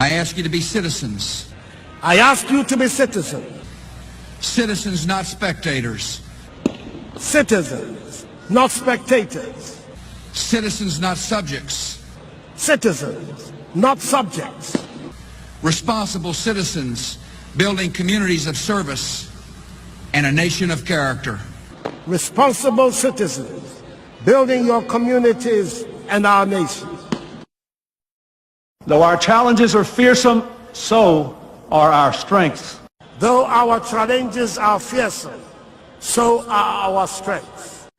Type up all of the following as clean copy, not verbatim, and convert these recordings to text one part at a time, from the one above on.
I ask you to be citizens. I ask you to be citizens. Citizens, not spectators. Citizens, not spectators. Citizens, not subjects. Citizens, not subjects. Responsible citizens building communities of service and a nation of character. Responsible citizens building your communities and our nation. Though our challenges are fearsome, so are our strengths. Though our challenges are fearsome, so are our strengths.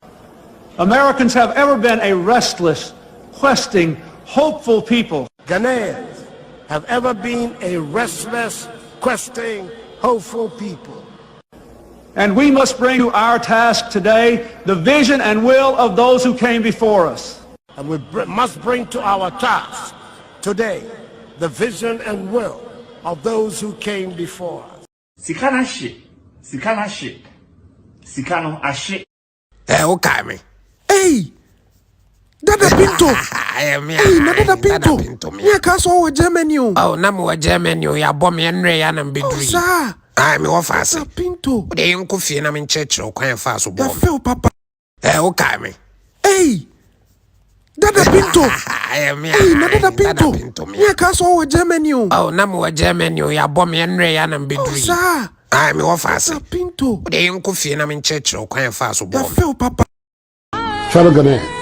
Americans have ever been a restless, questing, hopeful people. Ghanaians have ever been a restless, questing, hopeful people. And we must bring to our task today the vision and will of those who came before us. And we must bring to our task today the vision and will of those who came before us. Sikana Sikano ashe. Okay, me. Hey! Dada Pinto! Hey, Dada Pinto! Yeah, Castle with Germany. Oh, Namu Germany, ya bomb and ray and be Oh, sir! I'm off fast. Dada Pinto! They ain't coffee and I'm in church or quite fast. Ya feel, Papa. Okay, me. Hey! Dada Pinto! Hey, Dada Pinto! Yeah, Castle with Germany. Oh, Namu Germany, ya bomb and ray and be Oh, sir! I'm off fast. Dada Pinto! They ain't coffee and I'm in church or quite fast. Ya feel, Papa. Fellow Ghanaians,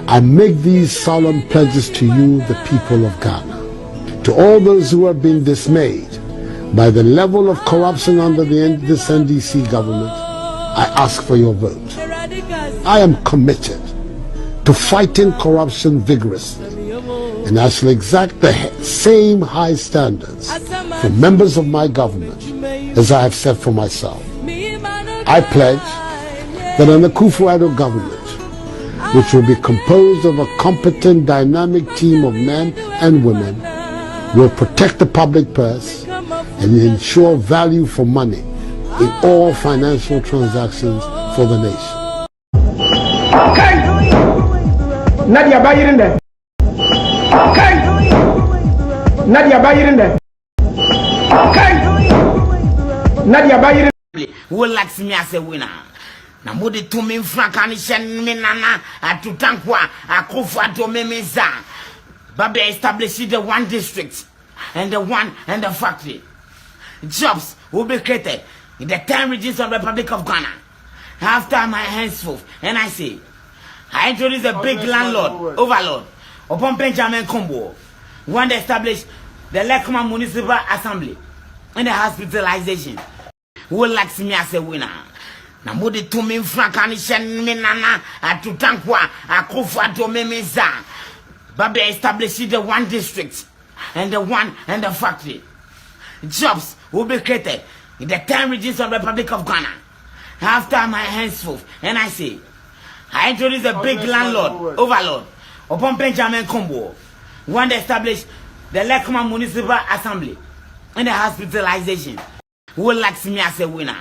I make these solemn pledges to you, the people of Ghana. To all those who have been dismayed by the level of corruption under this NDC government, I ask for your vote. I am committed to fighting corruption vigorously, and I shall exact the same high standards for members of my government as I have set for myself. I pledge that an Akufo-Addo government, which will be composed of a competent, dynamic team of men and women, will protect the public purse and ensure value for money in all financial transactions for the nation. Nadia Bayirinde. Nadia Bayirinde. Nadia Bayirinde. Who likes me as a winner? Na mudi tumi mfrakani shen minana atutankwa akufa to memeza. Babe established the one district and the factory. Jobs will be created in the 10 regions of the Republic of Ghana. After my henceforth, and I say, I introduce a big landlord, overlord, upon Benjamin Combo, one that established the Lekma Municipal Assembly and the hospitalization. Who likes me as a winner? Na mudi tumi mfrakani shen minana atutankwa akufa to memeza. Babe established the one district and the factory. Jobs will be created in the 10 regions of the Republic of Ghana. After my henceforth, and I say, I introduce a big landlord, overlord, upon Benjamin Combo, one that established the Lekma Municipal Assembly and the hospitalization. Who likes me as a winner?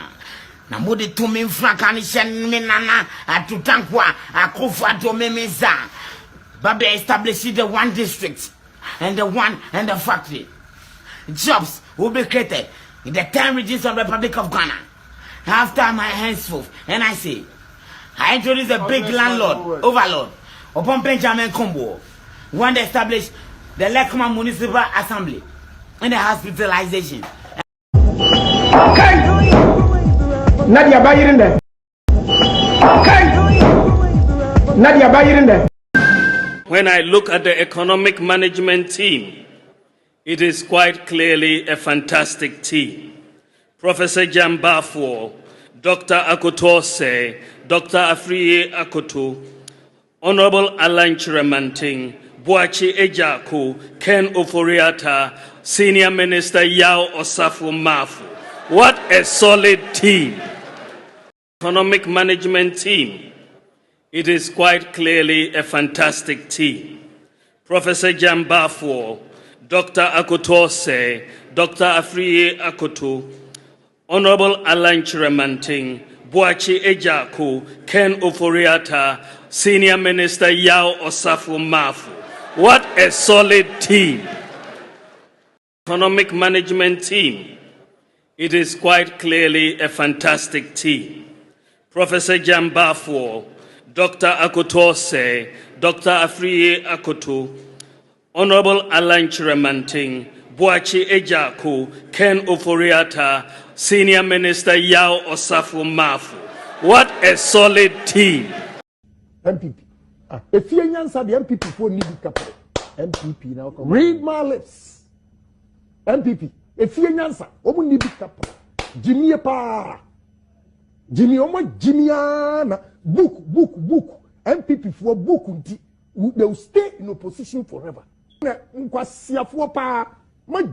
Na mudi tumi mfrakani shen minana atutankwa akufa to memeza. Babe established the one district and the factory. Jobs will be created in the 10 regions of the Republic of Ghana. After my henceforth, and I say, I introduce a big landlord, overlord, upon Benjamin Combo, one that established the Lekma Municipal Assembly and the hospitalization. Nadia Bayirinde. Nadia Bayirinde. When I look at the economic management team, it is quite clearly a fantastic team. Professor Jambafo, Dr. Akotose, Dr. Afriye Akoto, Honorable Alan Chiramanting, Boachi Ejaku, Ken Oforiata, Senior Minister Yao Osafo Mafu. What a solid team. Economic management team. It is quite clearly a fantastic team. Professor Jambafo, Dr. Akotose, Dr. Afriye Akoto, Honorable Alan Chiramanting, Boachi Ejaku, Ken Oforiata, Senior Minister Yao Osafo Mafu. What a solid team. economic management team, it is quite clearly a fantastic team. Professor Jambafo, Dr. Akotose, Dr. Afriye Akoto, Honorable Alan Chiramanting, Boachi Ejaku, Ken Oforiata, Senior Minister Yao Osafo Mafu. What a solid team. MPP. If you answer the MPP for need couple. MPP now come. Read my lips. MPP. If you answer, omu need couple. Jimmy pa. Jimmy Jimmy book. MPP for book they will stay in opposition forever. My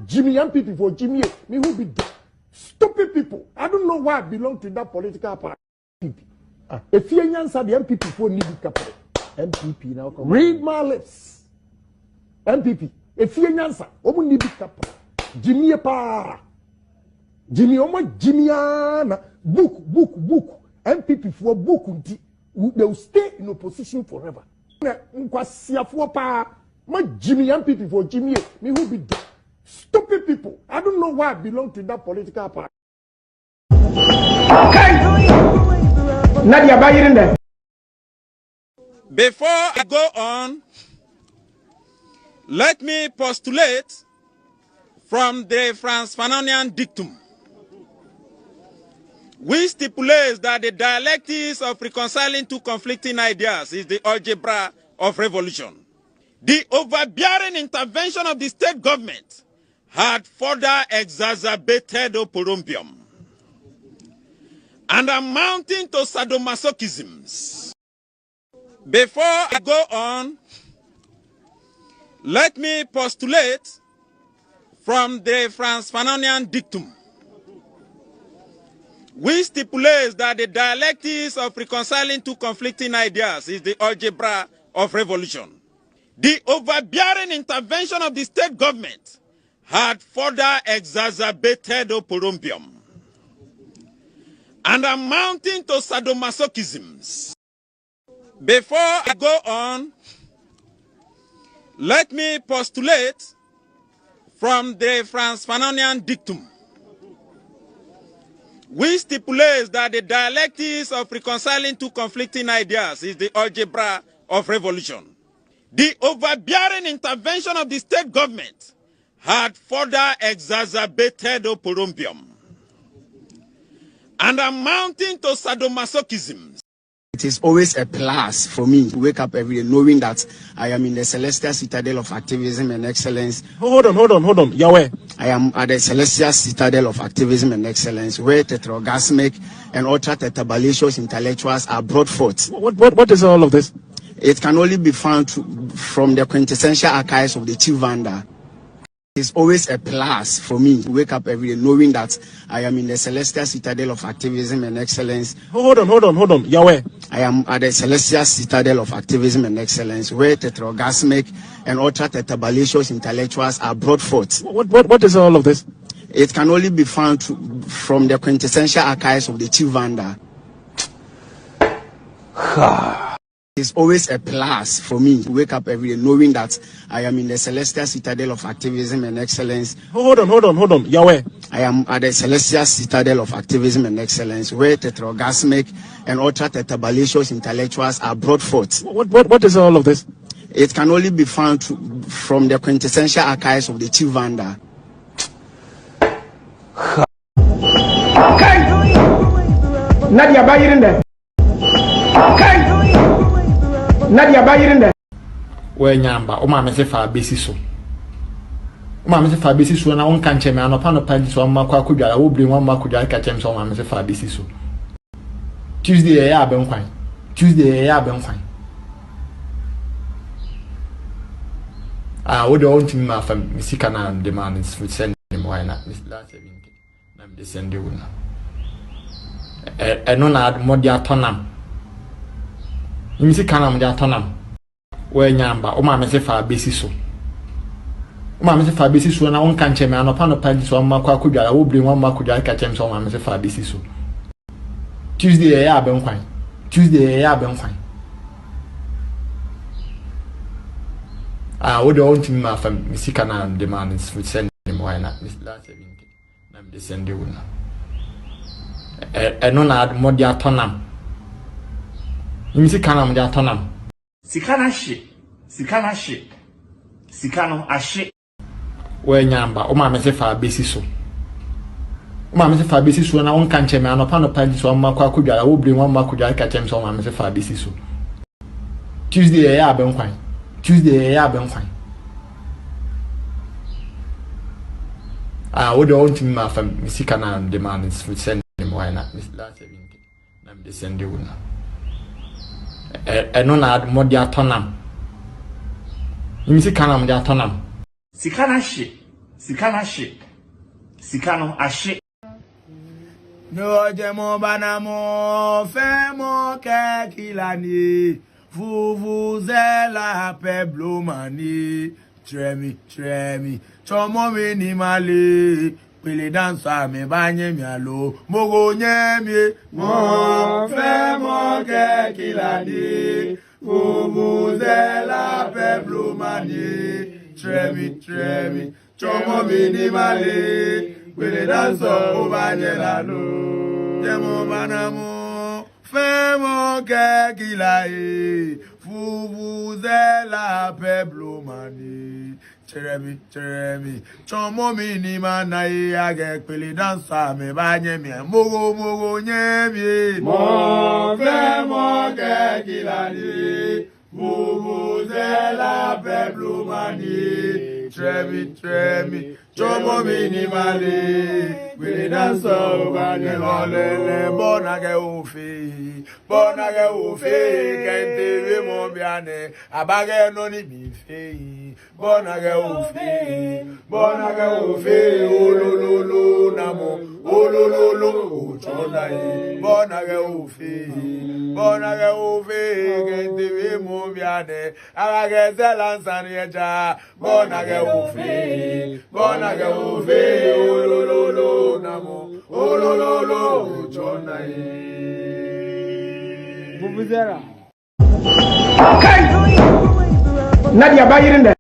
Jimmy MPP for Jimmy, me who be dead. Stupid people. I don't know why I belong to that political party. If you answer the MPP for need couple. MPP now come. Read my lips. MPP. If you answer, omu need couple. Jimmy pa. Jimmy Jimmy book. MPP for book they will stay in opposition forever. My Jimmy MPP for Jimmy, me who be dead. Stupid people. I don't know why I belong to that political party. Nadia, before I go on, let me postulate from the Franz Fanonian dictum, which stipulates that the dialectics of reconciling two conflicting ideas is the algebra of revolution. The overbearing intervention of the state government had further exacerbated oporombium and amounting to sadomasochisms. Before I go on, let me postulate from the Franz Fanonian dictum, which stipulates that the dialectics of reconciling two conflicting ideas is the algebra of revolution. The overbearing intervention of the state government had further exacerbated oporombium and amounting to sadomasochisms. Before I go on, let me postulate from the Franz Fanonian dictum, which stipulates that the dialectics of reconciling two conflicting ideas is the algebra of revolution. The overbearing intervention of the state government had further exacerbated oporombium and amounting to sadomasochisms. It is always a plus for me to wake up every day knowing that I am in the celestial citadel of activism and excellence. Hold on. Yahweh. I am at the celestial citadel of activism and excellence, where tetraorgasmic and ultra-tetrabalicious intellectuals are brought forth. What is all of this? It can only be found from the quintessential archives of the Chief Vanda. It is always a plus for me to wake up every day knowing that I am in the celestial citadel of activism and excellence. Hold on. Yahweh. I am at the celestial citadel of activism and excellence, where tetraorgasmic and ultra-tetrabalicious intellectuals are brought forth. What is all of this? It can only be found from the quintessential archives of the Chief Vanda. It's always a plus for me to wake up every day knowing that I am in the celestial citadel of activism and excellence. Hold on. Yahweh. I am at the celestial citadel of activism and excellence, where tetraorgasmic and ultra-tetrabalicious intellectuals are brought forth. What is all of this? It can only be found from the quintessential archives of the Chief Vanda. Nadia, buy it in there. Nadia, buy it in there. Where Yamba, Oma Mesefa Besiso. Oma Mesefa Besiso, and I won't catch him. I'm upon a panty, so I'm a quakuja. I will bring one makuja catch him. So I'm Mesefa Besiso. Tuesday, I have been Tuesday, I have been fine. I would want him from Missicana and demands to send him. Why not? Miss Last 70. I'm descending. I know not more than tonam. You see, can I tonam? Where Yamba, Oma Mesefa Besiso. Oma Mesefa Besiso, and I won't catch him. I'm upon a panty, so I'm a quakuja. I will bring one makuja catch him. So I'm Mesefa Besiso. Tuesday, I have been fine. Tuesday, I have been fine. I would want him from Missicana and demands to send him. why not this last 70 na me send you na no na mo dia tonam you see kana mo dia tonam sikana shit sikano ashe we nyamba o ma me se fa besi so na won kan cheme anopa no pa so ma kwa kudwa wo bri won ma kudwa ka chem so ma me se fa besi so Tuesday ya ben kwan we don't want me fa misika na demand is send him why not this last 70 na me send you na no na mo dia tonam you see kana mo dia tonam sikana shit sikano ashe no jemo banamo femo ke kilani vuvuzela peblo mani tremi chomo minimali pele dansa me banye mi alo mogo nyemi mo femo ke kilani vuvuzela peblo mani tremi chomo minimali pele dansa o banye lalo jemo banamo femo ke kilai vuvuzela peblo mani Cheremi chomo minima na age pele dansa me banye mi mogo nyemi mo femo ke kilai vuvuzela peblo mani tremi chomo minimali we dance over the lolele bonage ofe kente we mo biane abage no ni mi fe bonage ofe olololo namo olololo ochonai bonage ofe kente we mo biane abage zelansani eja bonage ofe olololo namo olololo ochonai Bubuzera kai Nadia bayirin da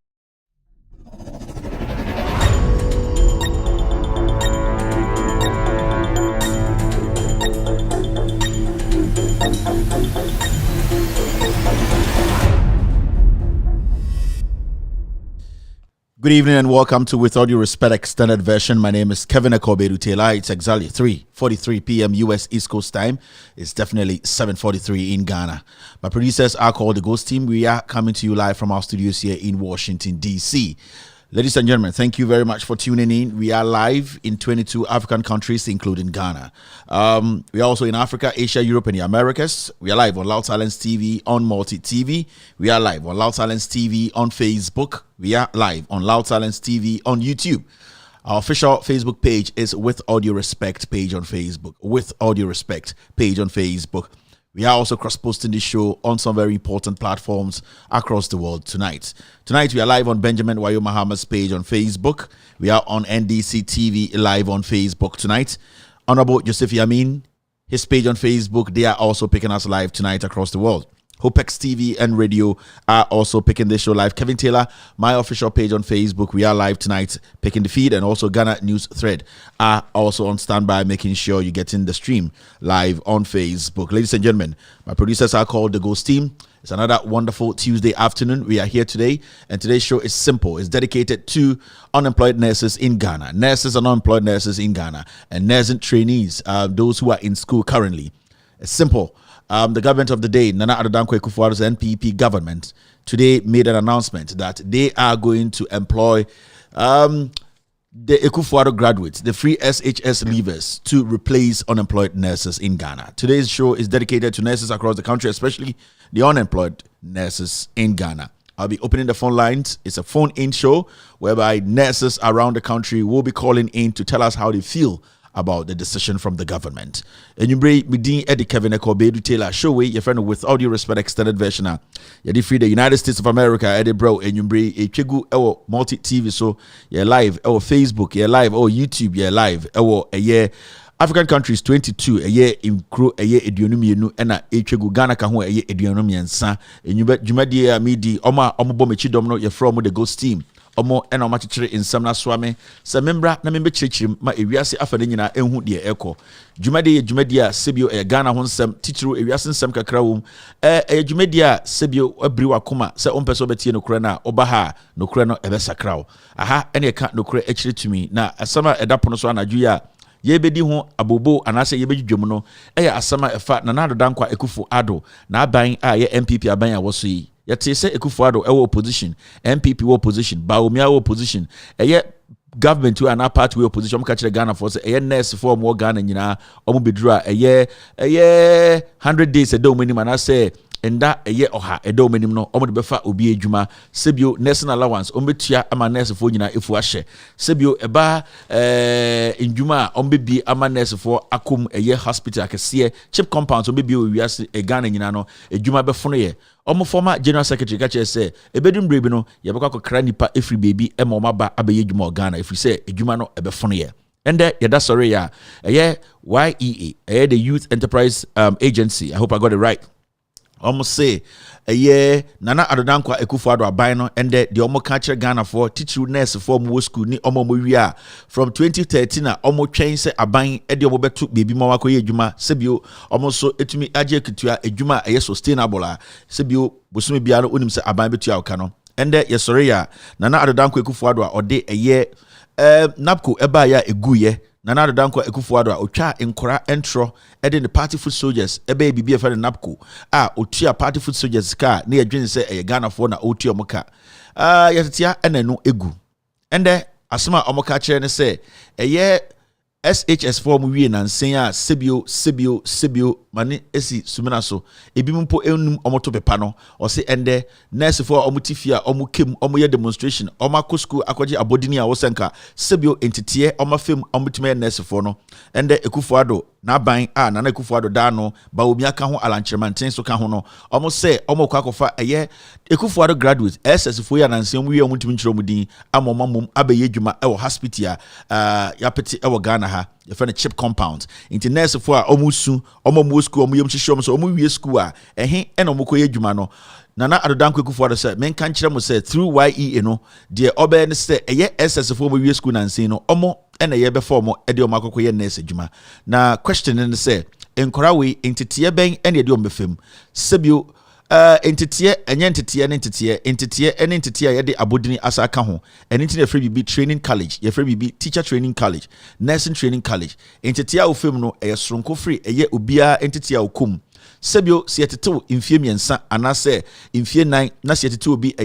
Good evening and welcome to With All Due Respect Extended Version. My name is Kevin Akobedu Taylor. It's exactly 3:43 p.m. U.S. East Coast time. It's definitely 7:43 in Ghana. My producers are called the Ghost Team. We are coming to you live from our studios here in Washington, D.C. Ladies and gentlemen, thank you very much for tuning in. We are live in 22 African countries, including Ghana. We are also in Africa, Asia, Europe, and the Americas. We are live on Loud Silence TV, on Multi TV. We are live on Loud Silence TV, on Facebook. We are live on Loud Silence TV, on YouTube. Our official Facebook page is With Audio Respect page on Facebook. With Audio Respect page on Facebook. We are also cross-posting this show on some very important platforms across the world tonight. Tonight, we are live on Benjamin Wayo Muhammad's page on Facebook. We are on NDC TV live on Facebook tonight. Honorable Joseph Yamin, his page on Facebook, they are also picking us live tonight across the world. Hopex TV and radio are also picking this show live. Kevin Taylor, my official page on Facebook, we are live tonight picking the feed, and also Ghana News Thread are also on standby, making sure you get in the stream live on Facebook. Ladies and gentlemen, my producers are called the Ghost Team. It's another wonderful Tuesday afternoon. We are here today, and today's show is simple. It's dedicated to unemployed nurses in Ghana, nurses and unemployed nurses in Ghana, and nursing trainees, those who are in school currently. It's simple. The government of the day, Nana Addo Dankwa Akufo-Addo's NPP government, today made an announcement that they are going to employ the Akufo-Addo graduates, the free SHS leavers, to replace unemployed nurses in Ghana. Today's show is dedicated to nurses across the country, especially the unemployed nurses in Ghana. I'll be opening the phone lines. It's a phone-in show whereby nurses around the country will be calling in to tell us how they feel about the decision from the government. And you bring me Eddie Kevin Akobedu Taylor show way your friend With Audio Respect Extended Version. You free the United States of America, Eddie Bro, and you bring a Chegu Multi TV, so you're live, Facebook, you're live, YouTube, you're live, a year. African countries 22 a year in crew a year eduonumi enu ena Chegu Ghana ka ho a year eduonumi ensa. And you bet Jumadi Midi Oma Omobo Mechidom no you're from the Ghost Team omo ena omo chichire insam na soame se membra na membe chichirim ma ewiase afade nyina enhu de eko dwumadi a sebio Ghana ho nsem tichiro ewiase nsem kakra wom dwumadi a sebio abri wakoma se ompeso betie no kura na oba ha no kura no ebesakrawo aha ene eka no kura echire tumi na asama edapono so anadwu ya yebedi ho abobo anase yebedwedwem no asama efa na adodankwa ekufu ado na aban a ye MPP aban a woso yi yete se ekufu ado ewo opposition MPP wo opposition Baumia wo opposition government we and party we opposition ka kire Ghana for say nurse for mo Ghana nyina omo bedura 100 days a do mani man say enda oha edo manim no omo de befa obi adwuma sebio nursing allowance ombetua ama nurse fo nyina efu ahye sebio eba ndwuma ombebi ama nurse fo akom hospital akese chip compounds ombebi owiase Ghana nyina no adwuma befono ye omo former general secretary ka che say ebedum brebi no ye bekwa kokra nipa efri baby ema omaba abaye adwuma Ghana efri say adwuma no ebefono ye ende yeda sorry ya YEA the Youth Enterprise Agency. I hope I got it right. Almost say nana adodankwa ekufu ado aban no ende de omo ka kire Ghana for teacher nurse for mo school ni omo wi from 2013 na omo twen se aban de omo betu baby ma wakoye adwuma sebio omo so etumi age kitua adwuma sustainable a sebio bosome bia no onim se aban betu awka no ende yesore ya nana adodankwa ekufu ado a ode napko eba ya eguye nana adodankwa ekufu ado a otwa nkora entro the party food soldiers ebe bibi efa napko otua party food soldiers ka na yedwen se Ghana for na otua moka yetetia enanu egu ende asema omoka kire ne se SHS for mu wie na nsen a sebio mane esi sumina so ebi mpo enum omoto pepa no o se ende nurse for omutifia omukem omoye demonstration omakosko akoje abodini a wosenka sebio entity omafem omutime nurse for no ende ekufu ado na ban na ekufu ado da no ba omi aka ho alanchemanten so ka ho no omo se omokwa akofa ekufu ado graduate SS for ya na nsen wie omutimi nchiro mudin amomamom abaye dwuma e wo hospital yapeti e wo Ghana ha your friend chip compound into nurse for omusu omo school omo yemhihye so omo wie school a ena omokoye dwuma no nana adodankwa ekufu ado say men kan kire mo say through YEA no de obe ne say SS for omo wie school na nsen no omo ena ye be form e de omo akokoye nurse dwuma na question ne say enkora we entity ben ena de omo befem sebio entity entity ya de abodini asaka ho entity free bibi training college ye free bibi teacher training college nursing training college entity a ofem no sronko free obia entity a okum sebio sieteto infie miensa anase infie nan na sieteto obi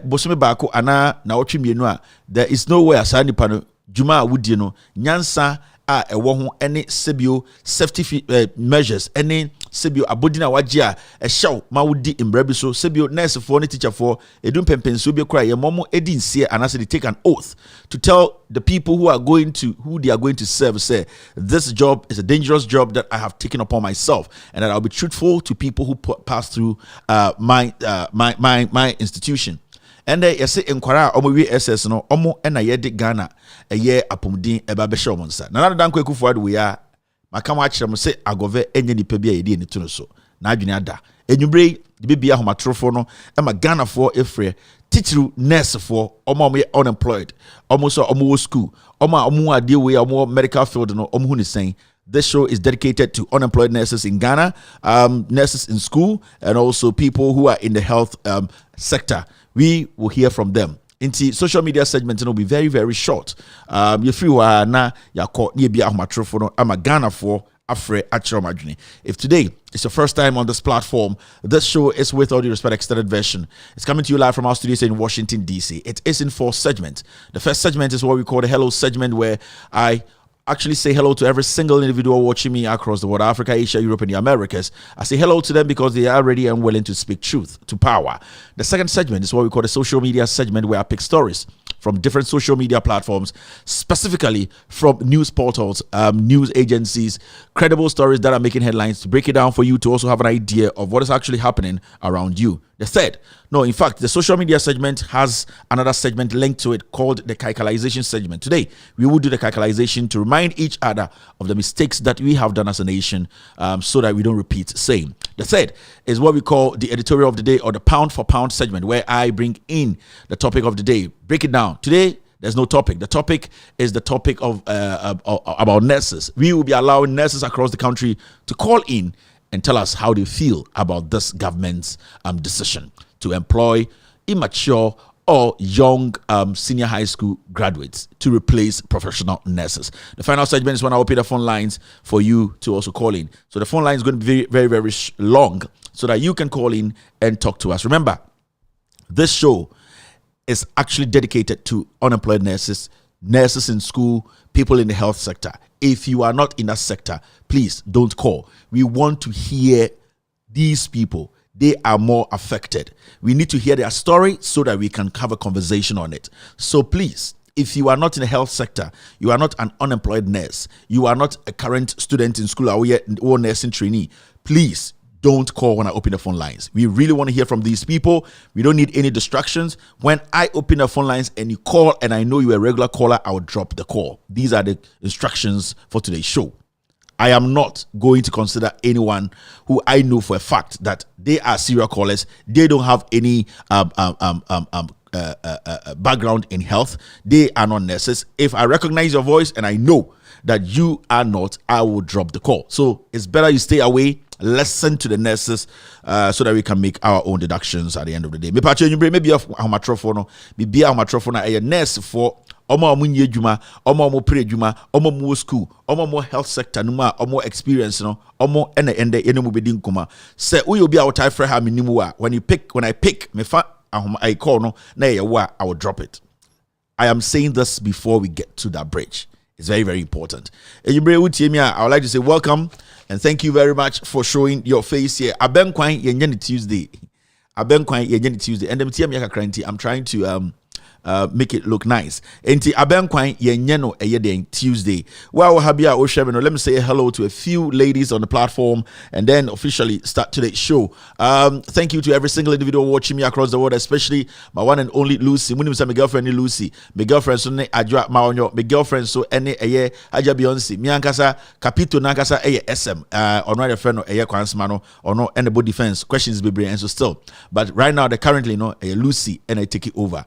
bosome baako ana na otwe mienu a there is nowhere asani pano juma wudie no nyansa a ewo ho ene sebio safety measures ene sebio abodina wagye a show ma wudi imbrabi so sebio nurse for ne teacher for edum pempenso bi kra ye momo edi nsie anase they take an oath to tell the people who they are going to serve say this job is a dangerous job that I have taken upon myself and that I'll be truthful to people who pass through my institution. And yesi enkwara omo wi SS no omo na yede Ghana apomdin eba be hye omonsa na dankwa ekufu ado we ya maka mo akire mo se agove enye nipa bia yede ni tuno so na adwene ada enwubre de bia homatrofo no ma Ghana for efre teacher nurse for omo unemployed omo so omo school omo ade we omo medical field no omo hu ni sen. This show is dedicated to unemployed nurses in Ghana, nurses in school, and also people who are in the health sector. We will hear from them. Into social media segment will be very, very short. You feel na ya call near be ahmatrofono. I'm a Ghana for Afre Achromadjuni. If today is your first time on this platform, this show is with all due respect extended version. It's coming to you live from our studios in Washington DC. It is in 4 segments. The first segment is what we call the hello segment, where I actually say hello to every single individual watching me across the world, Africa, Asia, Europe, and the Americas. I say hello to them because they are ready and willing to speak truth to power. The second segment is what we call the social media segment, where I pick stories from different social media platforms, specifically from news portals, news agencies, credible stories that are making headlines, to break it down for you to also have an idea of what is actually happening around you. The third, in fact, the social media segment has another segment linked to it called the calculation segment. Today, we will do the calculation to remind each other of the mistakes that we have done as a nation, so that we don't repeat same. The third is what we call the editorial of the day, or the pound for pound segment, where I bring in the topic of the day, break it down. Today, there's no topic. The topic is the topic of about nurses. We will be allowing nurses across the country to call in and tell us how they feel about this government's decision to employ immature or young senior high school graduates to replace professional nurses. The final segment is when I open the phone lines for you to also call in. So the phone line is going to be very, very long so that you can call in and talk to us. Remember, this show is actually dedicated to unemployed nurses, nurses in school, people in the health sector. If you are not in that sector, please don't call. We want to hear these people. They are more affected. We need to hear their story so that we can have a conversation on it. So please, if you are not in the health sector, you are not an unemployed nurse, you are not a current student in school or nursing trainee, please don't call when I open the phone lines. We really want to hear from these people. We don't need any distractions. When I open the phone lines and you call and I know you're a regular caller, I will drop the call. These are the instructions for today's show. I am not going to consider anyone who I know for a fact that they are serial callers. They don't have any background in health. They are not nurses. If I recognize your voice and I know that you are not, I will drop the call. So it's better you stay away. Listen to the nurses so that we can make our own deductions at the end of the day. Maybe a nurse for omo munye djuma omo pre djuma omo school omo health sector numa omo experience no omo ende mu bedi nkoma say we obi a wotai frɛ ha minimu a when I pick me fa I call no na ye wa I will drop it. I am saying this before we get to that bridge. It's very, very important. I would like to say welcome and thank you very much for showing your face here. Abenkwai yenye Tuesday. Abenkwai yenye Tuesday. And I'm trying to make it look nice. Enti abenkwai yenye no eye Tuesday. Well, habia o let me say hello to a few ladies on the platform and then officially start today's show. Thank you to every single individual watching me across the world, especially my one and only Lucy. Munim say my girlfriend Lucy. My girlfriend so ne Adwa Maonyo. My girlfriend so ene eye Aja Beyonce. Mi ankasa Capito nankasa eye SM. Ono the friend no eye kwansma no ono ene body defense. Questions be and so still. But right now they currently no Lucy and I take it over.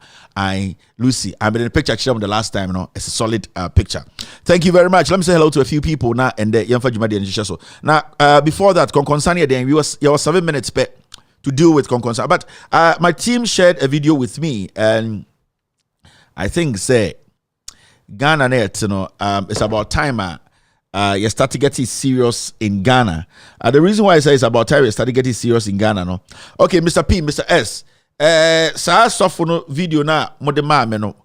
Lucy, I've been in the picture actually the last time, it's a solid picture. Thank you very much. Let me say hello to a few people now and now before that, Konkonsani then you was 7 minutes to deal with Konkonsani. But my team shared a video with me and I think say Ghana net, it's about time you start to get it serious in Ghana. The reason why I say it's about time you start to get it serious in Ghana, no. Okay, Mr. P, Mr. S. Sa software video na modema no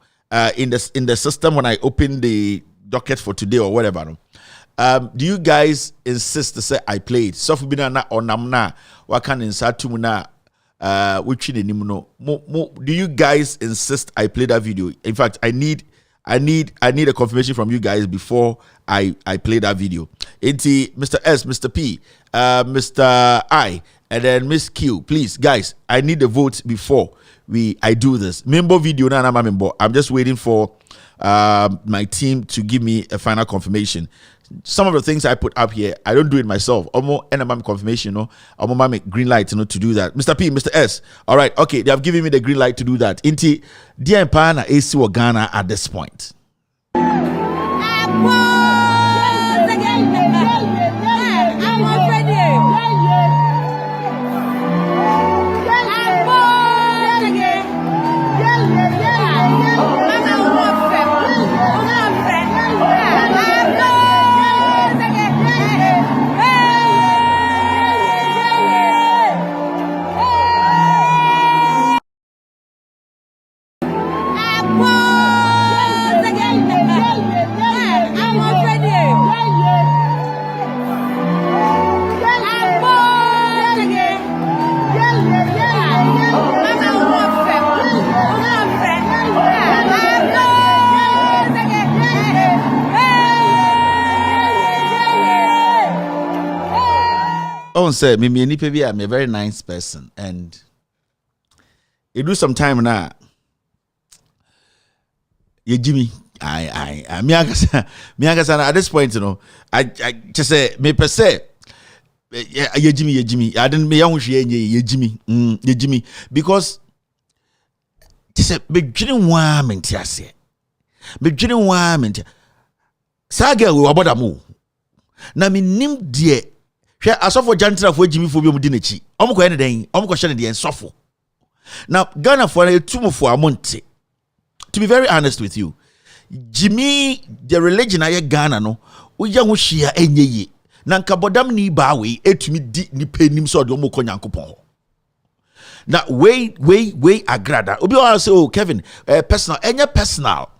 in the system when I open the docket for today or whatever. No? Do you guys insist to say I played software bina na onamna wakan insatu na which no? Do you guys insist I play that video? In fact, I need a confirmation from you guys before I play that video. It's Mr. S, Mr. P, Mr. I. And then Miss Q, please, guys, I need the vote before I do this. Member video na member. I'm just waiting for my team to give me a final confirmation. Some of the things I put up here, I don't do it myself. Omo NMM confirmation, Omo mame green light, to do that. Mr. P, Mr. S. All right, okay, they have given me the green light to do that. Inti dear Empana AC or Ghana at this point. Say me I'm a very nice person and you do some time now you Jimmy I me at this point I just say me per se ye Jimmy. I didn't me ye Jimmy because this a beginning one mentiase. Beginning one mentia. Saga we about mu. Na me nim de hwe asofo jantra fo Jimmy fo bi mu di nachi. Omko ene den, omko hye ne de ensofo. Now Ghana for a tumufo amonte. To be very honest with you, Jimmy, the religion aye Ghana no, uya ho hia enye ye. Na nka bodam ni ba we etumi di ni penim so de omo ko Nyankopon. Now we agrada. Obi want say, oh Kevin, personal, enye personal.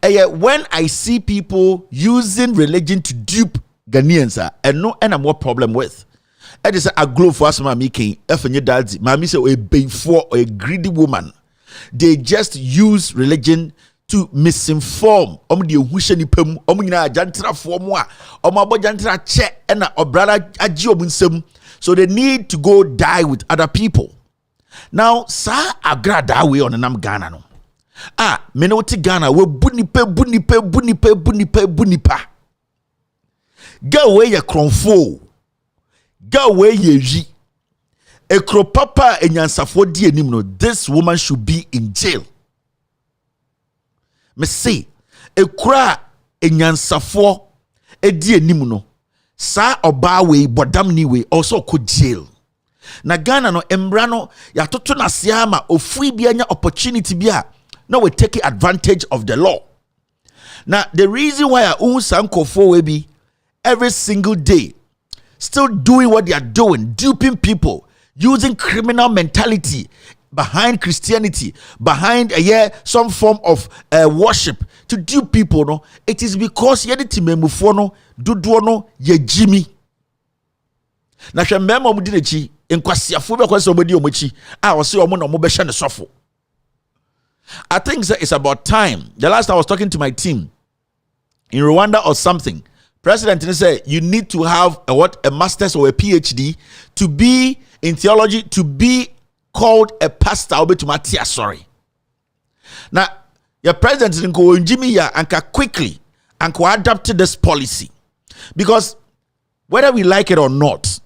When I see people using religion to dupe Ghanaians, and no and more problem with. It is a glow for us, mammy king, efenye daddy. Mammy say a before a greedy woman. They just use religion to misinform. Di ehushe ni pem. Nyina jantra for moi. Abo jantra che ena obrada aji obunsem. So they need to go die with other people. Now, sa agrada we on nam Ghana no. Me no ti Ghana we bunipa. Go away ya kronfo. Go away ye. Ekro papa enyansafo di enim no. This woman should be in jail. Me say ekra enyansafo edi enim no. Sa oba we bodam ni we also ko jail. Na Ghana no embra no ya toto na siama ofui bia nya opportunity bia. Now we're taking advantage of the law. Now, the reason why I own Sankofo will be every single day still doing what they are doing, duping people, using criminal mentality behind Christianity, behind some form of worship to dupe people. No, it is because yeditimemufo no ye Jimmy. Na shembema mudinechi enkwasiafo be kwase obedi omochi a wo se omo na mo be hye ne sofo. I think it's about time. The last time I was talking to my team in Rwanda or something, President said you need to have a master's or a PhD to be in theology, to be called a pastor. Sorry. Now, your president didn't go in Jimmy and quickly and adapted this policy because whether we like it or not,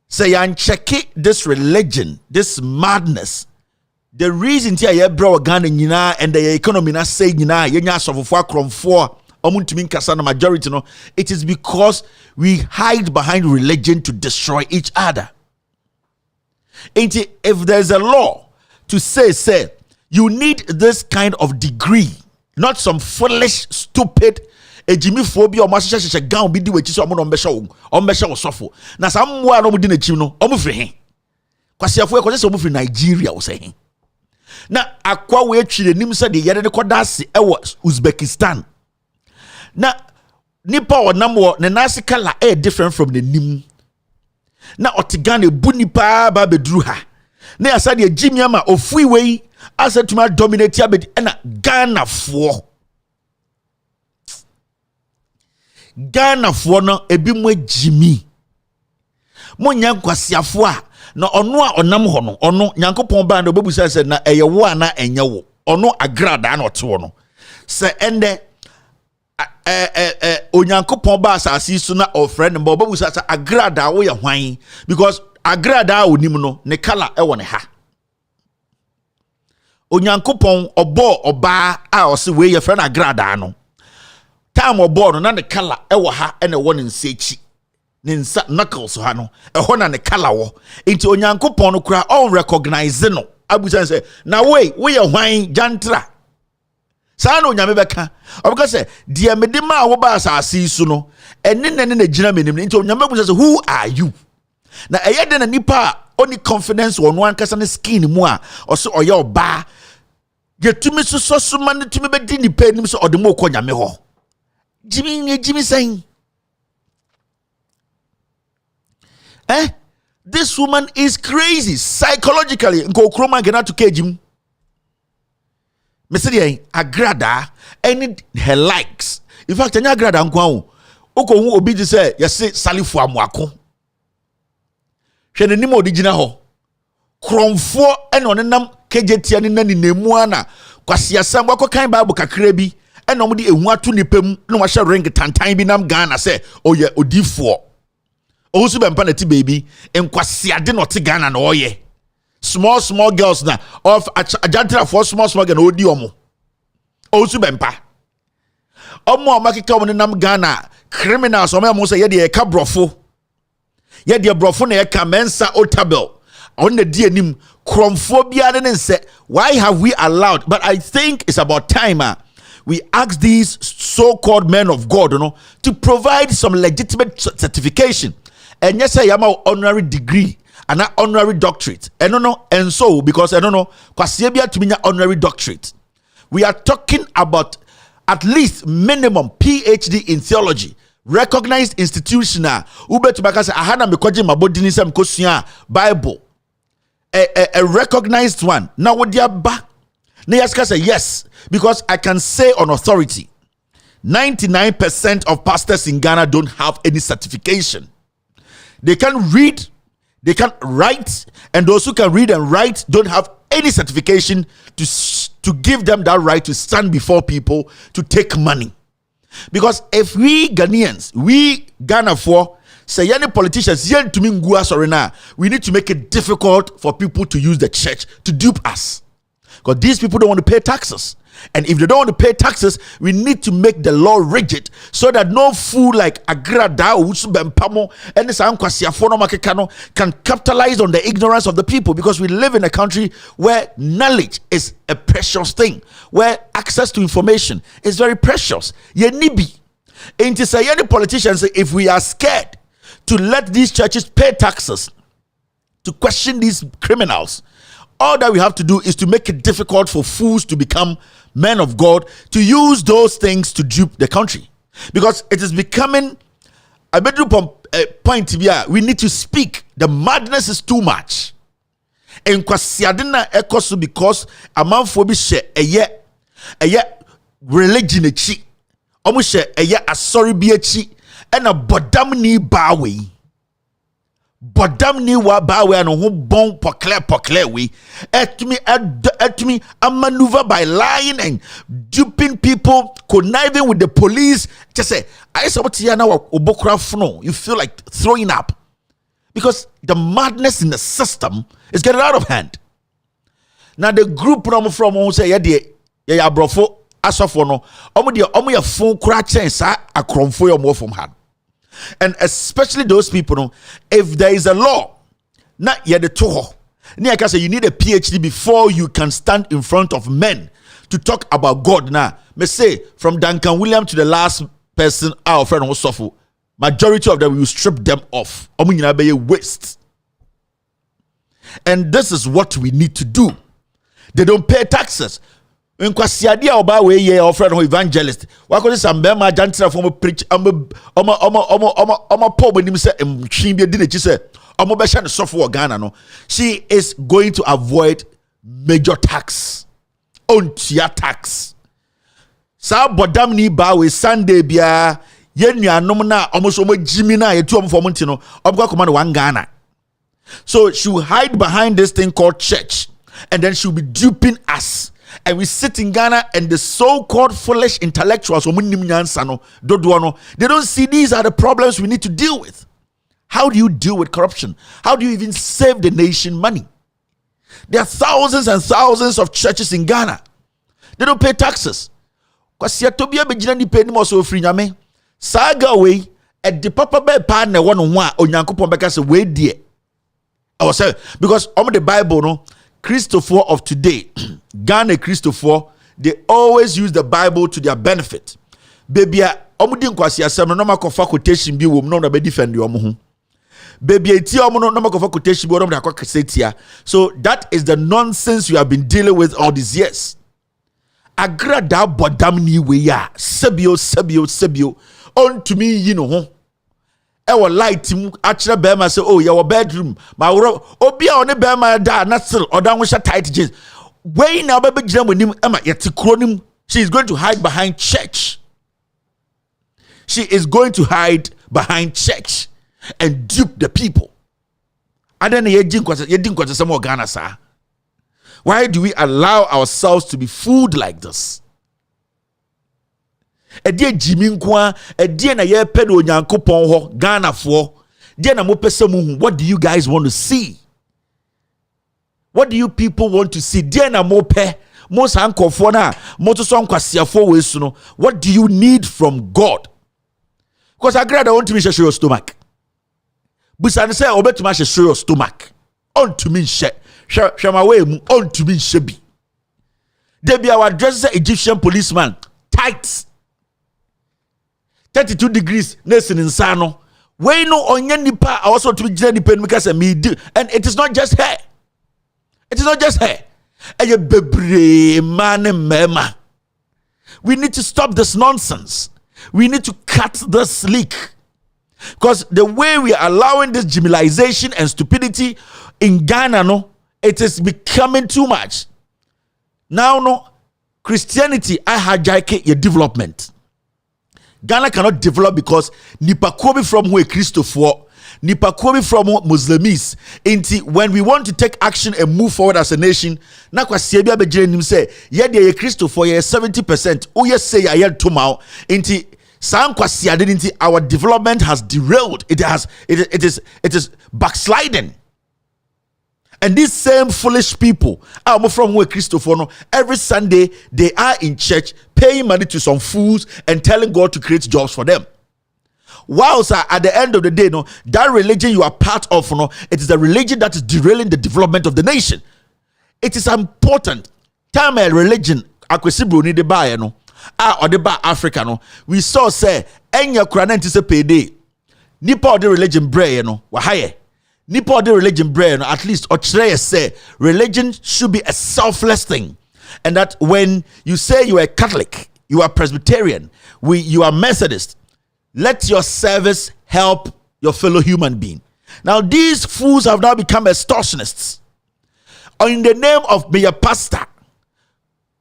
say and check this religion, this madness. The reason here bro Ghana nyina and the economy na say nyina yenya asofofo akromfo omuntumi nkasa na majority no, it is because we hide behind religion to destroy each other. If there's a law to say you need this kind of degree, not some foolish stupid ejimiphobia or mashisha gown be di wechi so omo mbesha osofo na samwa no mudi na chim no omo firi he kwasiafo e kwase omo firi Nigeria wo say he na akwa we twire nim se de yere de kodase ewo Uzbekistan na nipa onam wo ne nase kala different from the nim na otigane bunipa ba beduru ha na yasa de Jimmy ama ofui wei asetuma dominate abedi na Ghana fo no ebi mo Jimmy mo nyankwasiafo a na ono a onam ho no ono Nyankopon ba na obebusa se na eye wo ana enye wo ono agrada na ote wo no se ende Onyankopon ba asasi so na ofre ne ba obebusa se agrada wo ye hwan because agrada onim no ne kala e wo ne ha Onyankopon obo oba a o se we ye fre na agrada no time obo no na ne kala e wo ha e ne wo ne nsechi ninsa knuckles ha no ehɔ na ne kala wo nti Onyankopɔn no kura all recognize no abusan say na we yɛ hwan jantra saa na onyame bɛka ɔbɛka sɛ deɛ mede ma wo ba asase so no ɛne ne gyina menim nti onyame abusan sɛ who are you na ɛyɛ de na nipa oni confidence wɔ no ankasa ne skin mu a ɔso ɔyɛ ɔba yɛtumi so soma ne tumi bɛdi nipa anim sɛ ɔde mo kɔ nyame hɔ Jimmy saying this woman is crazy psychologically. Nko kroma gena to kejim. Mesedi agrada any her likes. In fact, anya agrada nko an. Oko hu obi di say yesi salifu amuako. Hwe ne nim original ho. Kromfo ene onenam kejetia ne nani nemu ana. Kwasiasam wakokan Bible kakra bi ene omde ehu ato nipam na wahye ring tantan bi nam Ghana say oye odifo. Osu bempa na ti baby enkwasiade no te Ghana na oye. Small girls na of ajantra for small girl na odi omo. Osu bempa. Omo amakika omo nam Ghana criminals omo mo say ye de ka brofo. Ye de brofo na ye ka mensa otabel. On the DNM chromophobia didn't say why have we allowed, but I think it's about time we ask these so-called men of God, to provide some legitimate certification. And yes, I am an honorary degree and an honorary doctorate. And so because I don't know, to be an honorary doctorate. We are talking about at least minimum PhD in theology. Recognized institutional. Bible. A recognized one. Now what they are back. Nayaska say yes, because I can say on authority 99% of pastors in Ghana don't have any certification. They can read, they can write, and those who can read and write don't have any certification to give them that right to stand before people to take money. Because if we Ghanaians, we Ghana for say any politicians, we need to make it difficult for people to use the church to dupe us. Because these people don't want to pay taxes. And if they don't want to pay taxes, we need to make the law rigid so that no fool like Agrada and can capitalize on the ignorance of the people. Because we live in a country where knowledge is a precious thing, where access to information is very precious. And to say any politicians, if we are scared to let these churches pay taxes, to question these criminals, all that we have to do is to make it difficult for fools to become men of God, to use those things to dupe the country. Because it is becoming a bedroom point here. We need to speak. The madness is too much. And because a man for be share a religion a chi. Almost share a sorry be a chi and a bodam ni bawi. Bodam ni wa bawe and who bon pokle we at me a maneuver by lying and duping people, conniving with the police. Just say I saw what you now you feel like throwing up because the madness in the system is getting out of hand. Now the group from who say yeah brofo asofo no omo ya phone crack chance a kromfo yo mo from hand. And especially those people, if there is a law, not yet the toho. You need a PhD before you can stand in front of men to talk about God. Now, me say from Duncan William to the last person, our friend was suffer. Majority of them will strip them off. Waste. And this is what we need to do. They don't pay taxes. In kwasiadia oba we ye offered no evangelist. Why could some bema jantra from preach omo po benim say mtwin bi di na chi say omo be hye no sofo Ghana no. She is going to avoid major tax. Ontia tax. Sa bodam ni ba we Sunday bia ye nuanom na omo so omo jimi na ye tu omo for monti no obga command one Ghana. So she will hide behind this thing called church and then she will be duping us. And we sit in Ghana and the so-called foolish intellectuals, they don't see these are the problems we need to deal with. How do you deal with corruption? How do you even save the nation money? There are thousands and thousands of churches in Ghana. They don't pay taxes. Because saga way at the papa be partner one because the Bible no Christopher of today, Ghana Christopher, they always use the Bible to their benefit. Baby, omudin kwasi asem no makofa quotation bi wo no na be defend yo mo. Baby, eti omo no makofa quotation bi wo no na kwasetia. So that is the nonsense you have been dealing with all these years. Agrada bodam ni we ya sebio on to me you know. Ewa light mu actually bema say oh your bedroom ma obi a one bema da na still odan wo tight jeans wey na be gina monim ema yete kronim. She is going to hide behind church. She is going to hide behind church and dupe the people. And then ye din kwase some Ghana sir. Why do we allow ourselves to be fooled like this? Edie jimi nkwa edie na ye pedo Onyankopon ho Ghana fo What do you guys want to see? What do you people want to see? What do you need from God? Because I grad I want to me show your stomach. But I say I bet to show your stomach. On to me share my way on to me shebi. They be our dress Egyptian policeman tight 32 degrees Nelson in Sano. We no onye nipa also to be nipa because me do, and it is not just her. It is not just her. Eye bebre man mema. We need to stop this nonsense. We need to cut this leak. Because the way we are allowing this generalization and stupidity in Ghana, no, it is becoming too much. Now, no, Christianity, I hijack your development. Ghana cannot develop because nipa kobi from who a Christopher, nipa kobi from Muslims. When we want to take action and move forward as a nation, na kwa siebia bejire nim say, ye de Christopher ye 70%. O yes say ya yel tomao. Our development has derailed. It is backsliding. And these same foolish people are from where Christopher, every Sunday they are in church paying money to some fools and telling God to create jobs for them. Whilst at the end of the day, that religion you are part of, it is the religion that is derailing the development of the nation. It is important. Time a religion, akwesibro ni de ba no. Or the ba Africa no. We saw say enya kura nti se payday. Nipa the religion bre no wa haye. Nipa the religion bre no at least or say religion should be a selfless thing. And that when you say you are a Catholic, you are Presbyterian, you are Methodist, let your service help your fellow human being. Now these fools have now become extortionists. In the name of be a pastor.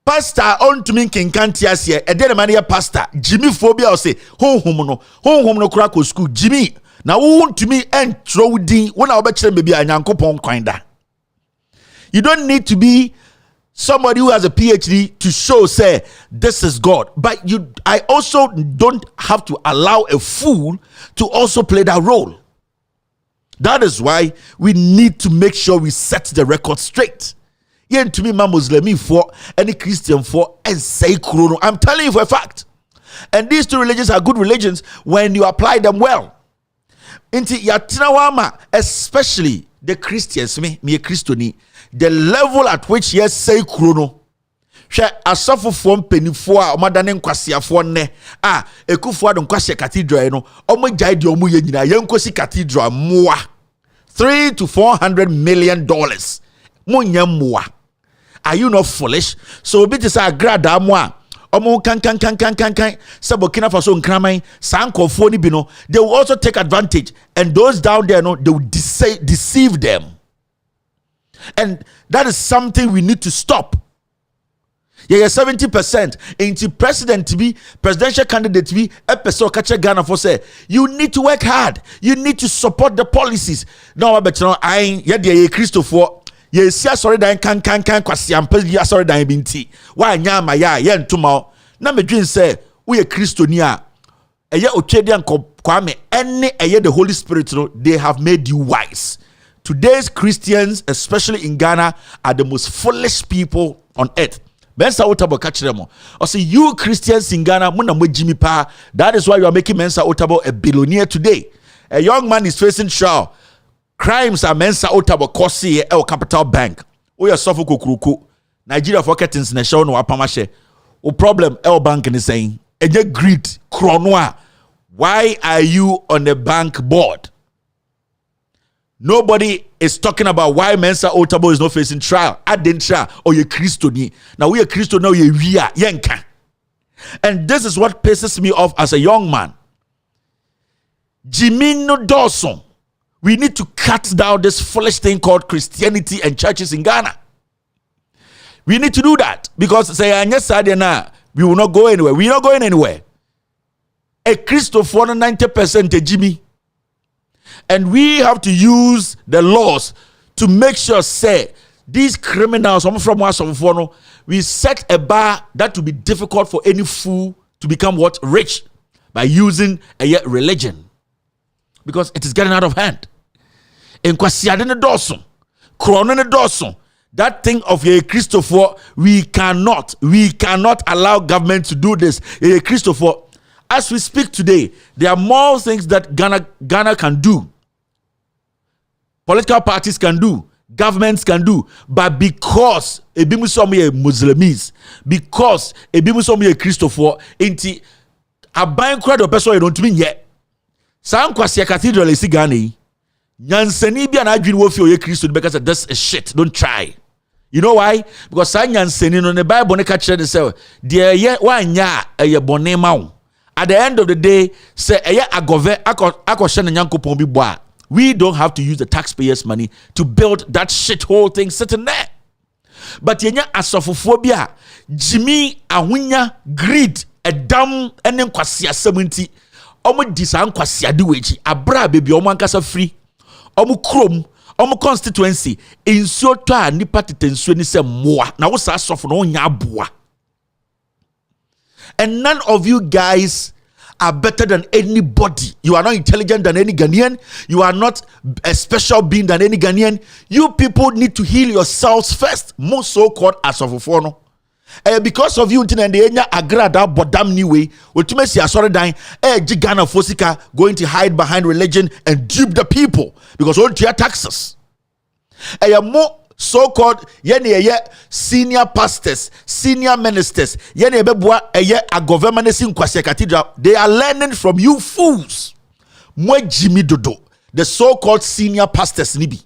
Pastor on to me kinkantias here, a dead man pastor, Jimmy phobia or say, home no crack school, Jimmy. Now won't to me and throw ding when I'll bet you maybe a yanko pong kinda. You don't need to be somebody who has a PhD to show say this is God. But I also don't have to allow a fool to also play that role. That is why we need to make sure we set the record straight. Yen to me, Muslim for any Christian for and say chrono. I'm telling you for a fact. And these two religions are good religions when you apply them well. Inti yatinawama, especially the Christians, me a Christiani, the level at which yes say chrono. She asafo form penifo a omadane nkwasiafo ne ekufo adon kwase cathedral no omo jai de omo ye nyina yenkosi cathedral moa $300 to $400 million munya moa. Are you not foolish? So bit is a grada moa omo kan sabokina faso nkraman sankofo ni bi no, they will also take advantage, and those down there no, they will deceive them. And that is something we need to stop. Yeah, 70% into president to be presidential candidate to be a person catch Ghana for say you need to work hard, you need to support the policies. No, I bet you know I Christopher. Yes, sorry, Dan can kwasi ampel sorry dan binti. Why nyama ya yen tuma. Na me dream say we a Christonia. Eye ochedian kwame any eye the Holy Spirit, they have made you wise. Today's Christians, especially in Ghana, are the most foolish people on earth. Mensa Otabo catch them. I say you Christians in Ghana, Jimmy Pa. That is why you are making Mensa Otabo a billionaire today. A young man is facing trial. Crimes are Mensa Otabo Kosi El Capital Bank. Oya Sofo Kukuruku. Nigeria for curtains na show no apamashe. O problem El Bank is saying. Eje greed kronwa. Why are you on the bank board? Nobody is talking about why Mensa Otabo is not facing trial. I didn't try. Or you Christoni. Now we are Christo. Now we are Yenka. And this is what pisses me off as a young man. Jimino Dawson. We need to cut down this foolish thing called Christianity and churches in Ghana. We need to do that because say we will not go anywhere. We are not going anywhere. A Christo for 90% a Jimmy. And we have to use the laws to make sure, say, these criminals, from us, we set a bar that will be difficult for any fool to become what? Rich by using a religion. because it is getting out of hand. In kwasiade ne dawson, krono ne dawson. That thing of a Christopher, we cannot allow government to do this. A Christopher, as we speak today, there are more things that Ghana can do. Political parties can do, governments can do, but because ebimusomi Muslims, because ebimusomi Christopher, inti aban kura do person you don't mean yet. San kwasi cathedral is Ghana. Nyansani bia na adwini wo fi oye Christo because this is shit. Don't try. You know why? Because sa nyansani no the Bible ne ka kire de say de ye wanya eye bone ma wo. At the end of the day, say eye agove akoshe na nyankopon bi bo a, we don't have to use the taxpayers' money to build that shit whole thing sitting there. But yenya asofofo bi a Jimmy ahunya greed edam ene nkwase asamunti omo di sa nkwase ade wechi abra bebi omo ankasa free omu krom omu constituency insuo to a nipa tetensuo ni se moa na wo sa asofo no nya aboa. And none of you guys are better than anybody. You are not intelligent than any Ghanaian. You are not a special being than any Ghanaian. You people need to heal yourselves first. Most so-called asofofono. Because of you, and the enya agrada bodam ni way. Ultimately, sorry dying. Ghana Fosika going to hide behind religion and dupe the people because all their taxes. More so-called senior pastors, senior ministers. A government in Kwasi Cathedral. They are learning from you fools. Mwe Jimmy Dodo, the so-called senior pastors nibi.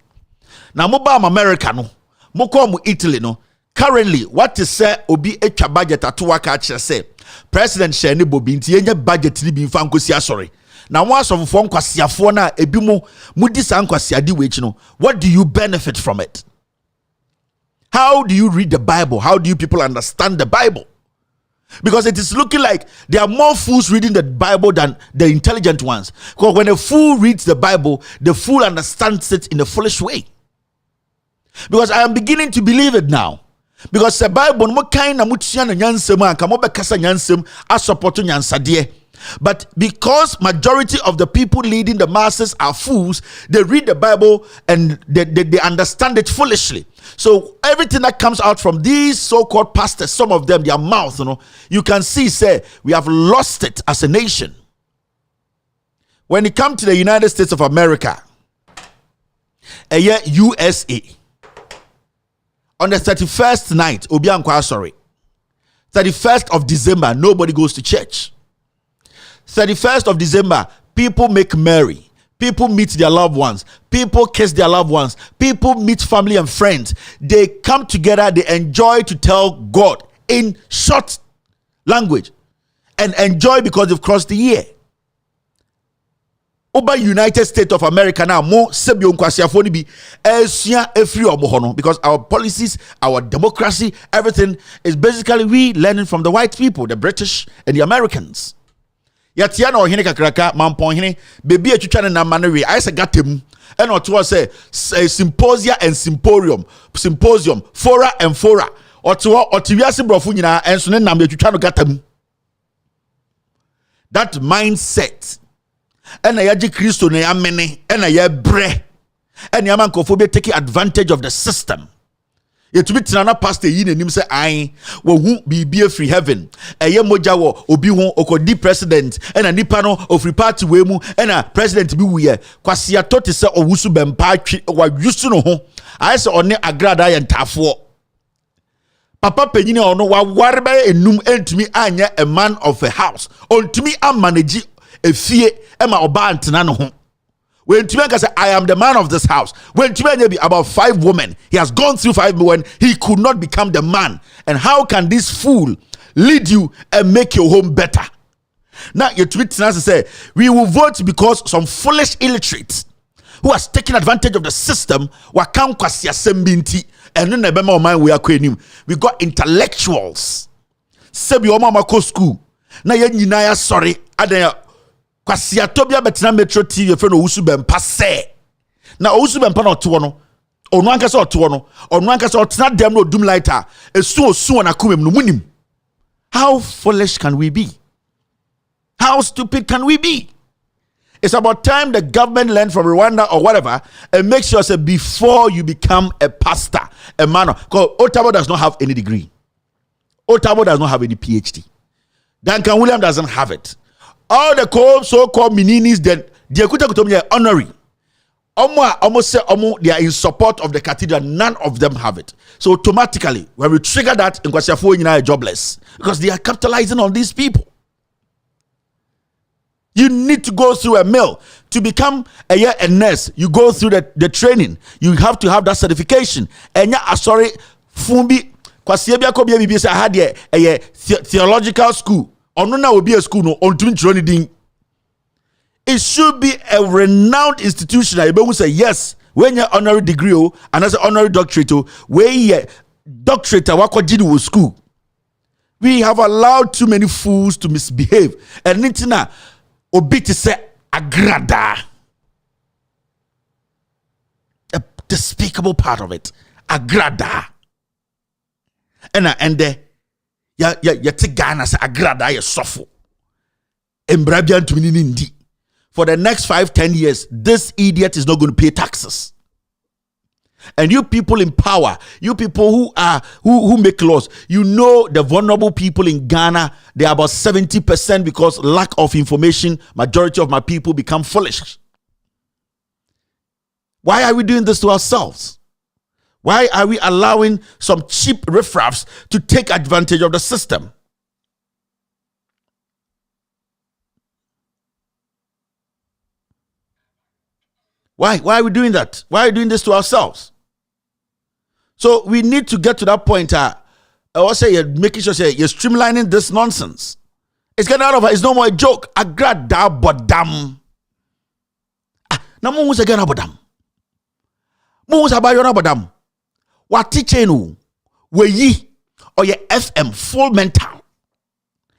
Now mobile America no, moko mu Italy no. Currently, what is say obi etwa budget atuwaka kire say President Shani Bobi nti yenye budget ni bi mfa nkosi asori. Na one of phone kwasiafo na ebi mudi sa nkwasiade wechi no. What do you benefit from it? How do you read the Bible? How do you people understand the Bible? Because it is looking like there are more fools reading the Bible than the intelligent ones. Because when a fool reads the Bible, the fool understands it in a foolish way. Because I am beginning to believe it now. Because the Bible mo kind na mutia na nyansem anka mo bekasa nyansem asopoto nyansade. But because majority of the people leading the masses are fools, they read the Bible and they understand it foolishly. So everything that comes out from these so-called pastors, some of them, their mouth, you can see, say, we have lost it as a nation. When it comes to the United States of America, USA, on the 31st night, 31st of December, nobody goes to church. 31st of December, people make merry. People meet their loved ones. People kiss their loved ones. People meet family and friends. They come together. They enjoy to tell God in short language and enjoy because they've crossed the year. Over United States of America now, more sebio nkwasiafo ni bi esia efri omohono because our policies, our democracy, everything is basically we learning from the white people, the British and the Americans. Yatia na ohene kakraka mampon hene bebi atwitwa ne na manere I say gatem and oto say symposia and symposium fora and fora oto wiase brofo nyina enso ne nam atwitwa no gatam. That mindset and na yaji Kristo na yamene and na yebre and yamankofo be taking advantage of the system. Yet to be na pastor yi nanim say ai wo hu bibie free heaven eye moja wo obi hu okodi president and nipa no ofri party we mu and president bi wuye kwase atoti say owusu bempa atwi wa yusu no ho ai say one agrada ye ntafo papa penyine ono wa warbe enum entumi anya a man of a house ontumi amanage efie e ma oba antena no ho. When Timenka said, I am the man of this house. When Timenka be about 5 women, he has gone through 5 women, he could not become the man. And how can this fool lead you and make your home better? Now, your tweet say, we will vote because some foolish illiterates who has taken advantage of the system were come kwasi asembinti and then nebema mind we are kwenim. We got intellectuals. Sebi oma ko school. Na ye nyina sorry adaya kwasi atobia betina Metro TV friend owusu bempa se na owusu bempa na oto no onu ankasa oto no onu ankasa otena dem no dum lighter esu osu na kumem no munim. How foolish can we be? How stupid can we be? It's about time the government learned from Rwanda or whatever and make sure say before you become a pastor, a man. Because Otabo does not have any degree. Otabo does not have any PhD. Duncan William doesn't have it. All the so-called mininis, then they are honorary. Almost say they are in support of the cathedral. None of them have it. So automatically, when we trigger that, you are jobless because they are capitalizing on these people. You need to go through a mill to become a nurse. You go through the training. You have to have that certification. And sorry, Fumbi, I had a theological school. Or no, now will be a school no on training. It should be a renowned institution. I will say yes. When you're honorary degree and as an honorary doctorate, where you doctorate with school. We have allowed too many fools to misbehave. And nitina obi to say agrada. A despicable part of it. Agrada. And there ya take Ghana say agrada ya suffer. Embrabian to nindi. For the next 5-10 years, this idiot is not going to pay taxes. And you people in power, you people who make laws, you know the vulnerable people in Ghana, they are about 70% because lack of information, majority of my people become foolish. Why are we doing this to ourselves? Why are we allowing some cheap riffraffs to take advantage of the system? Why are we doing that? Why are we doing this to ourselves? So we need to get to that point. I will say you're making sure you're streamlining this nonsense. It's getting out of it. It's no more a joke. Agrada bodam. Na mo who's again abodam. Mo who's abayon abodam. What teaching you? We ye or your FM full mental.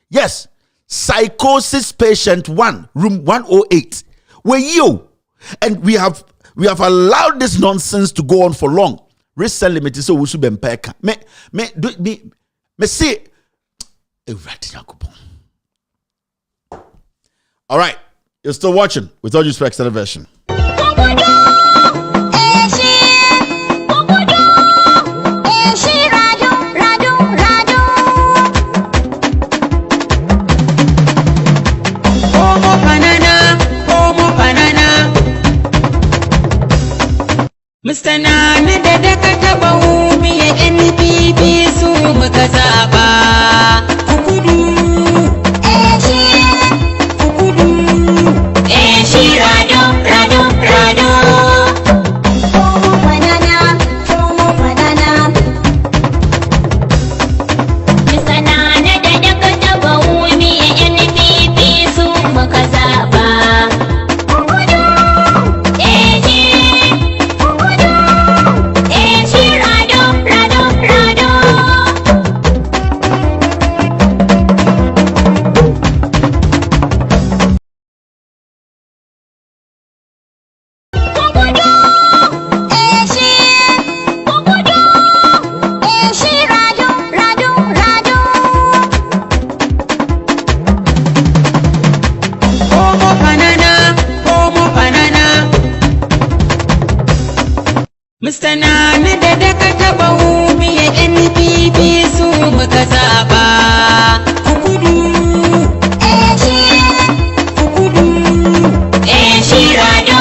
Yes, psychosis patient 1, room 108. We you. And we have allowed this nonsense to go on for long. Recently, me so we should be mpeka. Me see. All right, you're still watching with all due respect, television. Mr. Nana da ka taba wumi ya NPP su muka zaba. Shi rado. Mr. Nana da ka taba wumi ya NPP su muka zaba. Mr. Nana da ka taba wumi ya NPP su muka zaba. Shi rado.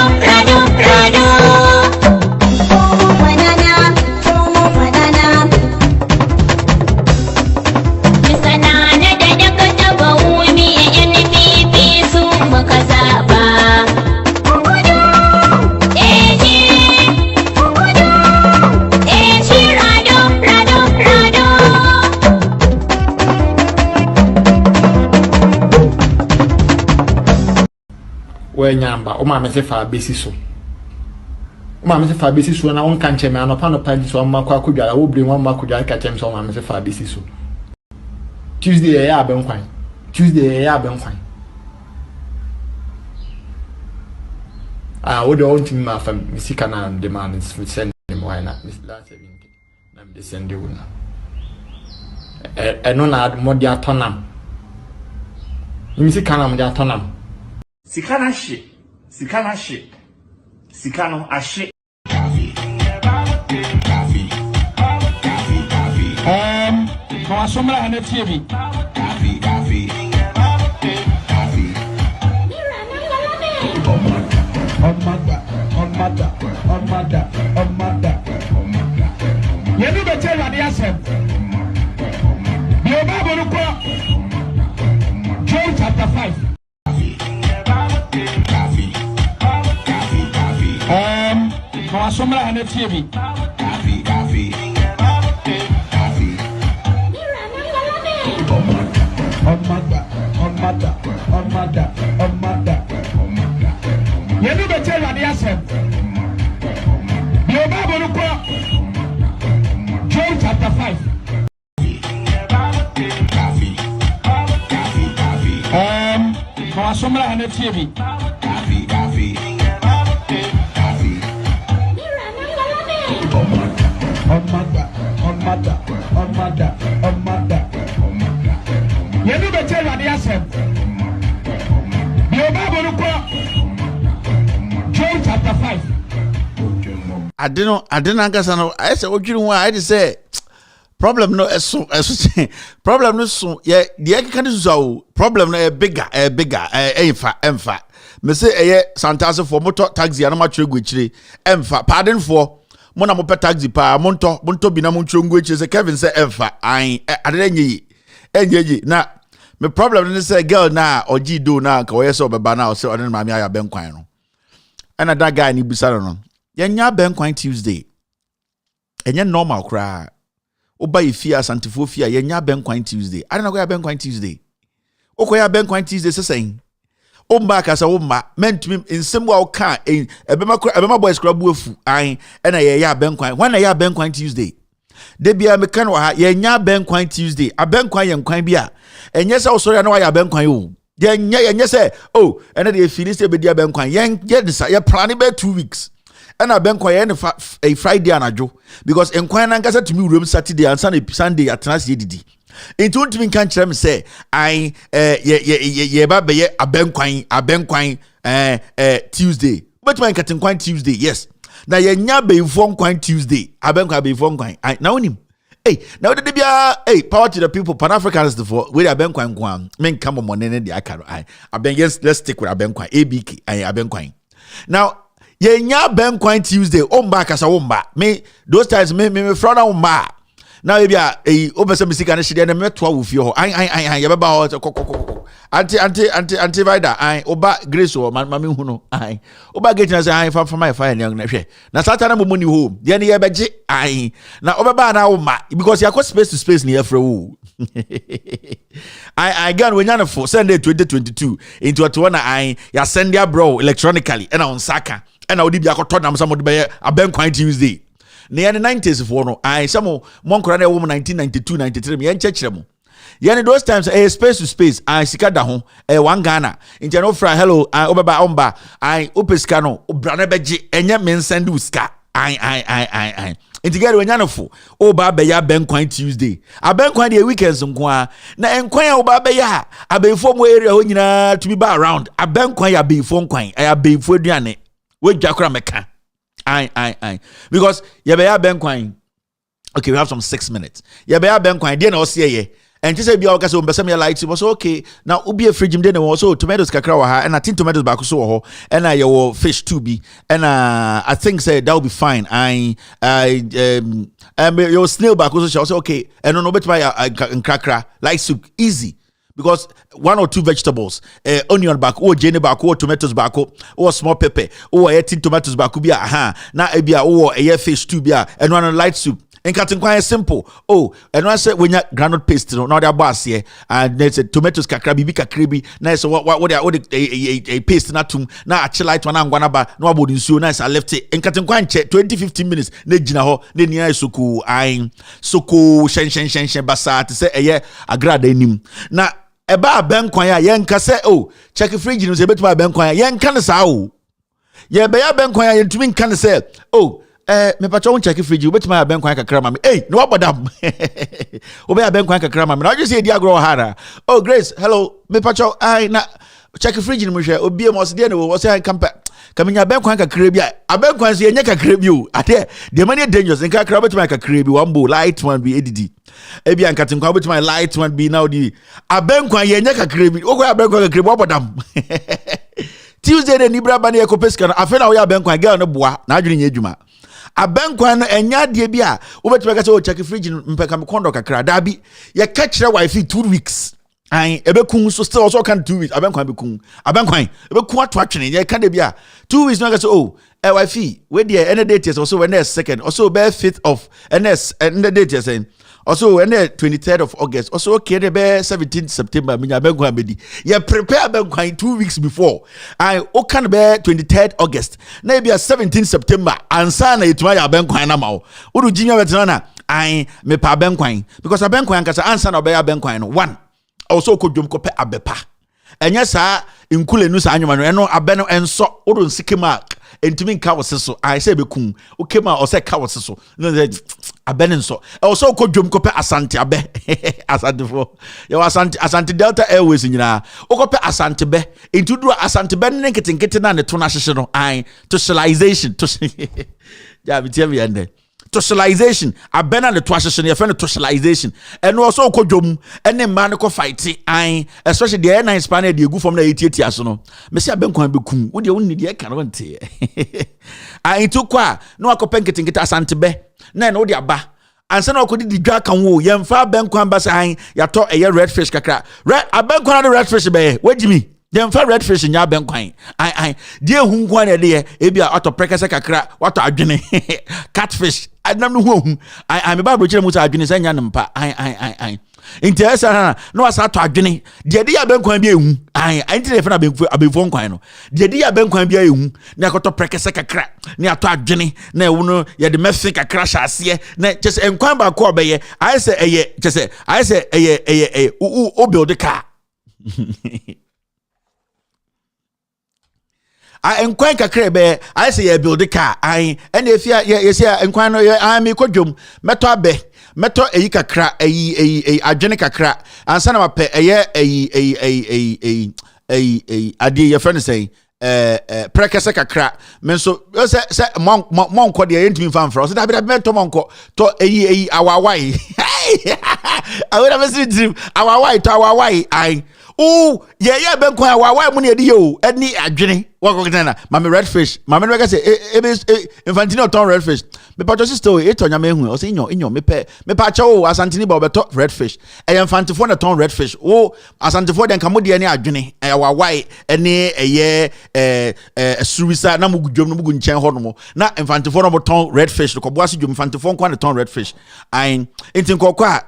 Mr. Nana da ka taba wumi ya NPP su muka zaba. Nyamba o ma me se fa besi so na won kan cheme anopa no pa so ma kwa kudwara wo brim ma kudwara ka chem so ma me se fa besi so Tuesday ya ben kwan wo de on tim ma fa misika na demand send them why not last 70 na me send you na no na mo dia tonam misika na mo dia tonam. Sikana she. Sikana she. Sikano ashe. Kawasomra hane TV. Yenu be tell what yasem. The Bible no John chapter 5. Kawasomra hane TV. Yenu be tell what yasem. The Bible no John chapter 5. Kawasomra hane TV. Yenu be tell what yasem. The Bible no John chapter 5. I didn't understand. I said, what you want? I just say, problem no so problem no so yeah the can do problem no bigger emfa me say santas for motor taxi and ma tregu chire emfa pardon for mo na mo pe taxi pa monto bi na mo tregu chire say Kevin say emfa an adenyi enyeji na me problem no say girl na oji do na ka we say obeba na o say odin ma me aya ben kwan no and that guy ni bisaro no yenya ben kwan Tuesday enye normal kra oba ifia santifo fia yenya ben kwan Tuesday I don't know ben kwan Tuesday okoya ben kwan Tuesday sesen omba kasa omma mentumi nsem wa oka ebema boys club buafu an na ye ben kwan when na ben kwan Tuesday de bia me kan wa ha yenya ben kwan Tuesday aben kwan ye kwan bia enye se osori na wa ya ben kwan o yenye se oh ena de fili se be dia ben kwan yen ye plan be 2 weeks and I ben kwa a Friday anajo because enkwan na nkasa tumi room Saturday and Sunday atnas ye didi into tumi kan kire me say I ye ba be ye abenkwan Tuesday but my katin kwan Tuesday yes na ye nya be info kwan Tuesday abenkwan be info kwan na onim now the bia power to the people Pan Africans the for we abenkwan kwan men come on ne de aka no aben yes let's stick with abenkwan ABK abenkwan now yenya ben kwan Tuesday omba kasa omba me those times me front omba now e bia obese misika na hide na me to awofie ho ai ye beba ho anti vida oba grace o mami hu no oba get na say fa my fire na hwe na satana mo ni ho de ne ye beje na obeba na omba because you are space to space near free wo I again when you for Sunday 2022 into at one ya send ya bro electronically and on saka and I would be a cotton some of the abenkwan Tuesday near the 90s for no some monkora woman 1992 93 me church them yani those times space to space sika da ho one Ghana into no fra hello obeba omba opeska no obrana beji enye men send uska together when yanofo oba be ya benkwan Tuesday abenkwan the weekends nko na enkwan ya oba be ya abefo mo area ho nyina to be ba around abenkwan ya befo nkwan ya befo aduane we dwakora meka because ya be ya benkwan okay we have some 6 minutes ya be ya benkwan dey na ose and just say be okay so mbesem ya light was okay now ubi a fridge dey na also tomatoes kakra wa ha and I think tomatoes back so ho and your fish too be and I think say that will be fine your snail back also say okay and no bet my kakra like soup easy because 1 or 2 vegetables onion back or jene back or tomatoes back or small pepper or 18 tomatoes back be na e bia or a fish too be and one light soup. And cutting quite simple. Oh, and I said when you granite paste, no, the boss here, and there's a tomatoes kakrabi, bika kribi, nice. What a paste not to now actually light one and no about so nice. I left it and cutting quite 20-15 minutes. Nejina ho, ne niya suku, suku shen basa to say a year a grad nim. Na eba ben kwaya yen kase oh check fridge no se betu ben kwaya yen kan sa oh ye be ya ben kwaya yen tumi kan say oh me pa chon check fridge betu ma ben kwaya kakra mama no abodam o be ya ben kwaya kakra mama na just say dia grow hara oh Grace hello me pa chon na check fridge no hwe obi mo se dia no wo say kampa kamenya abenkwan kakra bi abenkwan so yenye kakra bi o ade the money dangerous nka kakra betima kakra bi one bowl light one bi edidi ebi ankatenkwan betima light one bi now di abenkwan yenye kakra bi okwa abenkwan kakra bi obodam Tuesday de nibra ba na yekopeska na afa na wo ya abenkwan girl no boa na adwene nya adwuma abenkwan no enya de bi a wobetima ka se o check fridge mpeka me kondo kakra da bi ye ka kire wifi 2 weeks ai ebekun so still also can 2 weeks abenkwan ebekun ato atwene ye ka de bi a 2 weeks no ka say oh wifi we there any date is also when next second also be 5th of ns and the date is saying also when the 23rd of August also okay the be 17th September me abenkwan bedi ye prepare abenkwan 2 weeks before I o can be 23rd August na be 17th September ansa na etuma ya abenkwan na mawo odu jinya betena na ai me pa abenkwan because abenkwan kasa ansa na be abenkwan no one also kodwom kope abepa enya saa nkule nu saa anwuma no eno abe no enso odo nsikema entimi nka wose so ai say bekum okema o say ka wose so abe ne nso also kodwom kope asante abe asante fo yo asante Delta Airways nyina okope asante be entuduru asante be ne nketenkete na ne to na hyehye no ai to socialization to ja bitie yende socialization abena the twashation your friend socialization and also kodwom ene man ko fight an especially the airline span dey go from na 88 aso no me say abenkwan bekum wo de wonni de ka no nte an to kwa no akopɛ nketenkete asante be na no de aba ansa na okodi di dwa kan wo yemfa abenkwan ba sai yato eye red fish kakra red abenkwan the red fish be wagimi dem fa red fish nya abenkwan ai die hu nkwan na de e bia auto prekese kakra wato adwene catfish adam no hu ai me ba bro kire mu sa adwene sa nya nempa ai interesa na no asa to adwene de de abenkwan bia ehu ai ntire fa na abenfo nkwan no de de abenkwan bia ehu na akoto prekese kakra na ato adwene na ewu no ye de mefe kakra hyase na just enkwan ba ko obeye ai se eye just ai se eye o build car enkwan kakra be I say ye build car and if you say enkwan no me kodwom meto abe meto eyi kakra eyi adwene kakra ansa na mape eye ade ye friend say prekese kakra men so say monko de yentimi fan fro so da be meto monko to eyi awawai awura mesi dream awawai to awawai ai oh yeah benkwan awawai mu ne de yo ani adwene wakokena mama red fish mama no say infantino ton red fish me pato sister e to nyama ehu o say inyo me pa cha o asantini ba obeto red fish e infantifo na ton red fish o asantifo den kamode ani adwene awawai ene eye suwisa na mugudwom no mugu nchen ho no na infantifo no ton red fish ko boase dwom infantifo kwa na ton red fish ai entin kokwa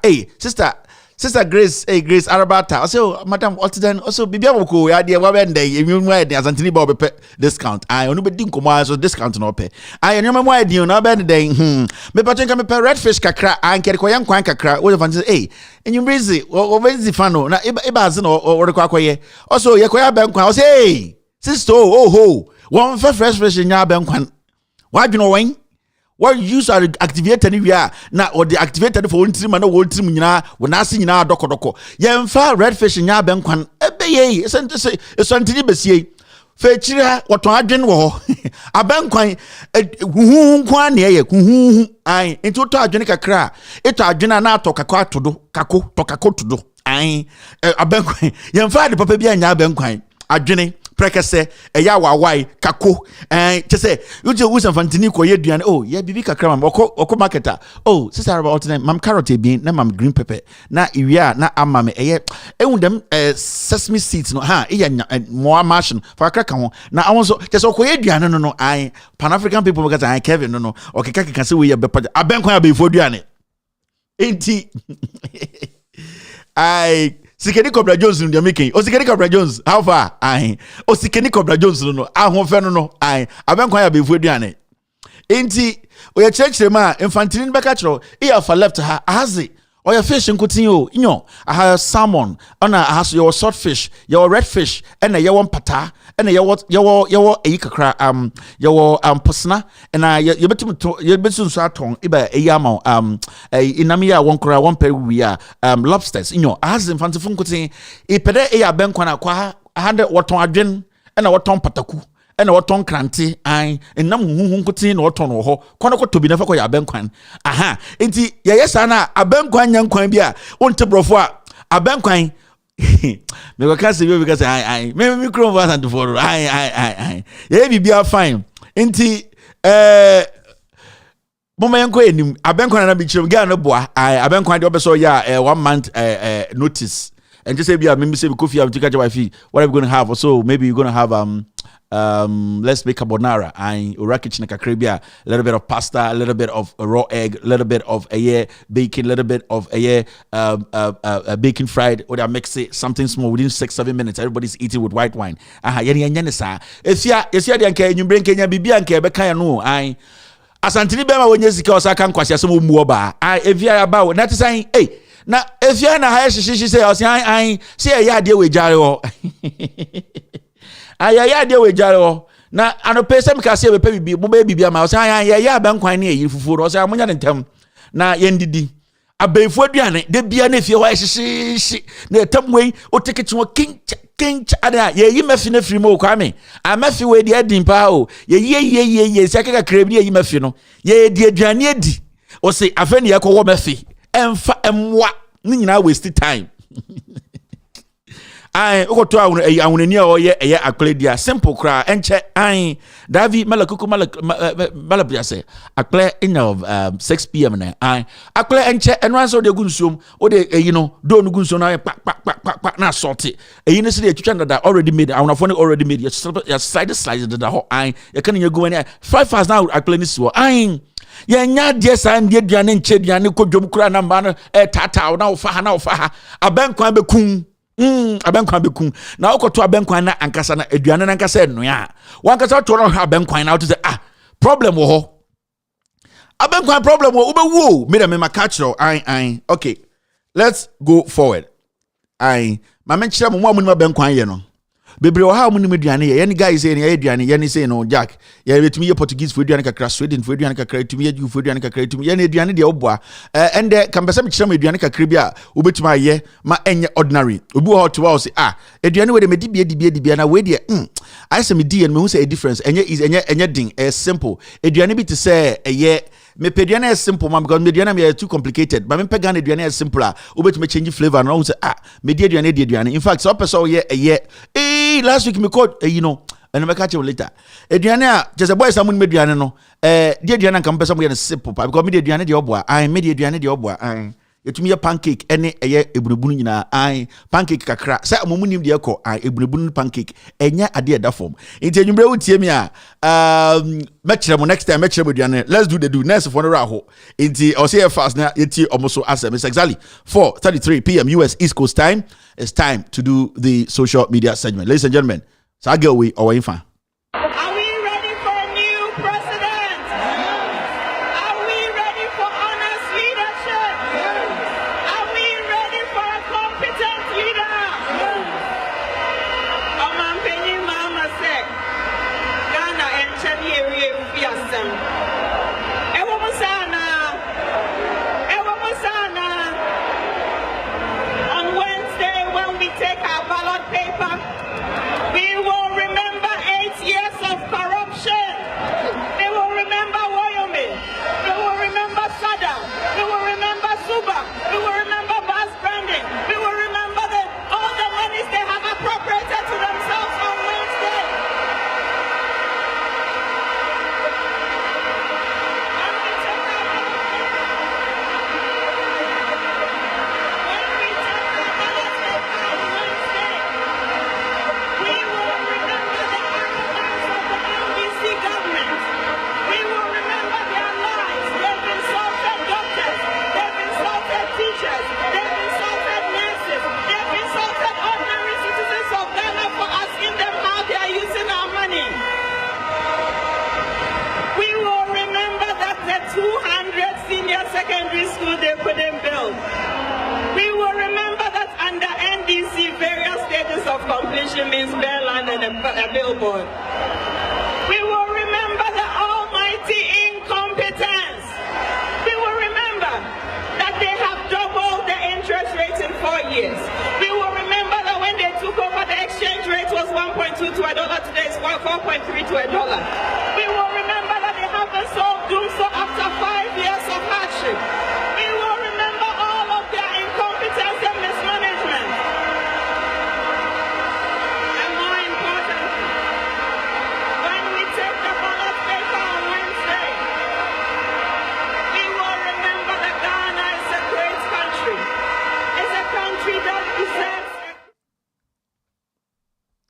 Sister Grace, Grace Arabata. Also, Madam Otiden, also Bibia Moko, ya dear Wabende, you know, the Asantini Bob discount. I only be dinko so discount no pay. I know my idea, no bad day. Me patin come pay redfish kakra, and Kerkoyan Kwan kakra, what if I and you busy, or busy fano, na Ibazin or the Quakoye. Also, Yakoya Bankwan, say, sister, oh ho, one fresh fish in your Bankwan. Why do you know when? What use are activated anywhere na or the activated for one trim and one trim nyina wona ase nyina doko yemfa redfish nya benkwan ebeye say esantini besie fe kire woton adwen wo abenkwan huhu nkwa na ye huhu ai enti to adwen kakra eto adwen na ato kakko atodo kako todo ai abenkwan yemfa de papa bia nya abenkwan adwene prekese eya wawai kako say you use fantini ko yeduane oh yeah bibi kakra mam oko marketer oh sister about time mam carrot ebien na mam green pepper na iwia na amame eye ehun sesame seeds no ha eya more machine for kraka ho na awon so say ko yeduane no ai Pan African people because I Kevin no okeka keka say we ye bepa abenkwan abefo duane enti ai Sikeni Cobra Jones no making. O Sikeni Cobra Jones, how far? Aye. O Sikeni Cobra Jones no. Ahonfe no. Aye. Abenkwan ya befu aduane. Enti o ye church ma infantine beka chro. E afa left her ahazi. O ye fish nkutin o. Inyo. Aha salmon. Ona ahaso your swordfish, your red fish, and your one pata, and your eyi kakra your posna, and you betum so aton iba eyama inamia won kra one per we lobsters inyo ahazi infantifo nkutin e pede e abenkwan akwa 100 waton adwen na waton pataku ɛna wɔtɔn krante an nnam huhu nkotin na wɔtɔn wɔ hɔ kɔnɔ kɔ tobi na fa kɔ yɛ abɛnkwan aha enti yɛyɛ saa na abɛnkwan nya nkwan bi a wonte brɔfo a abɛnkwan me go cast you because I me krom was and for I yeah bibia fine enti mama yanko enim abenkwan na bi chirem ga no boa abenkwan de obeso ya 1 month notice and just say bia me say coffee am tika jawa fi what are we going to have so maybe you're going to have let's make carbonara and uraki chinaka kribia, a little bit of pasta, a little bit of raw egg, a little bit of bacon, a little bit of bacon fried, or they mix it something small within 6-7 minutes. Everybody's eating with white wine. If you and you bring Kenya bibi and Kebeka no I asantini bema when yesika osaka nkwasi asemo muoba if you about that is saying hey na if you na high she say I say ya de we jare ho ayaya de we jare ho na anope sem ka se bepe bibi mo ba bibi ama o say ya abankwan na eyi fufu o say amonya ntem na yendidi abenfo aduane de bia na fie ho hyehyehye na etam wei o tiketi wo kinch ada ye mafi na firi mo kwa me amafi we de adin pa o ye saka krabni ye mafi no ye de aduane adi o say afani ye ko wo mafi emfa emwa ni nyina waste time ai okoto awunani a oye eye akledia simple kra enche ai davi malakuku malabia say akle in of 6 p.m. na ai akle enche enwan so de gunsuom o de do no gunsuom na pak na sort eyi ne se de twitwa da already made awunafo ne already made ya slice da ho ai ya kan nya go ani 5 hours now akle ni so ai ya nya de sa ndie duane nche duane kodwom kra na mba no tata na ofa ha abenkwan bekun abenkwan bekun na okoto abenkwan na ankasa na aduane na ankasa enoa wankasa to no abenkwan na to say problem wo ho abenkwan problem wo ubewu me dem makachro okay let's go forward ma menchira mo amu ni abenkwan ye no bebre wo ha amu ni aduane ye ni guys say ni aduane ye ni say no Jack ye betumi ye Portuguese for aduane kakra Sweden for aduane kakra tumi ye Jew for aduane kakra tumi ye ni aduane de oboa ende kambesa menchira mo aduane kakra bi a obetuma ye ma enye ordinary obi wo to wa say aduane we de medibia na we de I say me di and me hu say a difference enye ding simple aduane bi to say me pediana is simple man because mediana me too complicated but me pegana aduane is simpler obetuma change flavor na say me di aduane in fact so person ye last week me called and me catch you later aduane a just a boy someone mediana no di aduane kan person mo simple because me di aduane de oboa me di aduane de oboa yetumi ye pancake ene ebunubunu nyina pancake kakra sa momunim de ekọ ebunubunu pancake enya ade eda form nti enwumre wutie mi a mekire mo next time mekire mo duane let's do the next for no raho nti o say fast na yeti omoso asem it's exactly 4:33 p.m. US East Coast time. It's time to do the social media segment, ladies and gentlemen. So girl we or infan means bare land and a billboard. We will remember the almighty incompetence. We will remember that they have doubled the interest rate in 4 years. We will remember that when they took over, the exchange rate was 1.2 to $1. Today it's 4.3 to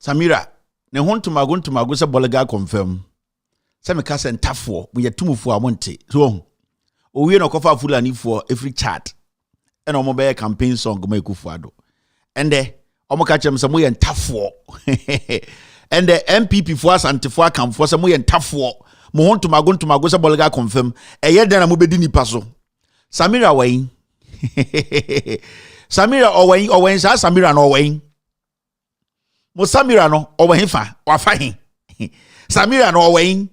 Samira, ne hontumago se bolega confirm. Se me ka se ntafo, we yetumufu amonte. So, owie no kofa fulani for every chat. And omo be campaign song go make Kufuado. And omo ka chem se mo ye ntafo. And the MPP for asante for kam for se mo ye ntafo. Mo hontumago se bolega confirm. Eye den na mo bedi nipa so. Samira wayin. Samira owayin sa Samira no owayin. Mo Samira no owayin fa wa fa hin. Samira no owayin.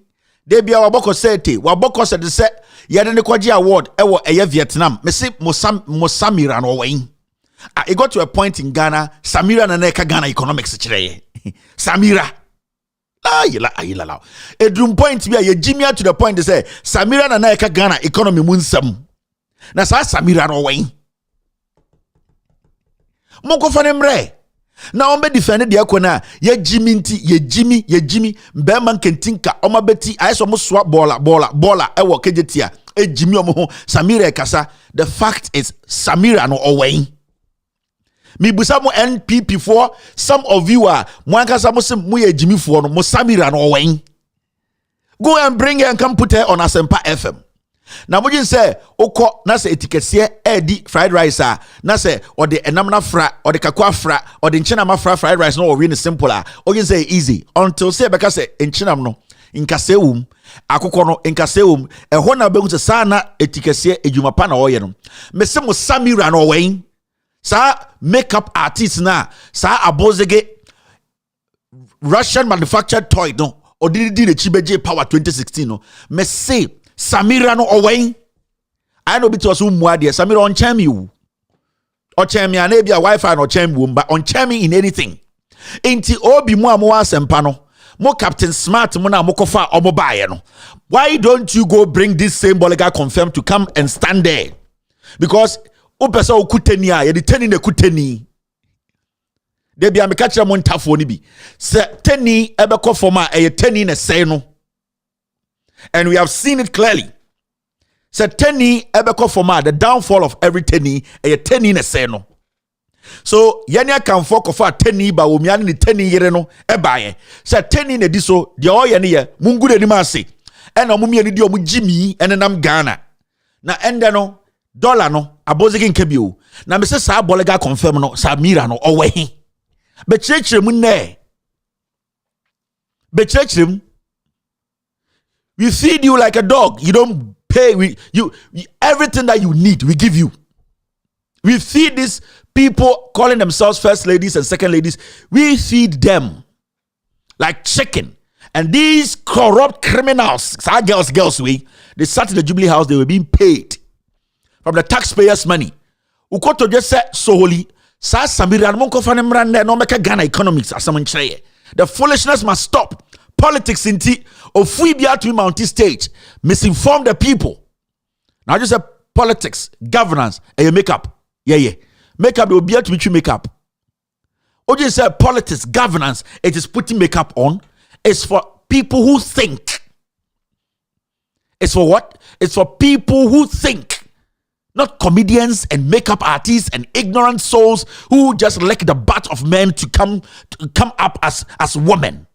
De bia waboko sete waboko se de se yede ne kwaji award ewo eye Vietnam. Me say mo Samira no owayin. It got to a point in Ghana, Samira na neka Ghana economics chire. Samira. Ayila. A drum point be ye Jimmy to the point they say Samira na neka Ghana economy munsam. Na sa Samira no owayin. Moko fanemre. Na ombe defend de akona ye Jimmy nti ye Jimmy mbema kentinka oma beti aiso mo swap bola ewo kejetia e Jimmy omo Samira kasa. The fact is Samira no owayin. Mi busa mo NPP for some of you are mwankasa mo se mo ye Jimmy for no mo Samira no owayin. Go and bring her and come put her on Asempa FM. Na mo jin say okọ na say etikese edi fried rice na say or the enamna fra or the kakwa fra or the nchina ma fra fried rice no or really simple o jin say easy until say beka say nchina no nkasewum akokọ no nkasewum ehọ na behu say sa na etikese ejuma pa na oye no me se mo Samira no wen sa makeup artist na sa abozege Russian manufactured toy no odidi de chibeje power 2016 no me say Samira no owen. I know bit was umwade Samira on cham you. Or cham me an bia Wi-Fi no cham wum but on chamming in anything. Inti obi mo amwa sempano. Mo Captain Smart mo na mo kofa omo bae no. Why don't you go bring this same bolega confirm to come and stand there? Because o pesa o kuteni a ye de teni ne kuteni. De bia me catch mo ntafo ni bi. Se teni ebe ko forma e teni ne say no. And we have seen it clearly. So teni ebeko format, the downfall of every teni, a teni ne se no. So yenya kan for kofa teni ba omiani ni teni yere no ebaye. So teni ne diso de oye ne ye mungu de ni mase. E na mumie ni di omu Jimmy ene nam Ghana. Na ende no dollar no abozeki nkebi o. Na me se sa bolega confirm no Samira no owe. Be chechire mu ne. Be chechire. We feed you like a dog. You don't pay. You everything that you need, we give you. We feed these people calling themselves first ladies and second ladies. We feed them like chicken. And these corrupt criminals, girls, they sat in the Jubilee House. They were being paid from the taxpayers' money. Ukoto just said so holy. Sa Samira monko fanemrande no meka Ghana economics asamun cheye. The foolishness must stop. Politics in tea of we be to mountain stage misinform the people. Now just say politics, governance, and you make up. Yeah. Make up will be to which you make up. Or just say politics, governance, it is putting makeup on. It's for people who think. It's for what? It's for people who think. Not comedians and makeup artists and ignorant souls who just lick the butt of men to come up as women.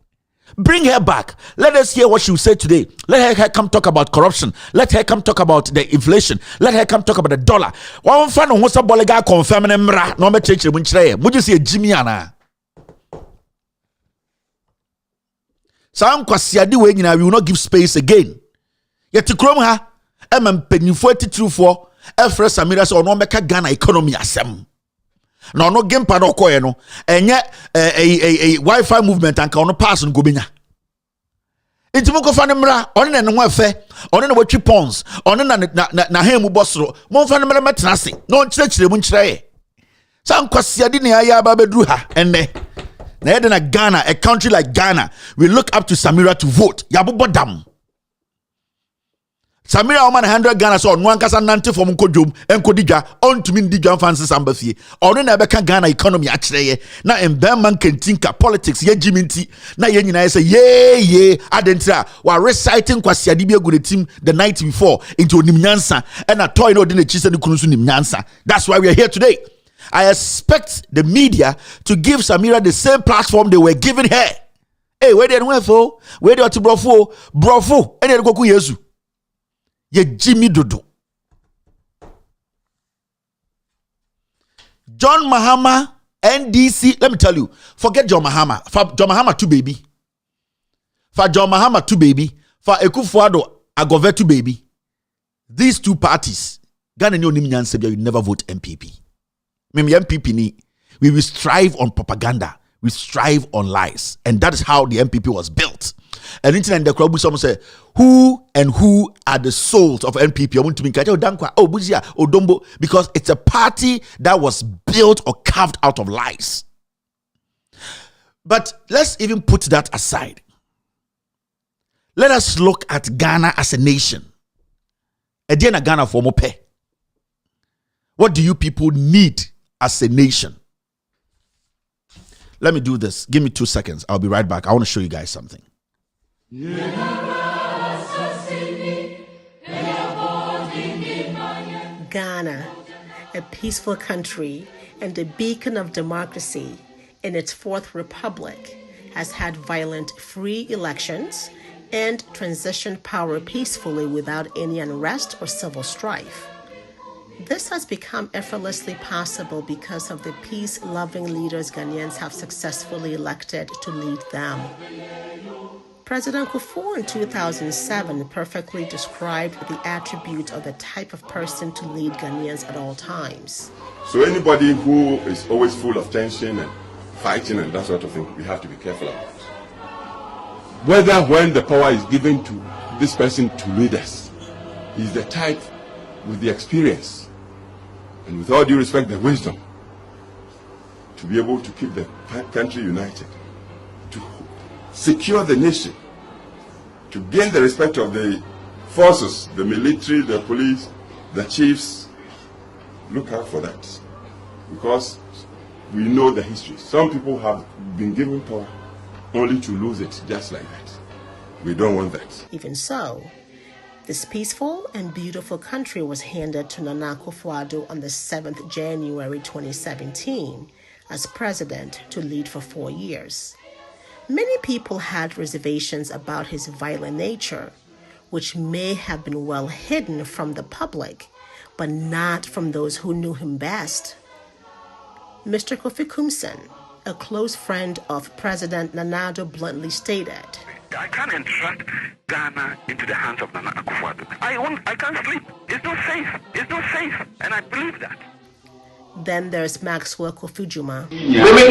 Bring her back. Let us hear what she will say today. Let her come talk about corruption. Let her come talk about the inflation. Let her come talk about the dollar. One fan on what's a bolega confirm mra no me church munchre. Would you see a Jimmy ana? Sam kwasiade we nyina we will not give space again. Yet krom ha em mpanyifo atitru for efre Samira so no meka Ghana economy asem. No game pad okoye no enye Wi-Fi movement anka ono pass no gobenya. Intimo ko fa ne mra one na ne ho afe one na watwi pons one na hemu bosoro mo fa ne mra metena se no nkyerɛkyerɛ mu nkyerɛ san kwasiade ne aya ba bedru ha enne na yede na Ghana, a country like Ghana, we look up to Samira to vote yabobo dam. Samira woman 100 Ghana so no ankasa nante from nkodwom enkodidwa ontumi ndidwa fancy sambafie ono na beka Ghana economy akyereye na embeman kentinka politics ye jiminti na ye nyina ye say ye adentra wa reciting kwasiade bi egu the team the night before into onimnyansa and a toy no de na chise ne kunu so nimnyansa. That's why we are here today. I expect the media to give Samira the same platform they were giving her. Hey, where they went for? Where they to brofo, and they go ku Yesu. Ye Jimmy Dodo. John Mahama, NDC. Let me tell you, forget John Mahama. For John Mahama 2 baby. For John Mahama 2 baby. For Ekufuado Agove 2 baby. These two parties, Ghana ni onim nyanse you never vote MPP. Mimi MPP ni, we will strive on propaganda. We strive on lies. And that is how the MPP was built. And in the crowd, someone say, who are the souls of MPP? I want to be Dankwa, Buzia, Dombo, because it's a party that was built or carved out of lies. But let's even put that aside. Let us look at Ghana as a nation. Ediana Ghana for mope. What do you people need as a nation? Let me do this. Give me 2 seconds. I'll be right back. I want to show you guys something. Ghana, a peaceful country and a beacon of democracy in its fourth republic, has had violent free elections and transitioned power peacefully without any unrest or civil strife. This has become effortlessly possible because of the peace-loving leaders Ghanaians have successfully elected to lead them. President Kufuor in 2007 perfectly described the attributes of the type of person to lead Ghanaians at all times. So anybody who is always full of tension and fighting and that sort of thing, we have to be careful about. Whether when the power is given to this person to lead us, he's the type with the experience and with all due respect, the wisdom to be able to keep the country united, to secure the nation, to gain the respect of the forces, the military, the police, the chiefs. Look out for that, because we know the history. Some people have been given power only to lose it just like that. We don't want that. Even so, this peaceful and beautiful country was handed to Nana Akufo-Addo on the 7th January 2017 as president to lead for 4 years. Many people had reservations about his violent nature, which may have been well hidden from the public, but not from those who knew him best. Mr. Kofi Kumsen, a close friend of President Nana Addo, bluntly stated, I can't entrust Ghana into the hands of Nana Akufo-Addo. I can't sleep. It's not safe. It's not safe. And I believe that. Then there's Maxwell Kofi-Juma. He will be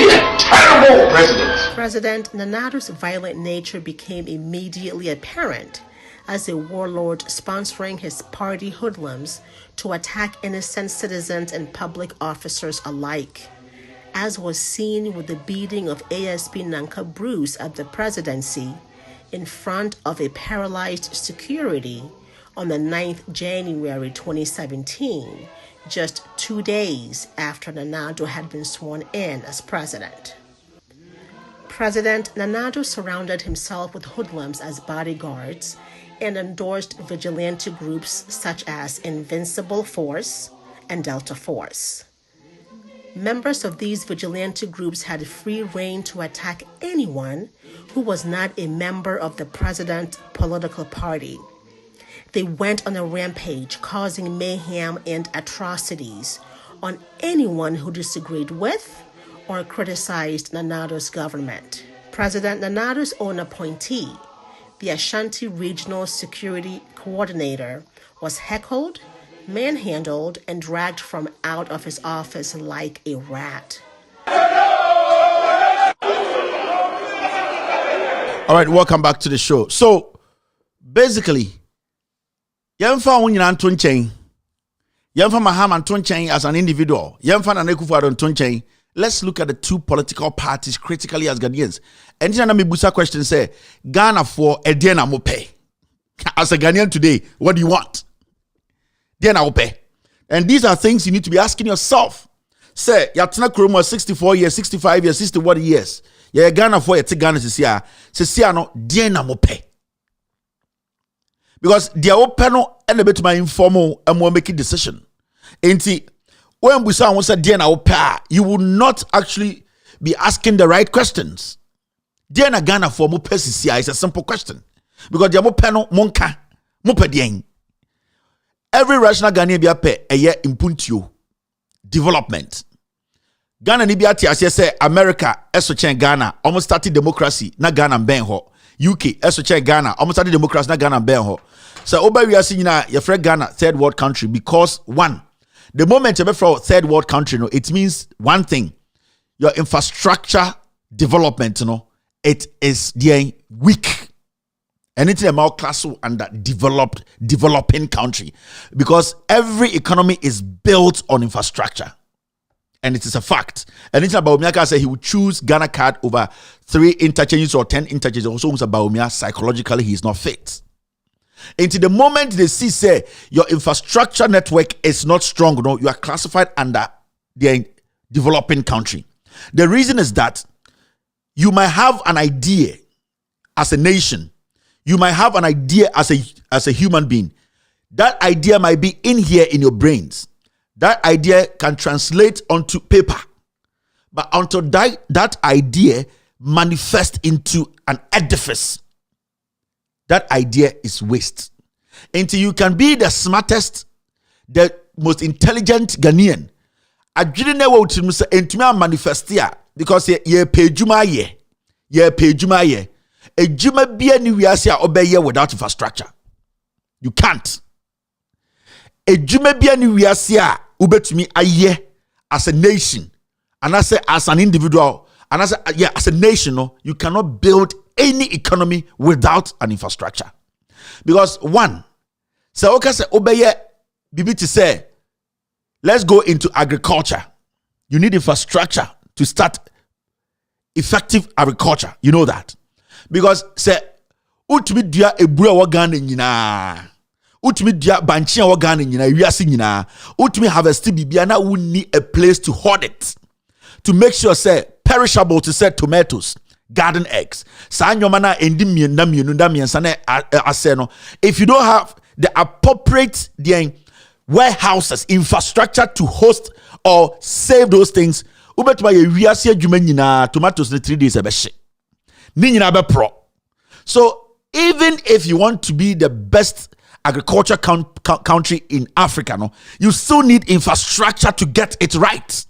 a terrible president. President Nana Addo's violent nature became immediately apparent as a warlord sponsoring his party hoodlums to attack innocent citizens and public officers alike, as was seen with the beating of ASP Nanka Bruce at the presidency in front of a paralyzed security on the 9th January 2017, just 2 days after Nana Addo had been sworn in as president. President Nana Addo surrounded himself with hoodlums as bodyguards and endorsed vigilante groups such as Invincible Force and Delta Force. Members of these vigilante groups had free rein to attack anyone who was not a member of the president's political party. They went on a rampage, causing mayhem and atrocities on anyone who disagreed with or criticized Nana Addo's government. President Nana Addo's own appointee, the Ashanti Regional Security Coordinator, was heckled, manhandled, and dragged from out of his office like a rat. All right, welcome back to the show. So, basically, Yemfa Unyan Tunchain, Yemfa Mahama Tunchain as an individual, Yemfa Nana Akufo-Addo Tunchain. Let's look at the two political parties critically as Ghanaians. And then I busa question say, Ghana for Ediana Mope. As a Ghanaian today, what do you want? And these are things you need to be asking yourself. Say, Yatina Kuruma 64 years, 65 years, 61 years. Yeah, Ghana for Ghana this year. Say, no, Diana Mope. Because they are open and a bit my informal and more making decision. Ain't when we say you will not actually be asking the right questions. Diana Ghana for mo pesisia is a simple question. Because they are panel monka mopedien. Every rational Ghanaian be a pay a year impuntio development. Ghana ni biati as say America esochen Ghana almost started democracy na Ghana ben ho. UK esochen Ghana almost started democracy na Ghana ben ho. So oba we are seeing na your friend Ghana third world country because one, the moment you for third world country, no, it means one thing. Your infrastructure development, it is weak. Anything about class under developing country. Because every economy is built on infrastructure. And it is a fact. Anything about Baumia say he would choose Ghana card over 3 interchanges or 10 interchanges. Also, Baumia psychologically he is not fit. Into the moment they see say your infrastructure network is not strong, you are classified under the developing country. The reason is that you might have an idea as a nation. You might have an idea as a human being. That idea might be in here in your brains. That idea can translate onto paper. But until that idea manifests into an edifice, that idea is waste. Until you can be the smartest, the most intelligent Ghanaian. I didn't know what to say into manifest here because ye pay juma ye. Ye pay juma ye. A juma be any we are obey without infrastructure. You can't. A juma be any we are ube to me a year as a nation. And I say as an individual. And I say as a nation, you cannot build any economy without an infrastructure. Because one, so okay, say obey bibi to say, let's go into agriculture. You need infrastructure to start effective agriculture. You know that. Because say utmi dia ebura wa Ghana nyina. Utmi dia banchi wa Ghana nyina, wiase nyina. Utmi harvest bibia na we need a place to hoard it. To make sure say perishable to say tomatoes, garden eggs. If you don't have the appropriate warehouses, infrastructure to host or save those things, tomatoes in 3 days. So even if you want to be the best agriculture country in Africa, you still need infrastructure to get it right.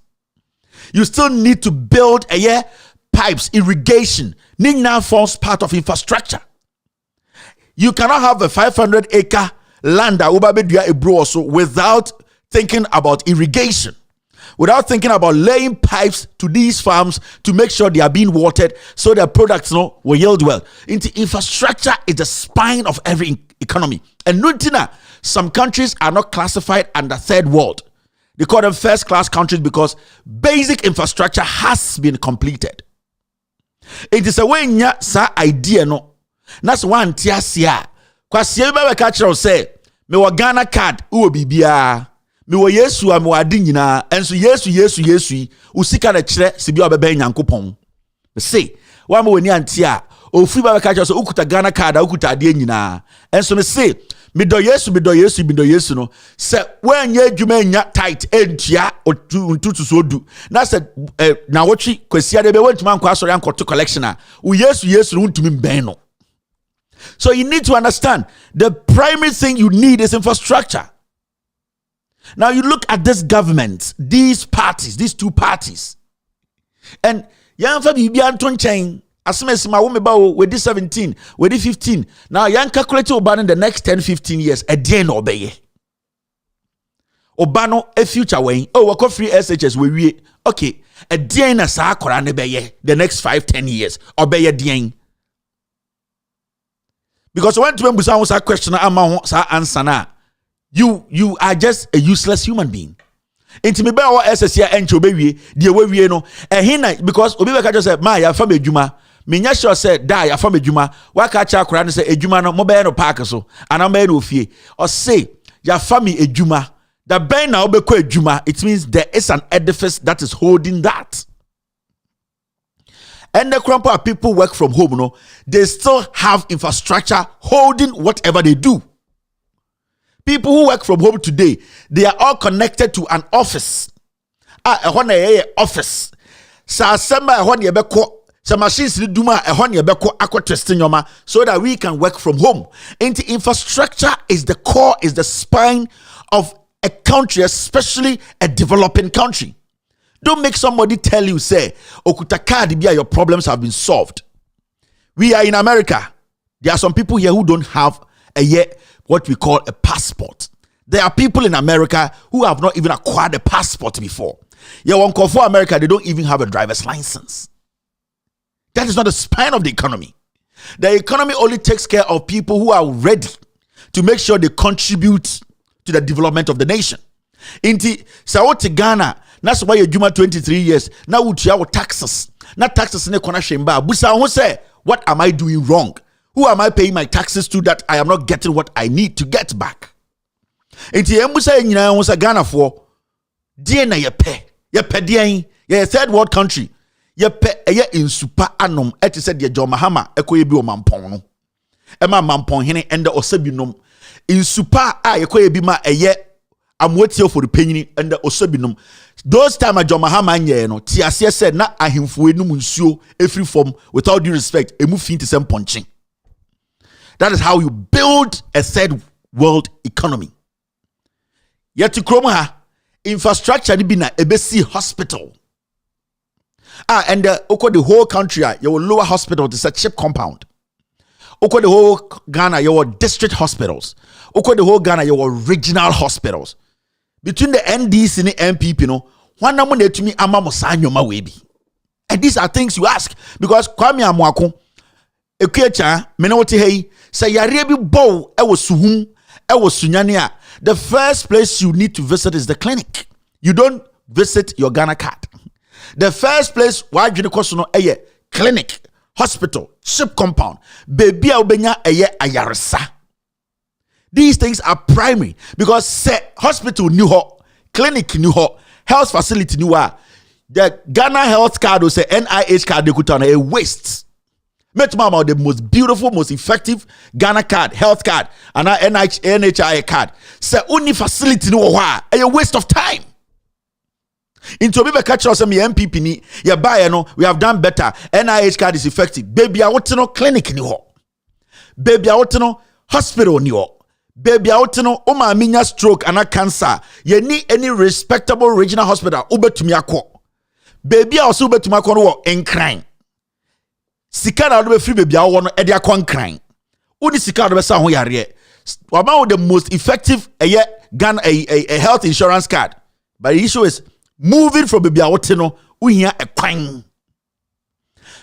You still need to build pipes, irrigation. Nina forms part of infrastructure. You cannot have a 500-acre land without thinking about irrigation, without thinking about laying pipes to these farms to make sure they are being watered so their products will yield well. Infrastructure is the spine of every economy. And some countries are not classified under third world. They call them first class countries because basic infrastructure has been completed. It is a way sa idea no. That's one tiasia. Kwasi ebe catch say me wa Ghana card uwo bibia. Me wa Yesu am wa nyina. Enso Yesu usika na kire sibi obebe Nyankopon. Say wa mo wani antia ofri ba catch say ukuta Ghana card ukuta ade nyina. Enso me say me do Yesu no. Se when ye dwuma nya tight entia otutu so du. Na se na wochi kwasia de be wantuma nkwa asori ankoto collection a. U Yesu no ntumi mben no. So you need to understand the primary thing you need is infrastructure. Now you look at this government, these parties, these two parties. And yanfa bibia anton chen asmesima wo meba with 17, with 15. Now yan calculate oba in the next 10-15 years a day no obeye. Obano a future way. Oh, wako free SHS we okay. A day na sa akora ne beye the next 5-10 years. Obeye dien. Because when to say question answer na, you are just a useless human being. Inti me be o SSC enche obewie de we no because obi be ka just say ma ya fa medjuma me nya sure say da ya fa medjuma wa ka cha akora no say edjuma no mo be no park so ana be no ofie or say ya fa me edjuma the ben na obekọ edjuma, it means there is an edifice that is holding that. And the crumple people work from home, they still have infrastructure holding whatever they do. People who work from home today, they are all connected to an office. Office. Sa sema some machines duma so that we can work from home. Into infrastructure is the core, is the spine of a country, especially a developing country. Don't make somebody tell you, say, Okutakadibia, your problems have been solved. We are in America. There are some people here who don't have what we call a passport. There are people in America who have not even acquired a passport before. For America, they don't even have a driver's license. That is not the spine of the economy. The economy only takes care of people who are ready to make sure they contribute to the development of the nation. Inti Sawote Ghana, that's why you're 23 years. Now we have taxes. Not taxes in the corner shemba. Busa who say, what am I doing wrong? Who am I paying my taxes to that I am not getting what I need to get back? Inti embusa nyina won sa Ghana for die na ye pe die ye third world country. Ye pe in super anom et said ye John Mahama ekoye bi o mampon no ema mampon hene ende osabinom in super ekoye bi ma amwetio for the penny ende osabinom those time a John Mahama nye no ti ase said na ahemfo enum nsuo every form without due respect emu fin to sem punching. That is how you build a third world economy. Yet to krom ha infrastructure ni bi na ebesi hospital. And the whole country, your lower hospital is a cheap compound. The whole Ghana, your district hospitals. The whole Ghana, your regional hospitals. Between the NDC and the MPP, one number to me, I'm and these are things you ask because Kwame Amwako, Ekecha, Menoti Hey, say Yarebi Bow, Suhum, Sunyania. The first place you need to visit is the clinic. You don't visit your Ghana card. The first place why you no clinic, hospital, ship compound, baby ubenya ayaresa. These things are primary because say hospital new ho, clinic new ho, health facility new ha. The Ghana health card or say NIH card they could turn a waste. Met mama the most beautiful, most effective Ghana card, health card, and our NHI card. Say only facility new ha, a waste of time. Into be catch us some MPP ni ya buy no we have done better. NIH card is effective. Baby I want no clinic ni ho. Baby I want no hospital ni ho. Baby I want no o ma minya stroke and a cancer. Ye need any respectable regional hospital ubetumi akọ. Baby I also ubetumi akọ no en crime. Sika na do be free baby I want no e de akọ crime. Uni sika do be sa ho yare. About the most effective Ghana a health insurance card. But the issue is moving from baby awotino uhia a kwan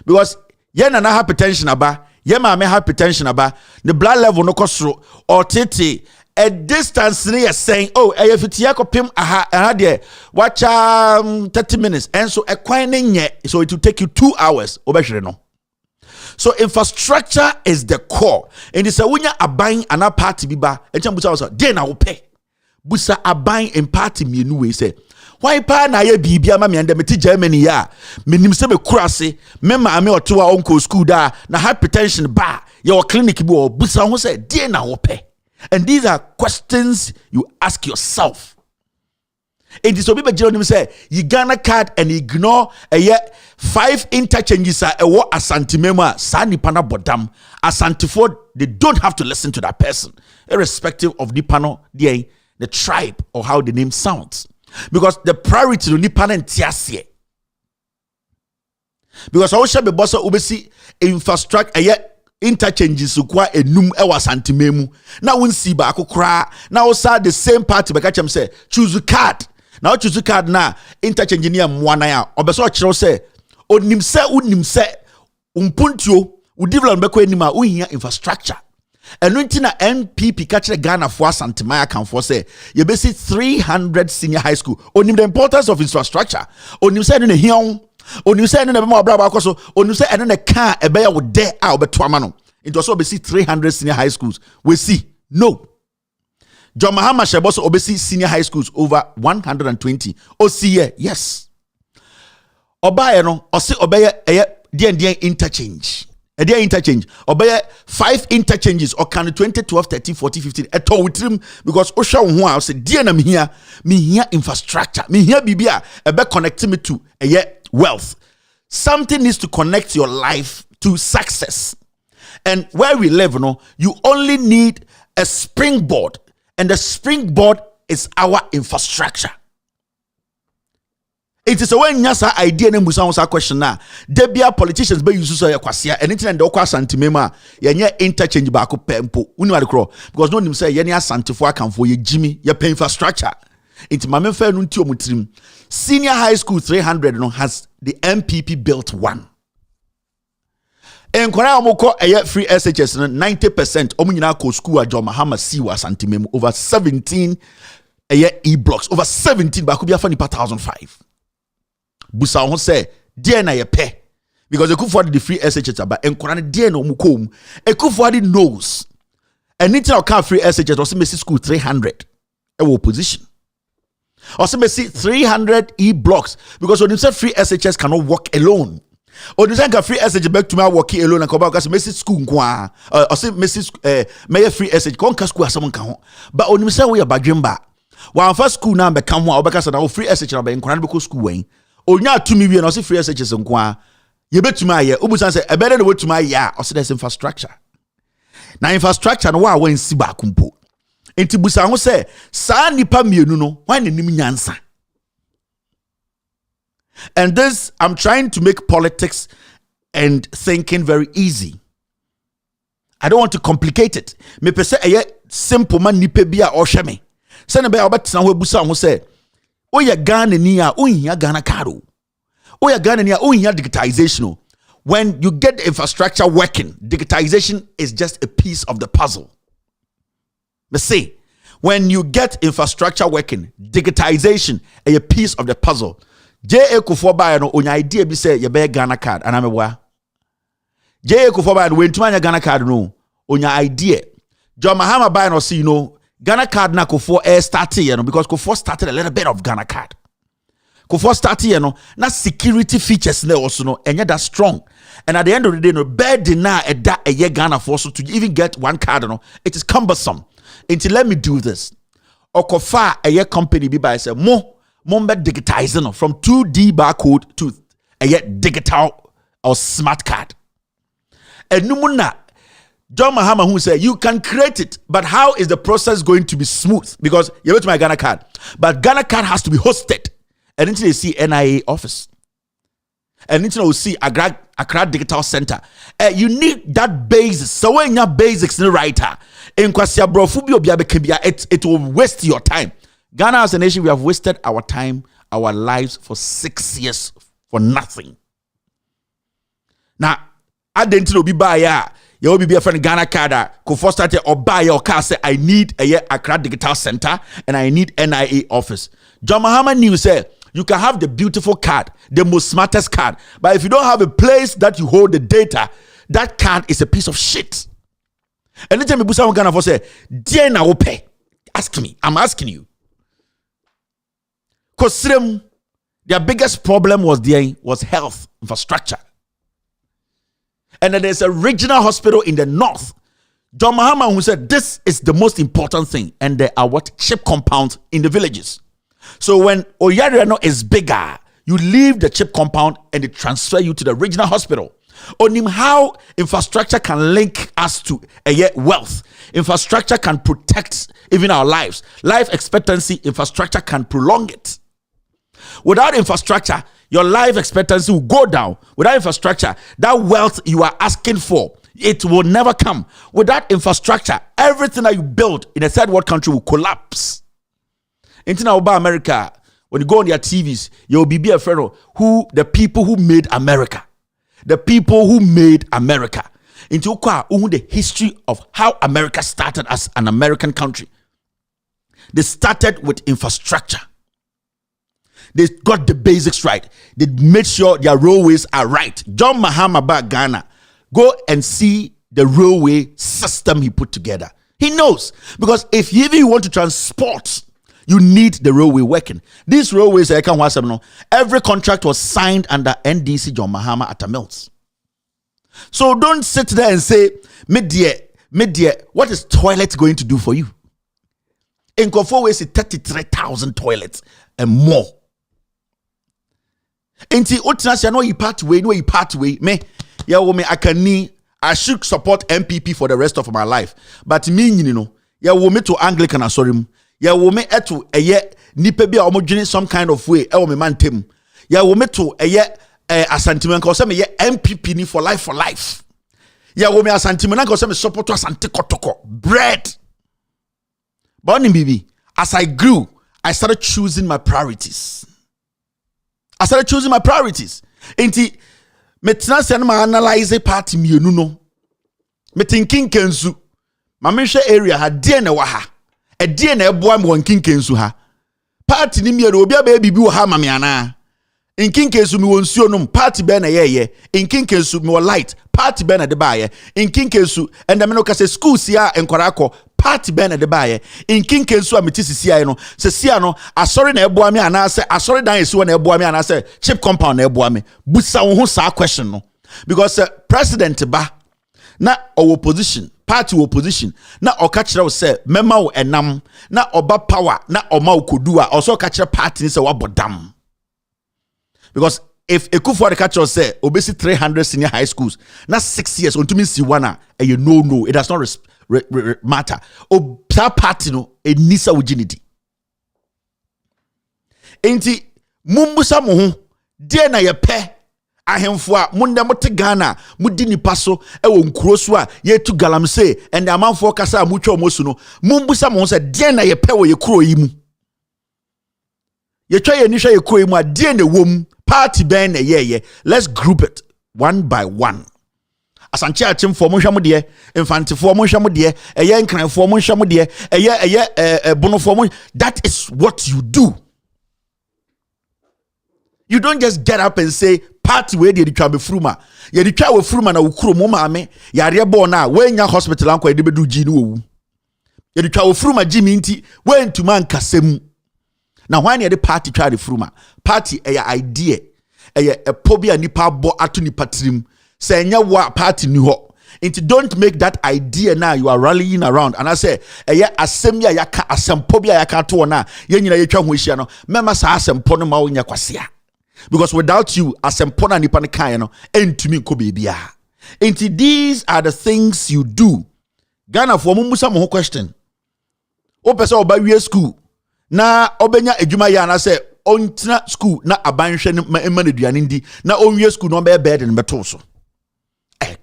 because ye na hypertension aba ye ma me hypertension aba the blood level no kosoro or tete a distance ne ye saying oh e fitia kopim aha de watch 30 minutes and so a kwan nye so it will take you 2 hours obehwere no. So infrastructure is the core and it's a wunya aban ana party biba encha busa so de na wo pe busa aban in party mienu we say why pa na ye bibia ma me ande meti Germany ya menim se be kurase me ma me oto a onko school da na hypertension ba your clinic bi o busa ho say de na wo pe. And these are questions you ask yourself. In this obi be jero say you Ghana card and ignore 5 interchanges a wo Asante memu a sa nipa na bodam Asante for they don't have to listen to that person irrespective of nipa no the tribe or how the name sounds. Because the priority to nipa na ntiase. Because I should be boss obesi infrastructure interchanges kwa enum e Asante memu na wonsi ba akokra na osa the same party be catch am say choose card. Now choose card na interchange ni amwana ya obeso kire say onim se umpuntio u develop be kwa enima uhia infrastructure. And na NPP catch Ghana for Asante Maya can for say you basic 300 senior high school. Onim the importance of infrastructure. Onim say no hion. Onim say no be more braba koso. Onim say no car e be ya wo de a obetwa no. It was basic 300 senior high schools. We see no. John Mahama Sheboso obesi senior high schools over 120. OCA yes. Obaye no ose obeye dien interchange. A day interchange. Or by 5 interchanges or can 20, 12, 13, 14, 15. A tow with him because Osha Unwa said, dear me here infrastructure. Me here bibia a be connecting me to a yet wealth. Something needs to connect your life to success. And where we live, you only need a springboard. And the springboard is our infrastructure. It is a way nyasa idea na musa wasa question na debia politicians be use so yakwasia anything and okwa santimema yenye interchange ba ko pempo uni wade kro because no nim say yenye asantefo akanfo ye jimi ye pay infrastructure it mame fa no nti omutrim senior high school 300 no has the MPP built one en kwara omoko eye free SHS no 90% omunyina ko school ajo Mahama si wa santimem over 17 eye e-blocks over 17 ba ko bia fa nipa 1005 busa ho say dear na ye pe because Ekufuor the free SHS but enkorane dear na omukom Ekufuor knows anything I can free SHS also Messi school 300 opposition also Messi 300 e-blocks because when you say free SHS cannot work alone or you say free SHS back to my working alone and come back because Messi school kwa also Messi may free SHS kon school asem kan ho but when you say we badwemba one first school na be kan ho obeka say na free SHS ba enkorane be ko school wen onya to me we na say free SHS nkwa ye betuma aye obusan say ebere na wetuma aye o say there's infrastructure na infrastructure no wa wansi ba kumpo enti busa ho say sa nipa mienu no wan nanim nyansa and this I'm trying to make politics and thinking very easy. I don't want to complicate it. Me pese aye simple man nipa bia o hwe me say na be obetina ho busa ho say Oya Ghana niya unhiya Ghana card. Oya Ghana niya unhiya digitization. When you get the infrastructure working, digitization is just a piece of the puzzle. Let's say when you get infrastructure working, digitization is a piece of the puzzle. J.A. Ekufuor ba no onya idea bi say ye be Ghana card anamebwa. J.A. Ekufuor ba no wentumanya Ghana card no onya idea. John Mahama ba no see Ghana card na Ekufuor started because Ekufuor started a little bit of Ghana card. Ekufuor started na security features there also no and that strong. And at the end of the day no bad na a year Ghana for so to even get one card it is cumbersome. Until let me do this. Okofa a year company be by say mo digitizing from 2D barcode to a year digital or smart card. And numuna John Mahama who said you can create it, but how is the process going to be smooth? Because you went to my Ghana card, but Ghana card has to be hosted, and until they see NIA office, and until they see Accra Digital Center, you need that basis. So when your basics in writer, in kwasia brofubio biabekebia, it will waste your time. Ghana as a nation, we have wasted our time, our lives for 6 years for nothing. Now, I didn't be by ya. You will be a friend Ghana card. Ekufuor started or buy your car. Say I need a Accra Digital Center and I need NIA office. John Mahama knew say you can have the beautiful card, the most smartest card, but if you don't have a place that you hold the data, that card is a piece of shit. Anytime you put someone Ghana for say, dear na ope, ask me. I'm asking you. Because their biggest problem was health infrastructure. And then there's a regional hospital in the north. John Mahama who said this is the most important thing. And there are chip compounds in the villages. So when Oyariano is bigger, you leave the chip compound and they transfer you to the regional hospital. On how infrastructure can link us to wealth. Infrastructure can protect even our lives. Life expectancy, infrastructure can prolong it. Without infrastructure, your life expectancy will go down. Without infrastructure, that wealth you are asking for, it will never come. Without infrastructure, everything that you build in a third world country will collapse. In America, when you go on their TVs, you will be afraid of the people who made America. The people who made America. Into the history of how America started as an American country. They started with infrastructure. They got the basics right. They made sure their railways are right. John Mahama back Ghana, go and see the railway system he put together. He knows. Because if you want to transport, you need the railway working. These railways, every contract was signed under NDC John Mahama at the mills. So don't sit there and say, me dear, what is toilet going to do for you? In Kofo, we see 33,000 toilets and more. Inti utinasi no you part way, me. Yeah, woman, I should support MPP for the rest of my life. But me, you know, yeah, woman to Anglican sorry. Yeah, woman etu nipe bia omo some kind of way. Me man tem. Yeah, woman to asantiment cause me MPP ni for life. Yeah, woman asantiment cause me support asante kotoko bread. But bibi, as I grew, I started choosing my priorities. Inti metna sen ma analyze party mienu no. Me thinking kensu. Ma menhwe area ha de na wa ha. E de na eboa me won kinkensu ha. Party ni mienu obi aba bibi wo ha ma me ana. In kinkensu me won suo no party be na yeye. In kinkensu me wo light party be na de baaye. In kinkensu and me no ka say school sia enkwara akọ party be na de baaye. In kinkensu a meti sisia no se sia no asori na eboa me ana se asori dan esi wo na eboa me ana se chip compound na eboa me. Busa wo ho sa question no because president ba na opposition party opposition na oka kire wo se mema wo enam na oba power na oma okodu a also ka kire party ni se wabodam. Because if Ekufuor catch us say obesi 300 senior high schools, na 6 years untumi si one and you no, it does not matter. O that party no a nisa virginity. Enti mumbusa mo ho de na ye pe ahemfo a munde mote Ghana mudi nipa so e wo nkuro so a ye tu galamse and the amanfo kasa mutwa omosu no mumbusa mo ho se de na ye pe wo ye kuro yi mu. Ye twa ye ni hwa ye kuro yi mu a de na wom party ben ye. Let's group it one by one. Asanchi achim for mo hwamo de, infante for mo hwamo de, eye nkran for mo hwamo de, eye bono for mo. That is what you do. You don't just get up and say party we dey twa be fruma. Ye dey twa we fruma na ukuro mo maame, yare bo na we nya hospital anko de bedu ji ni owu. Ye dey twa we fruma jimi nti we ntuma nkasem. Now when you the party try the fruma, party idea, a pobia nipa bo atu nipa trim, say nya wa party ni ho. Inti don't make that idea now you are rallying around. And I say, asemya yaka asempobia yaka to na ye nyina ye twa ho hia no, mema sa asempo no ma wo nya kwasia. Because without you, asempo na nipa ne kan no, entumi ko bebia. Inti these are the things you do. Ghana for mumusa mo question. O pese oba wie school. Na obenya edwuma ya na se ontina school na abanhwe ne ma ne duane ndi na onwie school no be bed ne beto so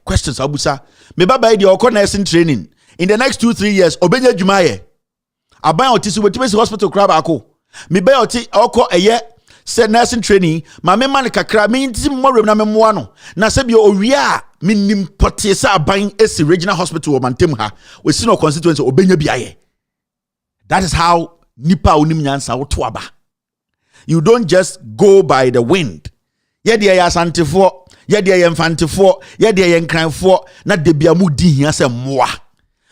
questions abusa me baba e de okọ nursing training in the next 2-3 years obenya edwuma ye aban otisi wetimesi hospital crab ako me be oti okọ eye se nursing training ma me man kakra me nti morem na me moa no na se bi owie a me nim potese aban esi regional hospital o mantem ha we si no constituency obenya bi aye. That is how nipa onim nyansa woto aba. You don't just go by the wind. Ye de ya santefo, ye de ya mfantefo, ye de ya nkranfo na de bia mu di hia se moa.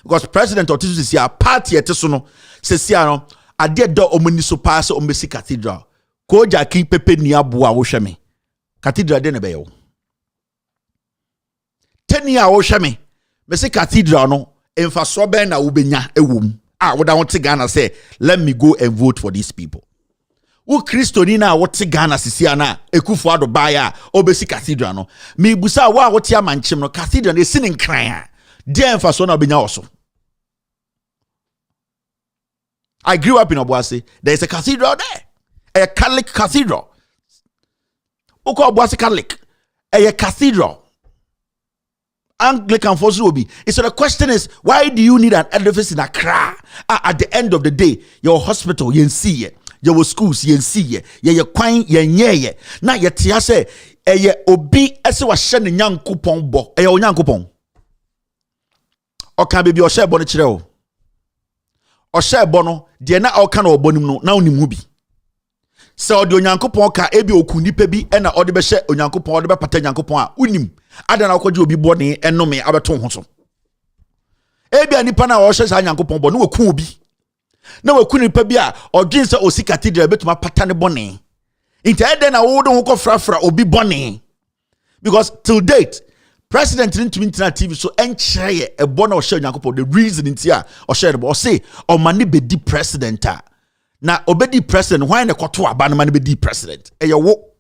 Because president otisu sisi a party eteso no sisi no ade do omani so pass ombesi cathedral. Ko ja kin pepe ni aboa wo hweme. Cathedral de ne be yo. Teni a wo hweme. Me se cathedral no emfa so ben na wo benya ewom. What I want to Ghana say, let me go and vote for these people. Who Christoni na what Ghana sisiana Ekufuor do baya obesi cathedral no. Me busa wa what ya manchim no cathedral is sinin crying. Dear faso na benya also. I grew up in Obuasi. There is a cathedral there. A Catholic cathedral. Oko Obuasi Catholic. A cathedral. Anglican force will be. So the question is, why do you need an edifice in Accra? At the end of the day, your hospital, you see it. Your schools, you see it. Your coin, you nye. Now your tia say, obi ese wa shene nyankopon bo. Your nyankopon. O kan baby o share bono chire o. O share bono, de na o kan o bonim no, na onim hu bi. Se o de onyankopon ka ebi okunipa bi e na o de be hye onyankopon o de be pata onyankopon a unim. Adana kwaje obi bone enome abeto ho so ebi anipa na o hye sa nyankopon bo no waku obi na waku nipa bi a odwen se osi cathedral betuma pata ne bone inti eden na wo do ho kofrafra obi bone because till date President didn't mean TV so enchire a bona or share the reason in here or share or say or money be the president. Now obedi president why na kwato aba man be the president. Wo.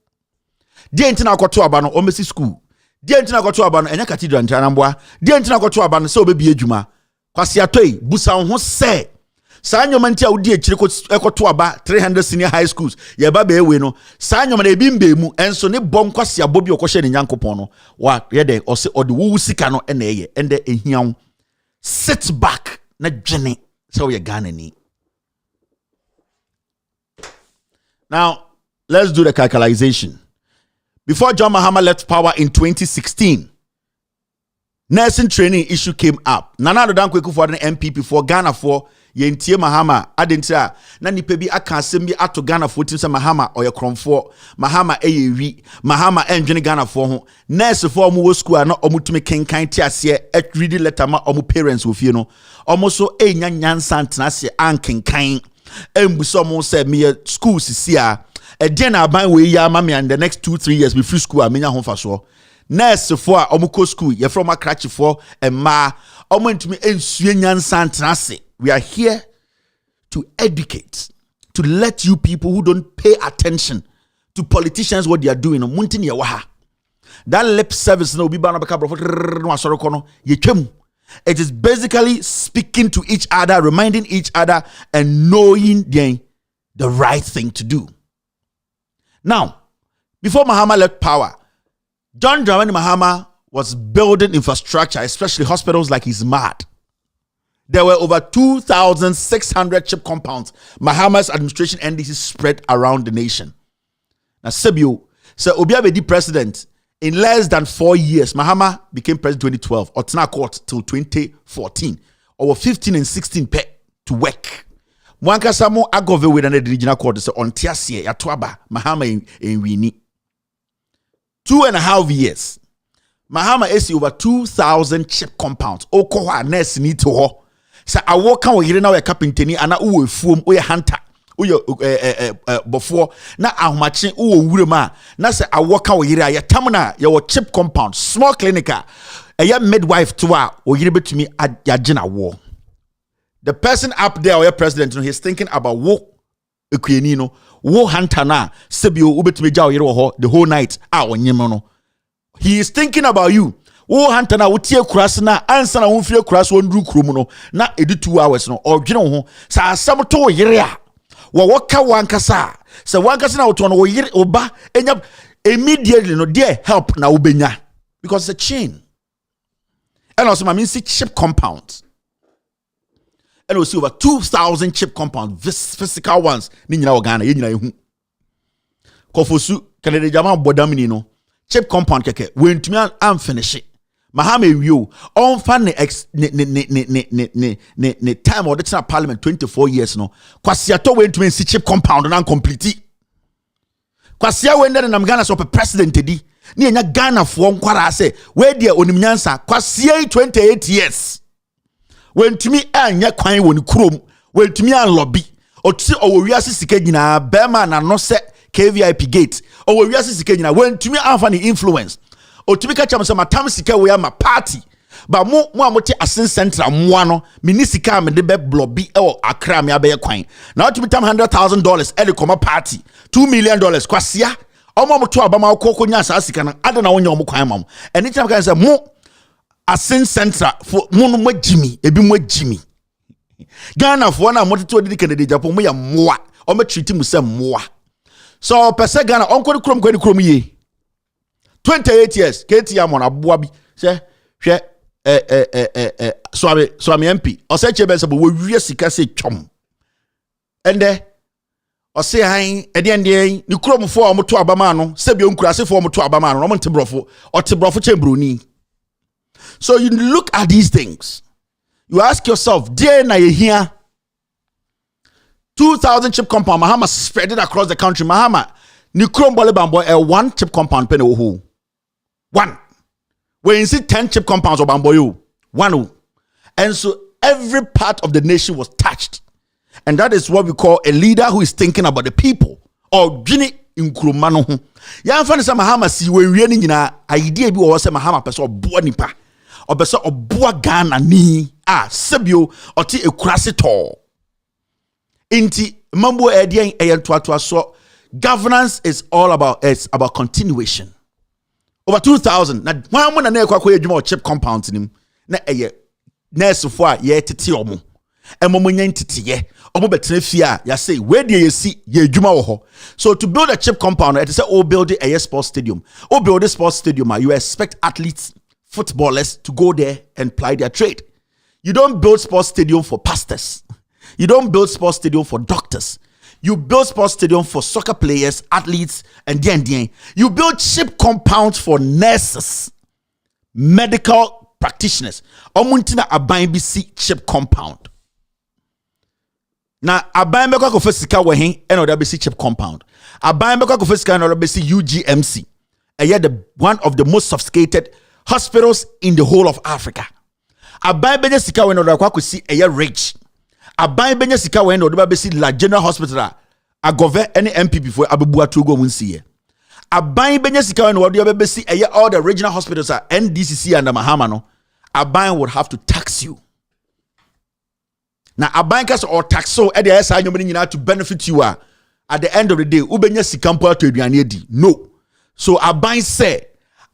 Di entina kwato aba no o mesi school. Di entina kwato aba no enya cathedral ntanamboa. Di entina kwato aba no se obebi adwuma. Kwase atoi busa ho se saa nyoma ntia wodi akire ekoto aba 300 senior high schools ye ba be we no saa nyoma na ebi mbemu enso ne bom kwase abobi okohye ne nyankopon no wa ye de ose ode wo sika no na eye ende ehiaw sit back na dwene so ye Ghana ni. Now let's do the calculation. Before John Mahama left power in 2016, nursing training issue came up. Nana Addo Dankwa Akufo-Addo the MPP for Ghana for yentie Mahama adentra na nipa bi aka asem bi ato Ghana for tim se Mahama oye kromfo Mahama eyewi Mahama endwene Ghana for ho nurse for omo wo school na omo tumi kenkan ti ase read letter ma omo parents wo fie no omo so enya nyansa ntena ase ankenkan embuso omo se me school sisi a den aban we ya ma me in the next 2-3 years be free school amenya ho fa so nurse for omo ko school ye from akrachi for emma omo ntumi ensue nyansa ntena ase. We are here to educate, to let you people who don't pay attention to politicians what they are doing. That lip service it is basically speaking to each other, reminding each other, and knowing the right thing to do. Now, before Mahama left power, John Dramani Mahama was building infrastructure, especially hospitals like he's mad. There were over 2,600 chip compounds Mahama's administration NDC spread around the nation. Now, Sebio, so Obiabedi president in less than 4 years. Mahama became president 2012, Otna Court till 2014. Over 15 and 16 pe to work. Mwanka Samo Agove with an regional court so on Tiasie Yatwaba Mahama in Wini. 2.5 years. Mahama is over 2,000 chip compounds. Okoha nurse need to ho. Sa awoka wo yire na we carpenteni ana uwe fuom uye hunter uye before na ahomache uwe wurema na se awoka wo yire ayatam na ye wo chip compound small clinical a midwife to a wo yire betumi agina wo. The person up there or your president, he's thinking about wo ekuyeni no wo hunter na sebio ubetumi ja wo yire wo ho the whole night onyem no. He is thinking about you. Wo hanta na wotie kurase na ansa na wonfire kurase wondru kurom no na edi 2 hours no odwene ho sa asam to yire a wo woka wankasa sa wankasa na woto no wo yire oba enya immediately no there help na ubenya because it's a chain. And also I mean see chip compounds and we see over 2,000 chip compounds physical ones ni nyina Ghana ye nyina ehu kofosu kanede jama bodamini no chip compound keke wentumi am finish it. Mahama wiyo on fan ne time or the parliament 24 years no kwasiato wentumi si chip compound na complete kwasia wende na Ghana so president di ni enya Ghana fo nkwara ase we dia onimnyansa kwasia 28 years wentumi anya kwan woni krom wentumi an lobby oti owiase sika nyina bema na no se KVIP gate owiase sika nyina wentumi anfa ni influence otumi ka chama sama tam sika we ama party ba mo amote asen central mo no minisika me de be lobby e Accra me abe kwan na otumi tam $100,000 e de koma party $2 million kwasia omo moto abama okoko nya sa sika na ada na wonya omo kwan mam anytime kan say mo asen central for mo no magimi ebi mo agimi Ghana for na moto to di Kennedy Japan mo ya moa omo treat mu say moa so pese Ghana onko ni krom ye 28 years KT Amon aboa bi say hwe swami MP o say chebe se bo wie sika se twom ende o say han ede ni krom fo o moto abama no se bi onkurase fo o moto abama no mo ntebrofo o tebrofo chembroni. So you look at these things, you ask yourself, dear na ye here 2,000 chip compound Mahama spread it across the country. Mahama ni krom bole bambo one chip compound pen oho one when you see 10 chip compounds of bamboyo one. And so every part of the nation was touched, and that is what we call a leader who is thinking about the people or gini nkroma no ho ya mfa ne se Mahama si wenwie ni nyina idea bi wo se Mahama pese oboa nipa obese oboa Ghana ni sebio oti ekurase to inti mambo edian eyentoatoa so governance is all about continuation. Over 2000 na one na na ekwa adwuma o chip compound nim na nurse fo a ye tete omo emomonya ntitiye omo betena fie ya say we dey yesi ye adwuma wo ho. So to build a chip compound it is say build a sports stadium build a sports stadium you expect athletes, footballers to go there and ply their trade. You don't build sports stadium for pastors. You don't build sports stadium for doctors. You build sports stadium for soccer players, athletes, and DND. You build chip compounds for nurses, medical practitioners. Omuntina aban bi si chip compound. Na aban be kwa sika wehin eno da be si chip compound. Aban be kwa sika eno da be si UGMC. The one of the most sophisticated hospitals in the whole of Africa. Aban be sika eno da kwa si rich. Aban benya sika wen do ba besi la General Hospital agove any MPP for abebu atogo munsiye. Aban benya sika wen do ba besi all the regional hospitals are NDCC and Mahama no. Aban would have to tax you. Now aban kas or tax so e dey say anyom nyina to benefit you at the end of the day ubenya sika mpo to aduane edi. No. So aban say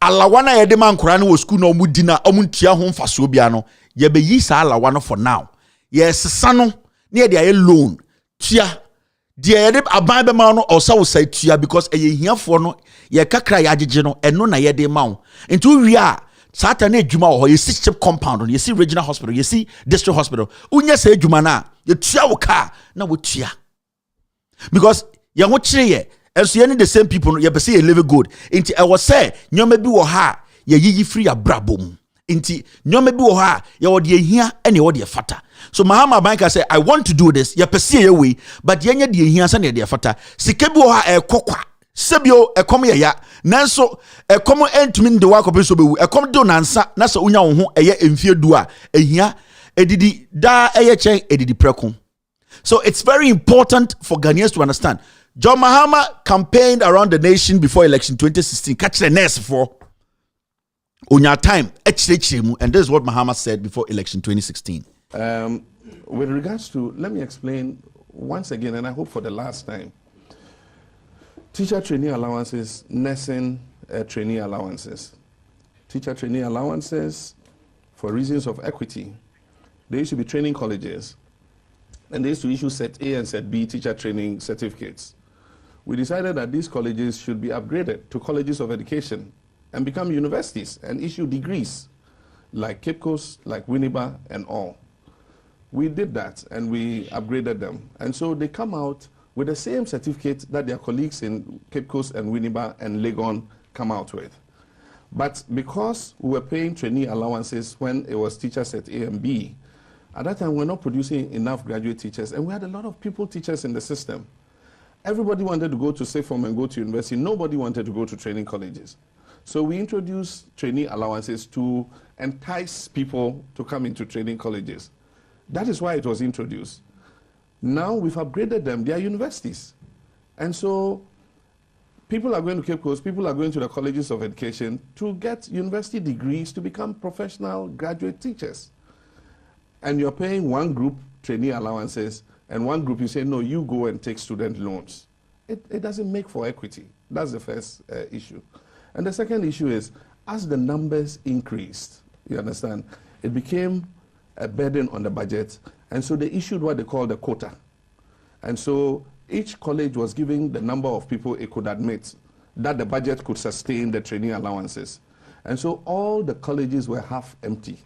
alawana ye de man kora no school no omudi na omuntua ho mfaso bia no ye be yi sa alawana for now. Yes, sano near the loan. Tia, dear aban be man also say tia because a year for no ye kakra yajino and no na ye de mount. Into we are Saturday Juma or you see chip compound, you see regional hospital, you see district hospital. Unya say Jumana, you tia car na with tia. Because ya watching and so the same people you see a live good. Into I was say, no maybe wo ha ye free a brabum. Inti nyome bi wo ha ya wode ehia ene wode fata. So Mahama Banka say I want to do this ya pese ye we but ye nya de ehia sa ne de fata. Sika bi wo ha ekokwa sebio ekom ya nanso ekom entumi de wa kope so bewu ekom do nansa na so unya wo ho eye emfie du a ehia edidi da eye chen edidi preko. So it's very important for Ghanaians to understand. John Mahama campaigned around the nation before election 2016 catch the nurse for on your time, and this is what Mahama said before election 2016. With regards to, let me explain once again, and I hope for the last time. Teacher trainee allowances, nursing trainee allowances. Teacher trainee allowances, for reasons of equity, they used to be training colleges, and they used to issue Set A and Set B teacher training certificates. We decided that these colleges should be upgraded to colleges of education and become universities and issue degrees like Cape Coast, like Winneba and all. We did that and we upgraded them. And so they come out with the same certificate that their colleagues in Cape Coast and Winneba and Legon come out with. But because we were paying trainee allowances when it was teachers at A and B, at that time we were not producing enough graduate teachers and we had a lot of pupil teachers in the system. Everybody wanted to go to SAFOM and go to university. Nobody wanted to go to training colleges. So we introduced trainee allowances to entice people to come into training colleges. That is why it was introduced. Now we've upgraded them, they are universities. And so people are going to Cape Coast, people are going to the colleges of education to get university degrees to become professional graduate teachers. And you're paying one group trainee allowances and one group you say, no, you go and take student loans. It doesn't make for equity. That's the first issue. And the second issue is, as the numbers increased, you understand, it became a burden on the budget. And so they issued what they call the quota. And so each college was giving the number of people it could admit that the budget could sustain the training allowances. And so all the colleges were half empty.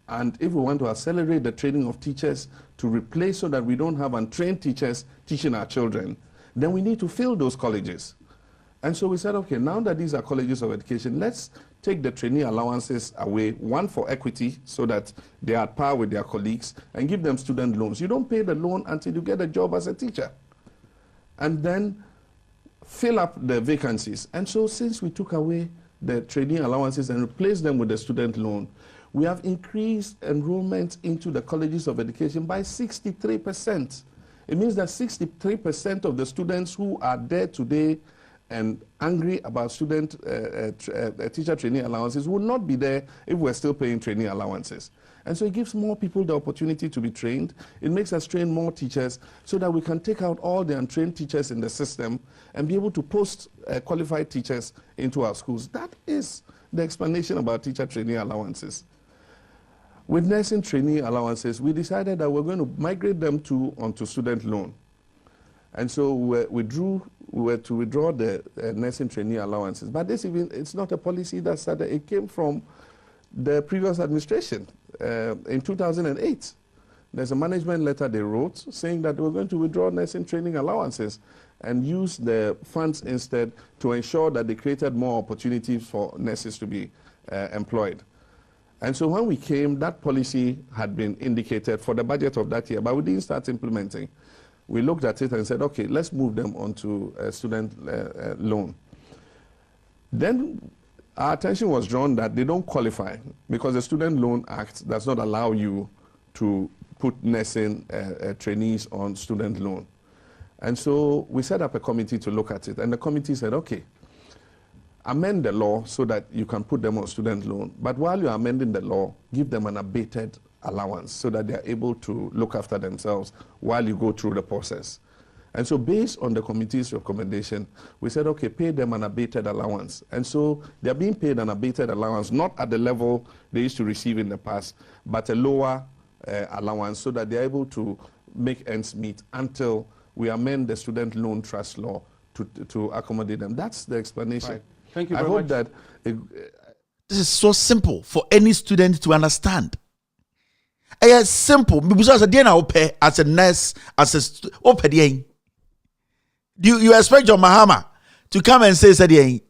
And if we want to accelerate the training of teachers to replace so that we don't have untrained teachers teaching our children, then we need to fill those colleges. And so we said, okay, now that these are colleges of education, let's take the trainee allowances away, one for equity, so that they are at par with their colleagues, and give them student loans. You don't pay the loan until you get a job as a teacher. And then fill up the vacancies. And so since we took away the trainee allowances and replaced them with the student loan, we have increased enrollment into the colleges of education by 63%. It means that 63% of the students who are there today and angry about teacher training allowances will not be there if we're still paying training allowances. And so it gives more people the opportunity to be trained. It makes us train more teachers so that we can take out all the untrained teachers in the system and be able to post qualified teachers into our schools. That is the explanation about teacher training allowances. With nursing training allowances, we decided that we're going to migrate them onto student loan. And so we were to withdraw the nursing training allowances. But it's not a policy that started. It came from the previous administration in 2008. There's a management letter they wrote saying that we're going to withdraw nursing training allowances and use the funds instead to ensure that they created more opportunities for nurses to be employed. And so when we came, that policy had been indicated for the budget of that year, but we didn't start implementing. We looked at it and said, okay, let's move them onto a student loan. Then our attention was drawn that they don't qualify because the Student Loan Act does not allow you to put nursing trainees on student loan. And so we set up a committee to look at it, and the committee said, okay, amend the law so that you can put them on student loan. But while you're amending the law, give them an abated allowance so that they're able to look after themselves while you go through the process. And so based on the committee's recommendation, we said, okay, pay them an abated allowance. And so they're being paid an abated allowance, not at the level they used to receive in the past, but a lower allowance so that they're able to make ends meet until we amend the student loan trust law to accommodate them. That's the explanation. Right. Thank you very much. I hope that this is so simple for any student to understand. It's simple because as a nurse, as a do you expect John Mahama to come and say Obia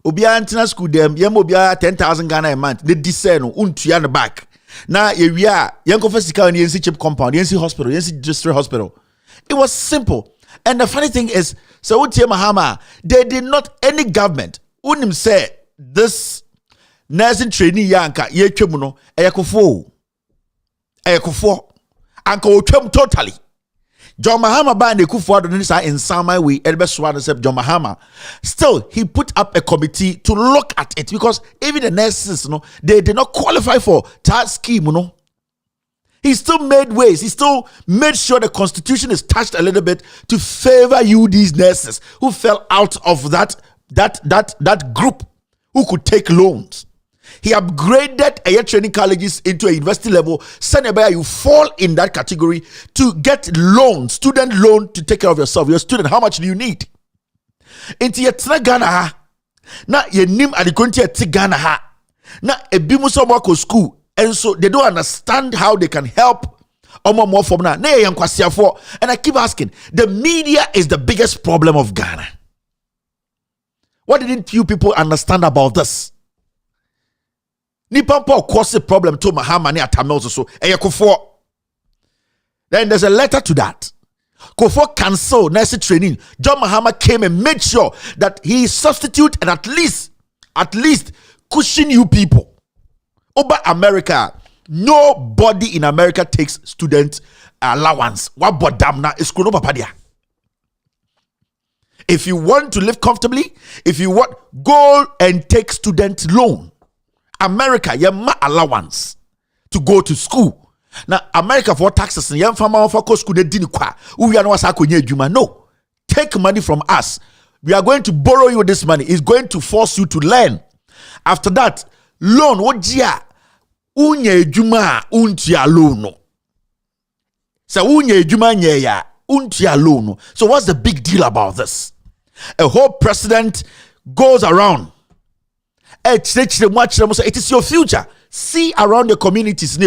Antina school them Obia 10,000 Ghana a month? They discern untuya the back. Now we are young physical and NC chip compound, NC hospital, NC district hospital. It was simple. And the funny thing is, so Mahama, they did not any government wouldn't say this nursing trainee yanka ye chemuno eyakofo anka otwem totally. John Mahama ba ne Kufuor do say in some way Elbeswa John Mahama still he put up a committee to look at it because even the nurses they did not qualify for that scheme He still made ways. He still made sure the constitution is touched a little bit to favor you, these nurses who fell out of that group who could take loans. He upgraded air training colleges into a university level. Senebaya, you fall in that category to get loan, student loan to take care of yourself. You're a student. How much do you need? Into your Ghana, na ye nim adikonti at Ghana, na ebimuso wako school. And so they don't understand how they can help more from now. And I keep asking, the media is the biggest problem of Ghana. What didn't you people understand about this? Nipampo cause a problem to Mahama ni Atamel so Kufuor. Then there's a letter to that. Kufuor cancel nursing training. John Mahama came and made sure that he substitute and at least cushion you people. Over America, nobody in America takes student allowance. What bodamna is kuno papadia. If you want to live comfortably, if you want, go and take student loan. America, you ma allowance to go to school. Now, America for taxes, you for school they didn't No, take money from us. We are going to borrow you this money. It's going to force you to learn. After that, loan wojia unye juma untia loan. So unye juma nyeya untia loan. So what's the big deal about this? A whole president goes around. It is your future. See around your communities.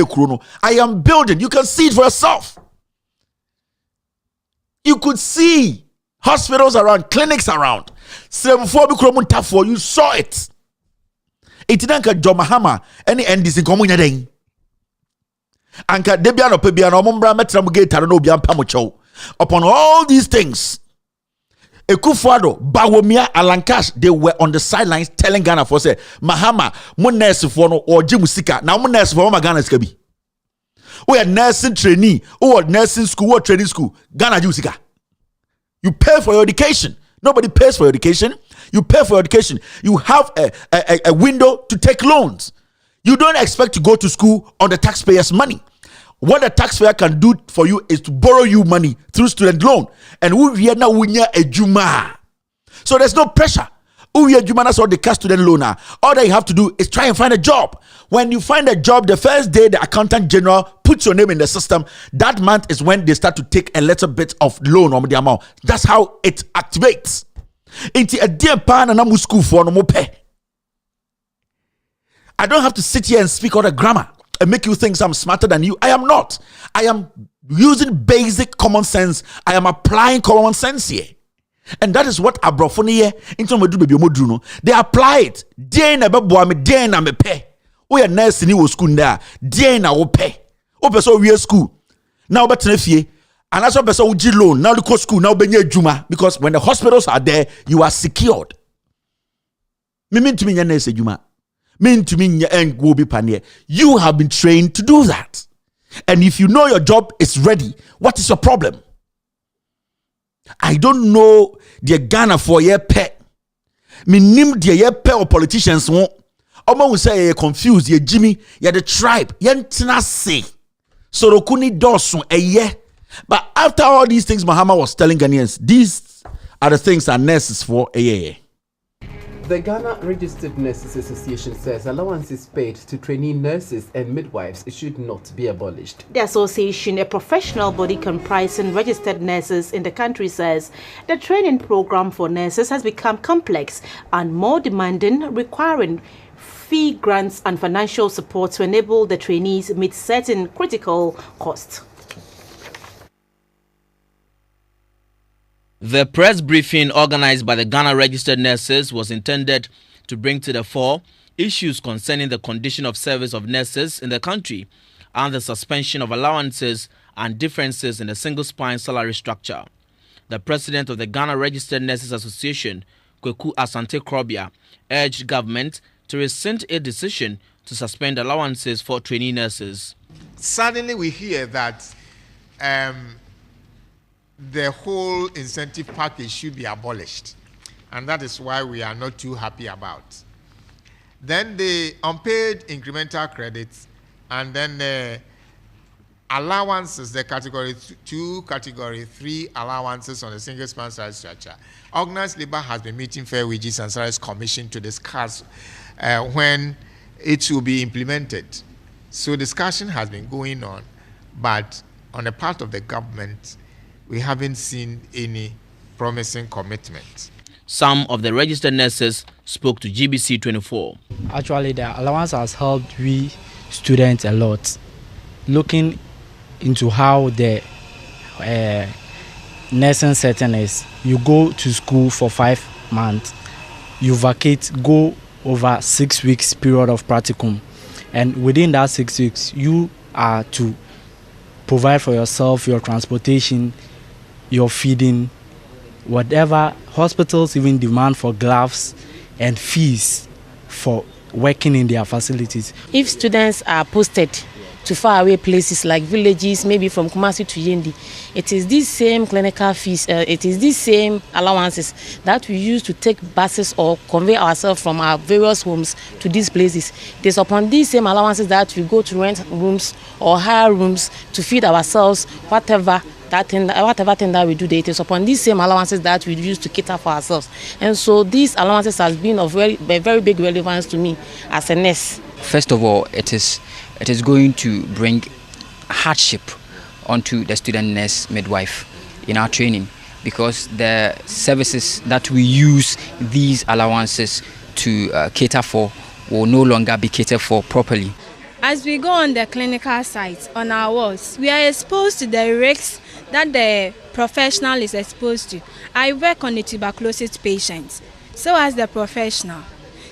I am building. You can see it for yourself. You could see hospitals around, clinics around. You saw it. It didn't John Mahama any endis in common yading. Anka debiano pebiano mumbra metramugate no bian pamucho. Upon all these things, Kufuor, Bawumia, Alankash, they were on the sidelines telling Ghana for say Mahama, Munes for no or Jimusika. Now Munes for Ghana Skabi. We are nursing trainee, or nursing school, or training school. Ghana Jusika. You pay for your education. Nobody pays for your education. You pay for your education. You have a window to take loans. You don't expect to go to school on the taxpayers' money. What the taxpayer can do for you is to borrow you money through student loan. And we are now a juma. So there's no pressure. We are juma, that's all the cash student loan. All that you have to do is try and find a job. When you find a job, the first day the accountant general puts your name in the system, that month is when they start to take a little bit of loan on the amount. That's how it activates. Into a dear pan and I'm school for no more pay. I don't have to sit here and speak all the grammar and make you think I'm smarter than you. I am not. I am using basic common sense. I am applying common sense here. And that is what abrofo here into me do baby omodru no. They apply it. Dey na bebo me dey na me pay. We are nurse ni wo school nda. Dey na wo pay. O person we school. Now betena fie. And as a person who G loan, now the go school, now benye juma. Because when the hospitals are there, you are secured. Me mean to me nurse juma. Mean to me and go be panier. You have been trained to do that. And if you know your job is ready, what is your problem? I don't know the Ghana for your pet. Me nim the ye pet or politicians won't. Omo will say you're confused, you're Jimmy, you're the tribe, you're say. So Rokuni dosun a ye. But after all these things Mahama was telling Ghanaians, these are the things that nurses for a year. The Ghana Registered Nurses Association says allowances paid to trainee nurses and midwives should not be abolished. The association, a professional body comprising registered nurses in the country, says the training program for nurses has become complex and more demanding, requiring fee grants and financial support to enable the trainees meet certain critical costs. The press briefing organized by the Ghana Registered Nurses was intended to bring to the fore issues concerning the condition of service of nurses in the country and the suspension of allowances and differences in the single spine salary structure. The president of the Ghana Registered Nurses Association, Kweku Asante Krobia, urged government to rescind a decision to suspend allowances for trainee nurses. Suddenly we hear that the whole incentive package should be abolished, and that is why we are not too happy about. Then the unpaid incremental credits, and then the allowances, the category 2, category 3 allowances on the single span salary structure. Organized labor has been meeting Fair Wages and Salaries Commission to discuss when it will be implemented. So discussion has been going on, but on the part of the government, we haven't seen any promising commitment. Some of the registered nurses spoke to GBC 24. Actually, the allowance has helped we students a lot. Looking into how the nursing setting is, you go to school for 5 months, you vacate, go over 6 weeks period of practicum, and within that 6 weeks, you are to provide for yourself, your transportation, your feeding, whatever. Hospitals even demand for gloves and fees for working in their facilities. If students are posted to faraway places like villages, maybe from Kumasi to Yendi, it is these same clinical fees, it is these same allowances that we use to take buses or convey ourselves from our various homes to these places. It is upon these same allowances that we go to rent rooms or hire rooms to feed ourselves, whatever thing that we do, it is upon these same allowances that we use to cater for ourselves. And so these allowances has been of very big relevance to me as a nurse. First of all, it is going to bring hardship onto the student nurse midwife in our training, because the services that we use these allowances to cater for will no longer be catered for properly. As we go on the clinical site, on our wards, we are exposed to the risks that the professional is exposed to. I work on the tuberculosis patients, so as the professional.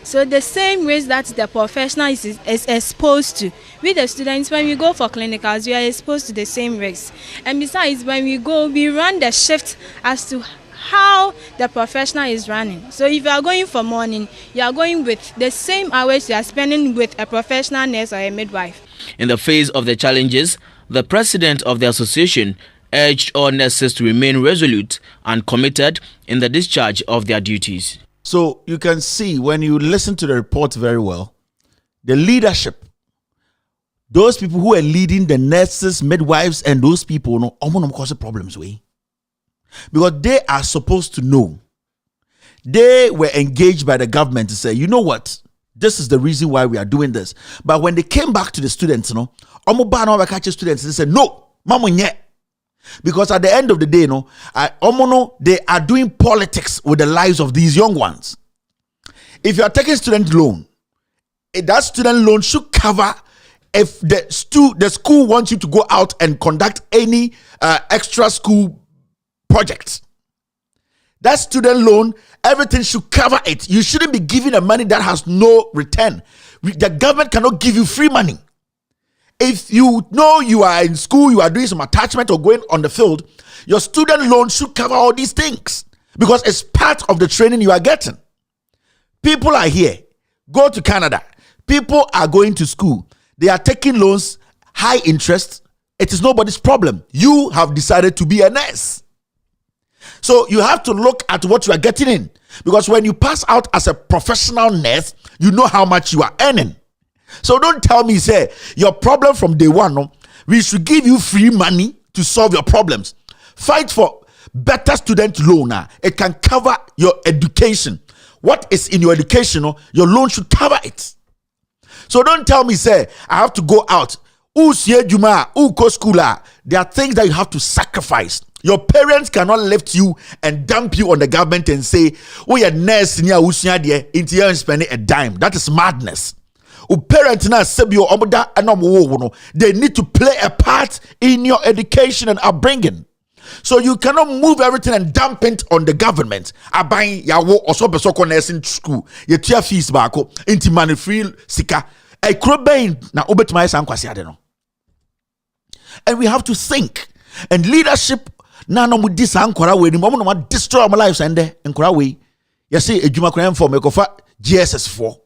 So the same risk that the professional is exposed to, with the students, when we go for clinicals, we are exposed to the same risks. And besides, when we go, we run the shift as to how the professional is running. So if you are going for morning, you are going with the same hours you are spending with a professional nurse or a midwife. In the face of the challenges, The president of the association urged all nurses to remain resolute and committed in the discharge of their duties. So you can see when you listen to the report very well, the leadership, those people who are leading the nurses, midwives, and those people, no, cause problems way. Because they are supposed to know. They were engaged by the government to say, you know what? This is the reason why we are doing this. But when they came back to the students, students, they said, no, mama, yeah. Because at the end of the day, they are doing politics with the lives of these young ones. If you are taking student loan, that student loan should cover if the school wants you to go out and conduct any extra school projects. That student loan, everything should cover it. You shouldn't be giving a money that has no return. The government cannot give you free money. If you know you are in school, you are doing some attachment or going on the field, your student loan should cover all these things because it's part of the training you are getting. People are here. Go to Canada. People are going to school. They are taking loans, high interest. It is nobody's problem. You have decided to be a nurse. So you have to look at what you are getting in. Because when you pass out as a professional nurse, you know how much you are earning. So don't tell me, say, your problem from day one, no, we should give you free money to solve your problems. Fight for better student loan. It can cover your education. What is in your education, your loan should cover it. So don't tell me, say, I have to go out. There are things that you have to sacrifice. Your parents cannot lift you and dump you on the government and say, oh, you're nurse, you're spending a dime. That is madness. Parents they need to play a part in your education and upbringing. So you cannot move everything and dump it on the government. Abai yawo also besoko nursing school. Ye tia fees bako inti money free sika. E krobain na obetuma san kwase ade no. And we have to think. And leadership na no mudi san kwara we ni mo no ma destroy our lives and nkora we. Ye say ejuma kran for me kofa GSS 4.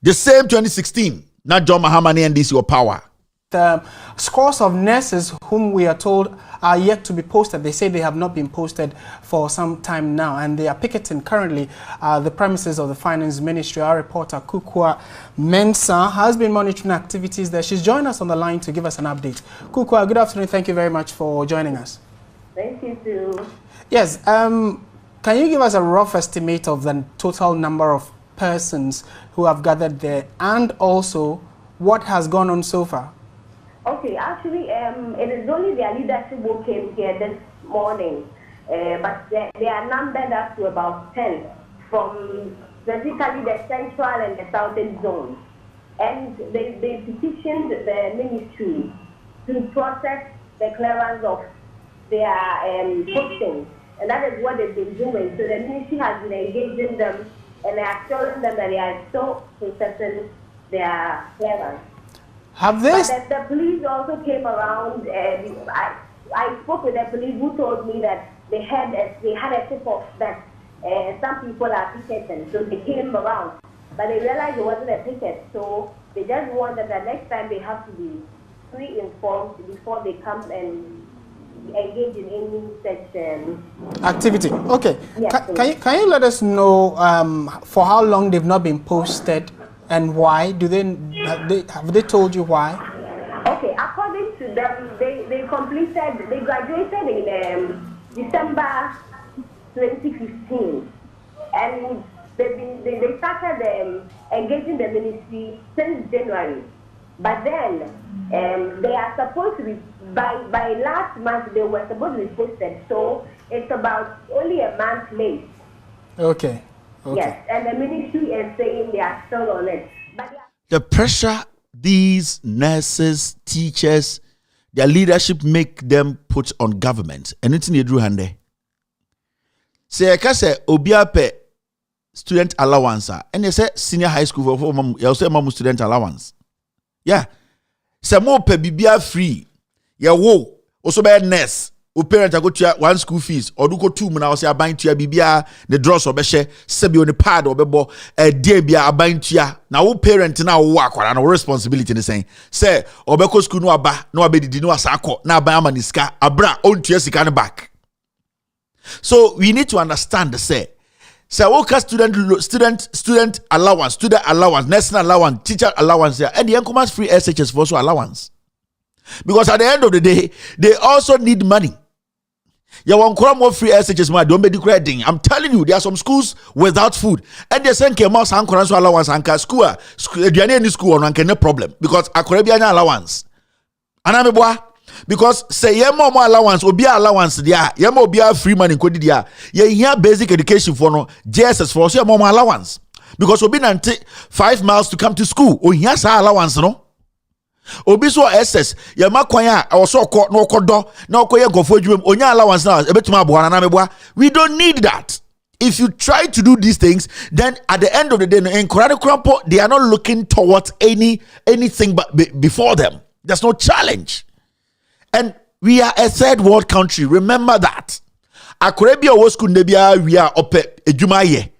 The same 2016, not John Mahama NDC or power. The scores of nurses whom we are told are yet to be posted. They say they have not been posted for some time now, and they are picketing currently the premises of the Finance Ministry. Our reporter Kukwa Mensah has been monitoring activities there. She's joined us on the line to give us an update. Kukwa, good afternoon. Thank you very much for joining us. Thank you too. Yes. Can you give us a rough estimate of the total number of persons who have gathered there, and also what has gone on so far? Okay, actually, it is only their leadership who came here this morning, but they are numbered up to about 10 from basically the central and the southern zones. And they petitioned the ministry to process the clearance of their postings, and that is what they've been doing. So the ministry has been engaging them, and they are telling them that they are still processing their clearance. Have they? But the police also came around. I spoke with the police who told me that they had a tip-off that some people are picketing, so they came around. But they realized it wasn't a picket, so they just wanted that next time they have to be pre-informed before they come and engage in any such activity. Okay. Yes, can you let us know for how long they've not been posted and why? Have they told you why? Okay, according to them, they graduated in December 2015, and they started engaging the ministry since January. But then they are supposed to be, by last month, they were supposed to be posted. So it's about only a month late. Okay. Yes, and the ministry is saying they are still on it. But the pressure these nurses, teachers, their leadership make them put on government. And it's in the hande. Say, I can say, Obia pe student allowance, and they say senior high school for mom, you say mom student allowance. Yeah. Say more pe bibia free. Yeah, wo, also be nurse. o parent go to one school fees or do go two na say aban to bibia the draws obehye sebi on the pad obebo dey bia aban to na wo parent na wo akwara na responsibility ne say obeko school no aba na obedidi no asako na aban amaniska abra on to sika ne back. So we need to understand say okay, student allowance, national allowance, teacher allowance, and the income free SHS for also allowance. Because at the end of the day, they also need money. You want more free SHS money, don't be degrading. I'm telling you, there are some schools without food. And they send Kemas and Koranso allowance and school, any school on no problem. Because a Caribbean allowance. And I'm a because say yemo more allowance obi allowance dia yemo obi free money kodi dia ye here basic education for no JSS for so more allowance because obi nante 5 miles to come to school o here sa allowance no obi so SS ye makwan a so ko no kodo na okoye gofo adwum onya allowance na ebetuma aboa na meboa. We don't need that. If you try to do these things, then at the end of the day in Korani Krampo they are not looking towards anything but before them. There's no challenge. And we are a third world country. Remember that. Akorebia wo school nebia we are ope ejuma ye.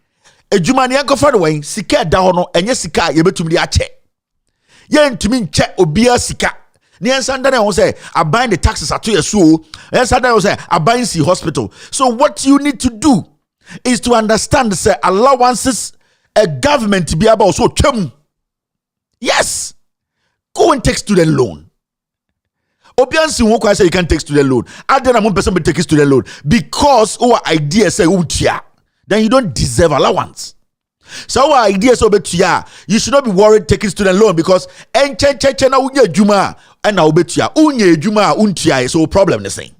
Ejuma ni anko for the way sika da hono enye sika ye betumi ache. Ye ntumi nche obia sika. Ni ensanda na won say aban the taxes ato ye so. Ensanda won say aban si hospital. So what you need to do is to understand say allowances a government be about so twem. Yes. Go and take student loan. Obiansi won't say you can take student loan. Other than one person will take student loan because our idea say then you don't deserve allowance. So our idea so you should not be worried taking student loan because na unye juma and na obetia unye juma untia so problem the same.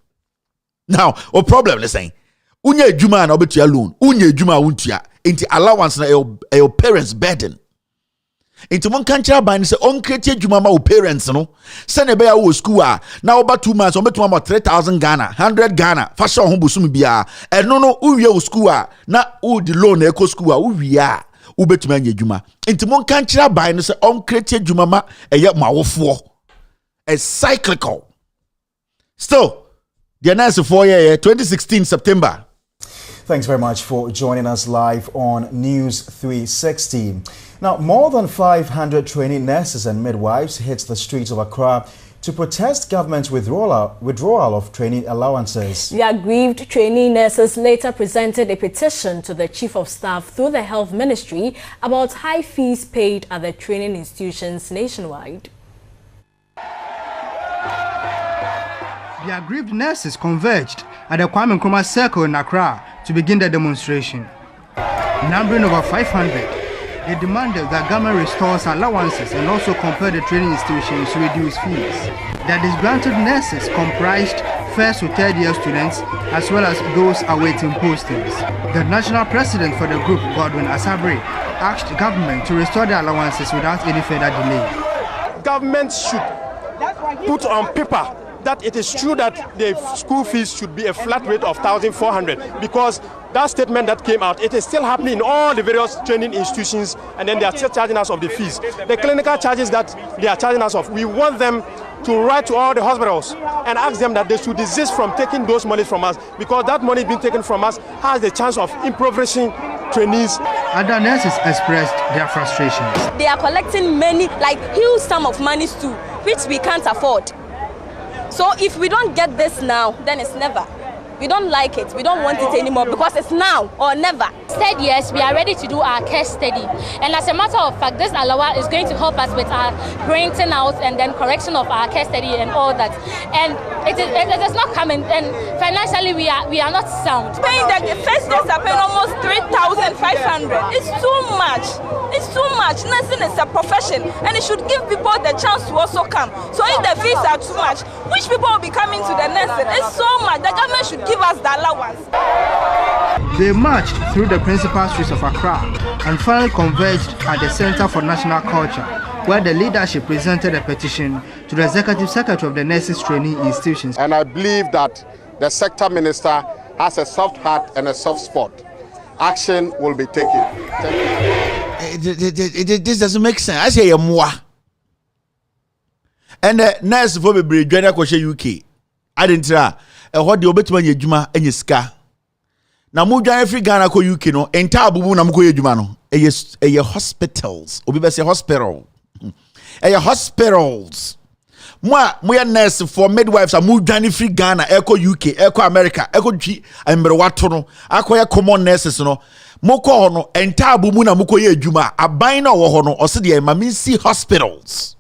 Now o problem the same. Unye juma na obetia loan unye juma untia into allowance na your parents burden. Into one country ban say on create adwuma ma wo parents no say na be ya wo school na over 2 months on betuma 3,000 Ghana 100 Ghana fa sha ho bosum bia eno no uwie wo school na wo di loan eco school uwie wo betuma anya adwuma into one country ban say on create adwuma ma eye mawofo a cyclical still the next 4 year 2016 September. Thanks very much for joining us live on News 360. Now, more than 500 trainee nurses and midwives hit the streets of Accra to protest government's withdrawal of training allowances. The aggrieved trainee nurses later presented a petition to the Chief of Staff through the Health Ministry about high fees paid at the training institutions nationwide. The aggrieved nurses converged at the Kwame Nkrumah Circle in Accra to begin the demonstration. Numbering over 500, they demanded that government restores allowances and also compel the training institutions to reduce fees. The disgruntled nurses comprised first to third year students as well as those awaiting postings. The national president for the group, Godwin Asabre, asked the government to restore the allowances without any further delay. Government should put on paper that it is true that the school fees should be a flat rate of 1,400 because that statement that came out, it is still happening in all the various training institutions and then they are still charging us of the fees. The clinical charges that they are charging us of, we want them to write to all the hospitals and ask them that they should desist from taking those monies from us because that money being taken from us has the chance of impoverishing trainees. Other nurses expressed their frustrations. They are collecting many, like huge sum of monies too, which we can't afford. So if we don't get this now, then it's never. We don't like it. We don't want it anymore because it's now or never. Said yes, we are ready to do our case study. And as a matter of fact, this allowance is going to help us with our printing out and then correction of our case study and all that. And it is not coming. And financially, we are not sound. Paying the first days are paying almost 3,500. It's too much. It's too much. Nursing is a profession, and it should give people the chance to also come. So if the fees are too much, which people will be coming to the nursing? It's so much. The government should give us the allowance. They marched through the principal streets of Accra and finally converged at the Center for National Culture, where the leadership presented a petition to the Executive Secretary of the Nurses Training Institutions. And I believe that the sector minister has a soft heart and a soft spot. Action will be taken. This doesn't make sense. I say moi. And the nurse for me join UK. I didn't try. ɛhɔ de obetuma yɛ adwuma enye sika na mo dwan free Ghana ko UK no enta abubu na mo ko yɛ adwuma no ɛyɛ hospitals obi bɛ sɛ hospital ɛyɛ hospitals mo yɛ nurse for midwives a mo dwan free Ghana ɛkɔ UK ɛkɔ America ɛkɔ twi mberewato no akɔyɛ common nurses no mo kɔ hɔ no enta abubu na mo ko yɛ adwuma aban na wɔ hɔ no ɔse de maminsi hospitals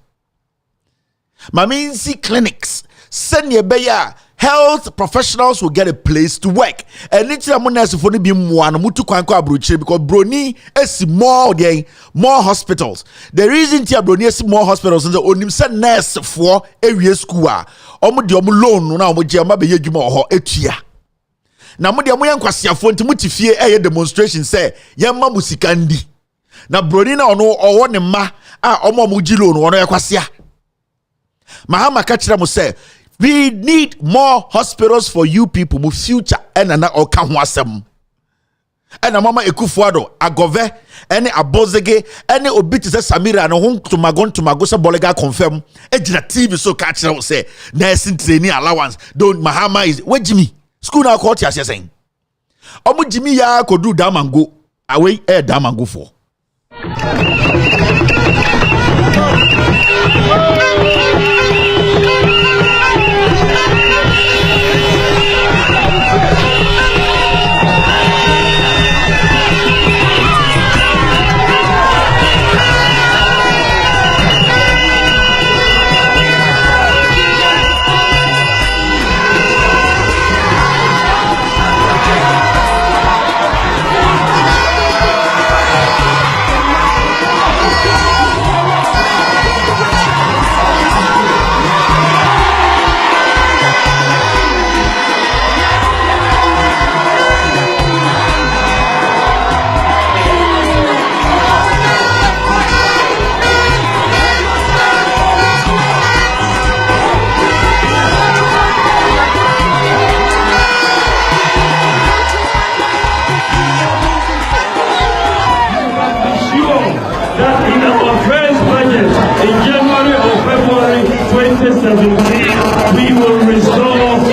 maminsi clinics send ye beya health professionals will get a place to work and literally mo nurse for no be mo no mutu kwan ko abrochire because broni esi more hospitals the reason tia broni esi more hospitals is onim se nurse for ewie school a omo de omo loan no na omo je omo be ye adwuma ho etua na mo de mo ye nkwasiafo nti muti fie demonstration say ye ma musika ndi na broni na ono owo ne ma a omo ji loan ono ye kwasia Mahama kachira mo say we need more hospitals for you people mu future enana oka ho asem ena mama ekufuado agove ene abozege ene obiti se Samira no ho tomago se bolega confirm ejina TV so kachira mo say nursing training allowance don't Mahama is wejimi school na court ya saying omu jimi ya kodu damango away damango for we will restore the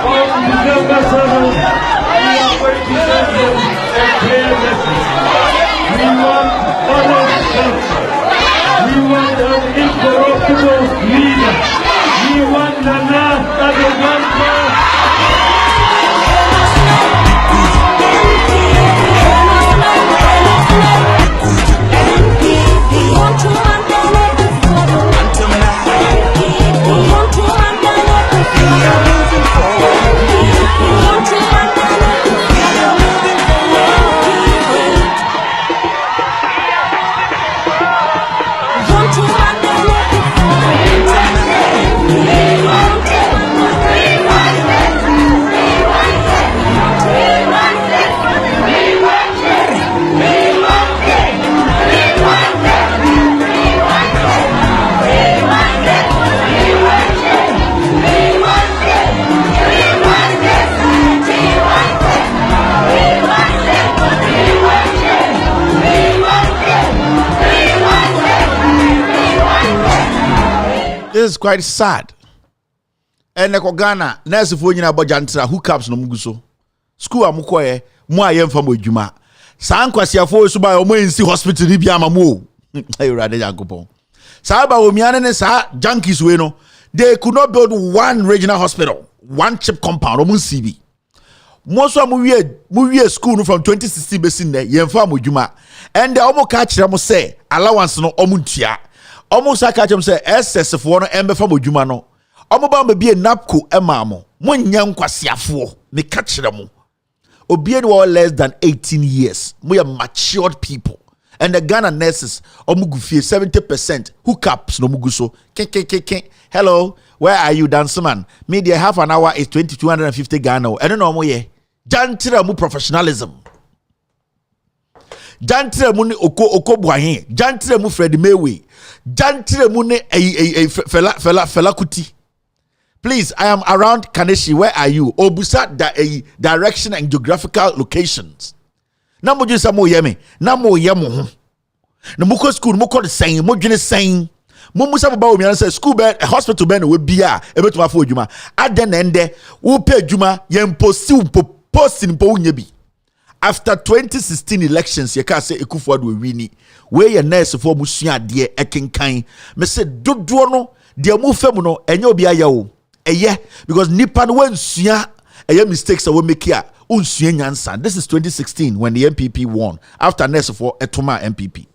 on December 7th, we are going to send them a clear message. We want honest health. We want an incorruptible leader. We want Nana as a one-man. This is quite sad. And Ghana, nurse for you bojantra hookups no muguso. School amukoye, mo ayem fam adwuma. San kwasia fo so ba o mo nsi hospital ni bia mamo. Hey rade yankopon. Sa ba o miane ne sa junkies we no. They could not build one regional hospital, one chip compound o mo CB. Mo so mo wie school no from 2016 besin ne yem fam adwuma. And the omo ka kire mo say allowance no omo ntua. Almost like I say SS for no embe fa modwuma no omo ba be napco emamo mo nya nkwasiafo me ka kire mo obi any less than 18 years we are matured people and the Ghana nurses omo gu fie 70% hookups no mugu so hello where are you dance man me there half an hour is 2250 Ghana and no omo ye jantira mu professionalism jantre mu ni oko buahin jantre mu Fred Mewe jantre mu ni fela kuti. Please, I am around Kaneshi. Where are you? Obusa direction and geographical locations. Na mo jisa mo yeme na mo yemo ho na mo ko school mo ko the same mo dwene same Mumusa baba o say school bed hospital bed we bia e betuma fo adwuma aden na ende wo pay adwuma ye impost in po nya bi. After 2016 elections, you can say Ekufuado wini. Where your nurse for musua de ekenkan. Me say dodo no de mu fam no enye obi ayawo. Eye because nipa no nsua eye mistakes we make here. Unsua nyansa. This is 2016 when the MPP won after nurse for Etoma MPP.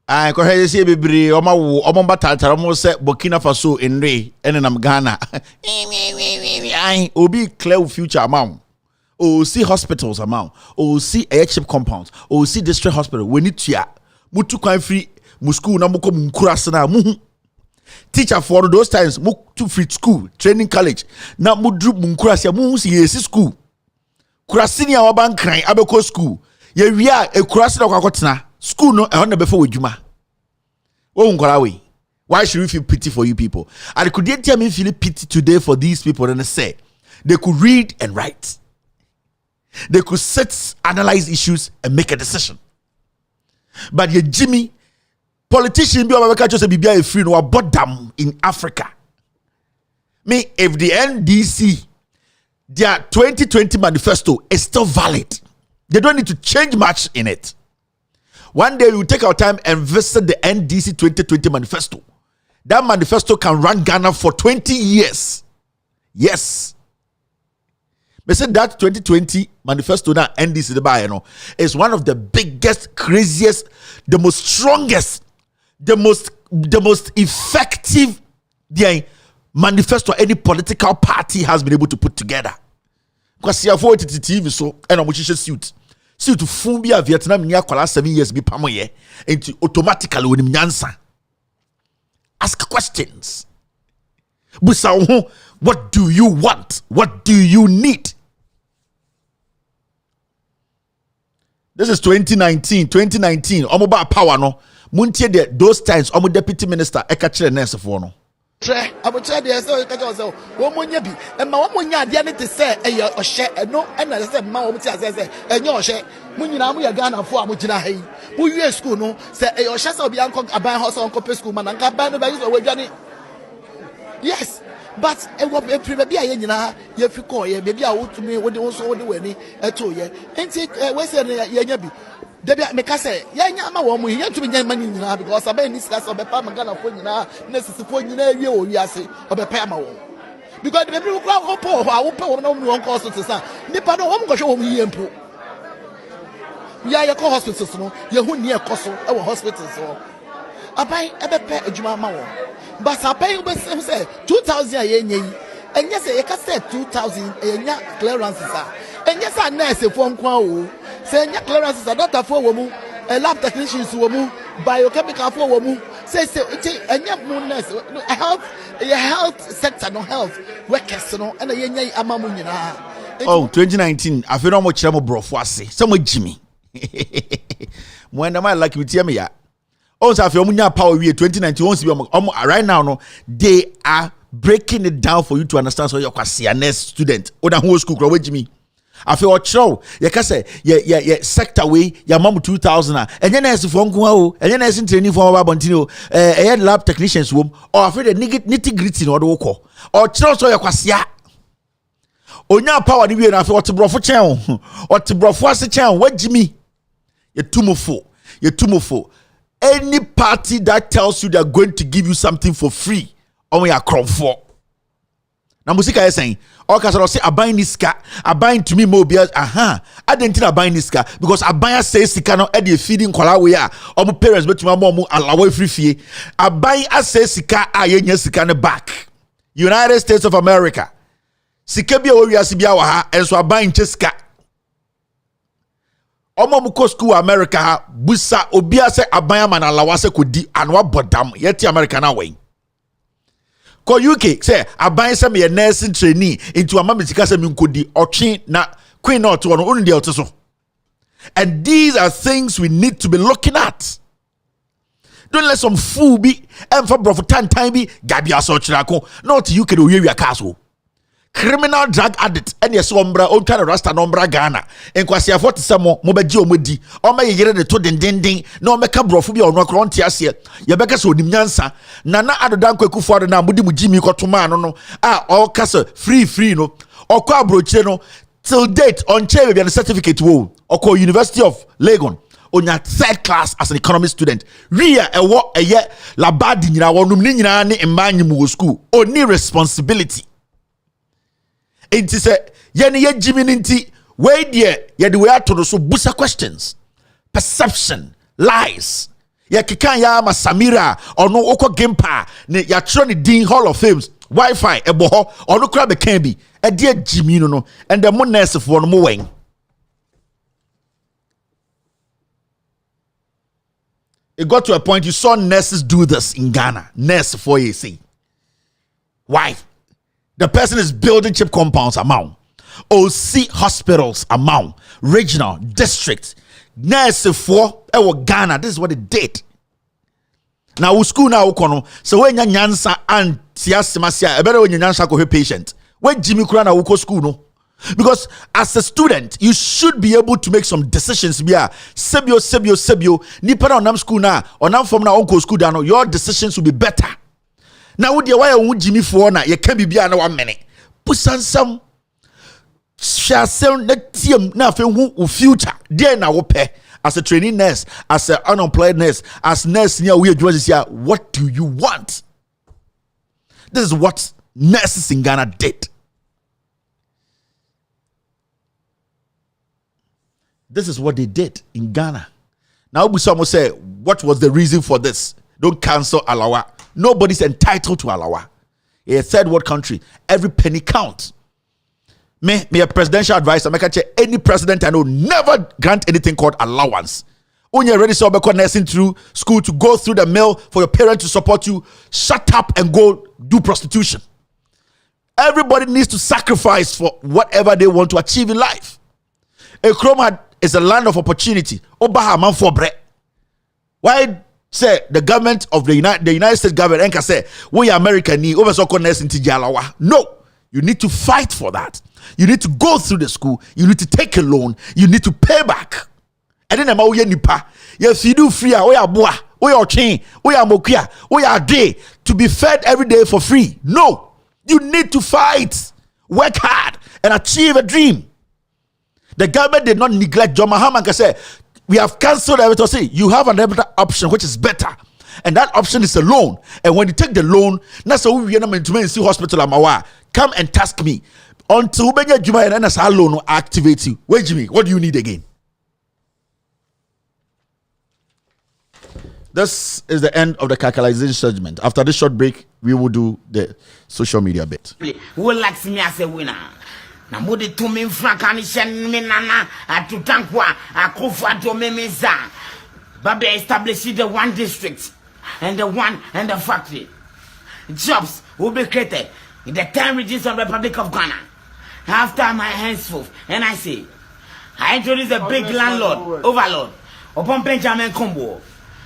I ko he say bebre o ma wo o mo batatara mo se Burkina Faso enre enenam Ghana ai obi clear future amount o see hospitals amount o see air chip compounds o see district hospital we need to mutu kwan free mu school na mo ko nkurase na mu teacher for those times mu to free school training college na mu dru mu nkurase mu si yesi school kurase ni a waban kran abeko school ye wia e kurase na kwakotena school no e na before wadwuma. Why should we feel pity for you people? And could they tell me feel pity today for these people? And I say they could read and write. They could sit, analyze issues, and make a decision. But your Jimmy, politician, be free no bottom in Africa. Me, if the NDC, their 2020 manifesto is still valid, they don't need to change much in it. One day we will take our time and visit the NDC 2020 manifesto. That manifesto can run Ghana for 20 years. Yes. They said that 2020 manifesto now NDC the buy, is one of the biggest, craziest, the most strongest, the most effective manifesto any political party has been able to put together. Because you avoid it TV so and I'm suit. See to Fumbia Vietnam near 7 years be pamoye into automatically when nyansa. Ask questions. Busa, what do you want? What do you need? This is 2019. Omoba power no. Muntie de those times omo deputy minister ekachere nurse for no. Tre abotre de so kaja so wo monya bi e ma wo monya ade ne te se e ye ohye no e na se ma wo mti ase se enye ohye munyina mu ya Ghana fo a mo gina ha yi mu wie school no se e ohye se obi anko aban ho so anko school man nka ban no ba yi so wadwane. Yes, but e wo e pre be a ye nyina ye fi ko ye be a wotumi wo de wo so wo de wani eto ye enti we se ye nya bi Debia meka say yanya ma wo mu yantumi nya mani nyina because abai ni sika so be pa Ghana fo nyina na sisifo nyina wie o wiase obepa ma wo because the people who are poor, who are poor, no cost to say, Nipa no one go show me yempo. Ya ya ko hospitals no, ya hu near cost our hospitals so. Abai ebe pe adwuma ma wo. But abai we say 2000 ayenye. And yes, you can say 2000 enya clearances are. And yes, I nurse for nkwa o. Say enya clearances are doctor for womu, a lab technicians womu, biochemical for womu. Say enya nurse health sector no health workers no and enya amamu nyina. Oh, 2019, I feel no much more brofo ase. Some Jimmy. When am I lucky with me ya? Also, I feel munya power we 2019 right now no they are breaking it down for you to understand so you're a next student or the whole school with me. I feel what show you can say yeah sector way your mom 2000 and then as for and then as in training for Bontino lab technicians room or I feel the nitty gritty or the work or show so you're onya power the way na what brofo chen what brofo ase chen what Jimmy you too mofo any party that tells you they're going to give you something for free on your crop for na musika is saying all cast say I buying this car I buying to me mobile I didn't think I buying this car because I buy say sika no e dey feeding kwala we a omo parents betuma mo alawo free fie I buy say sika a yenya sika ne back United States of America sika bia we wiase bia wa ha enso I buying sika omo mu ko school America ha busa obia say aban ma na alawa se kodi anwa bodam yeti America na we ko UK say aban say me nursing trainee into amamitika say me nkodi otwe na queen not one onu de oteso. And these are things we need to be looking at. Don't let some fool be and for brofo time be gabi aso chirako not UK do we castle. Criminal drug addict and yes ombra on try rasta nombra Ghana en kwase afot samo mo beji omodi o ma yeyere de to dendenden na o meka brofo bi ono akro ntia se ye beka so onim nyansa na adodan kwakufu ado na mudi mu jimi kotoma no a o kasa free no o kwa abrochire no till date on chair be certificate wo o ko University of Legon onya third class as an economics student we are ewo eye labadi nyina wonum ni nyina ne embanyimu wo school oni responsibility. Inti say yeni ye Jimmy ninti we die ye de we ato so busa questions perception lies ye kikan ya ma Samira ono okọ gampa ne ya tro ne din Hall of Fames Wi-Fi ebo ho ono kra be kan bi e de Jimmy no and the mo nurse for no mo wen it got to a point you saw nurses do this in Ghana nurse for you see why. The person is building chip compounds amount, OC hospitals amount, regional, district, nurse for Ghana. This is what it did. Now we school now kono. So when nyansa and siasimasia, better when nyansa ko patient. When Jimmy Kurana uko school no. Because as a student, you should be able to make some decisions. Bia sebio. Nipa na onam school na onam from na onko school da no. Your decisions will be better. Now would you why would Jimmy for na you can be na 1 minute. Pusan some shall sound that team na fe future. There na wo pe as a training nurse, as an unemployed nurse, as nurse near we here. What do you want? This is what nurses in Ghana did. This is what they did in Ghana. Now we someone say, what was the reason for this? Don't cancel Alawa. Nobody's entitled to Alawa. A third world country. Every penny counts. Me a presidential advisor. Make sure any president I know never grant anything called allowance. When you're ready to nursing through school to go through the mill for your parents to support you, shut up and go do prostitution. Everybody needs to sacrifice for whatever they want to achieve in life. A Chroma is a land of opportunity. Obaha man for bread. Why? Say the government of the United States government and can say we American need over so nursing tijalawa. No, you need to fight for that. You need to go through the school. You need to take a loan. You need to pay back. And then we nipa. Yes, you do free. We are boa. We are chain. We are mokia. We are day to be fed every day for free. No, you need to fight, work hard, and achieve a dream. The government did not neglect John Mahama can say. We have cancelled everything. Say you have another option which is better, and that option is a loan. And when you take the loan, that's how we are meant to see hospital amawa. come and task me until Benya Juma and Salon activate you. Wait, Jimmy, what do you need again? This is the end of the calculation segment. After this short break, we will do the social media bit. Who likes me as a winner? Na mudi to me frankani shen me nana atutankwa akufa to me meza. Babe established the one district and the factory. Jobs will be created in the 10 regions of the Republic of Ghana. After my henceforth, and I say, I introduce a big landlord, overlord, upon Benjamin Combo.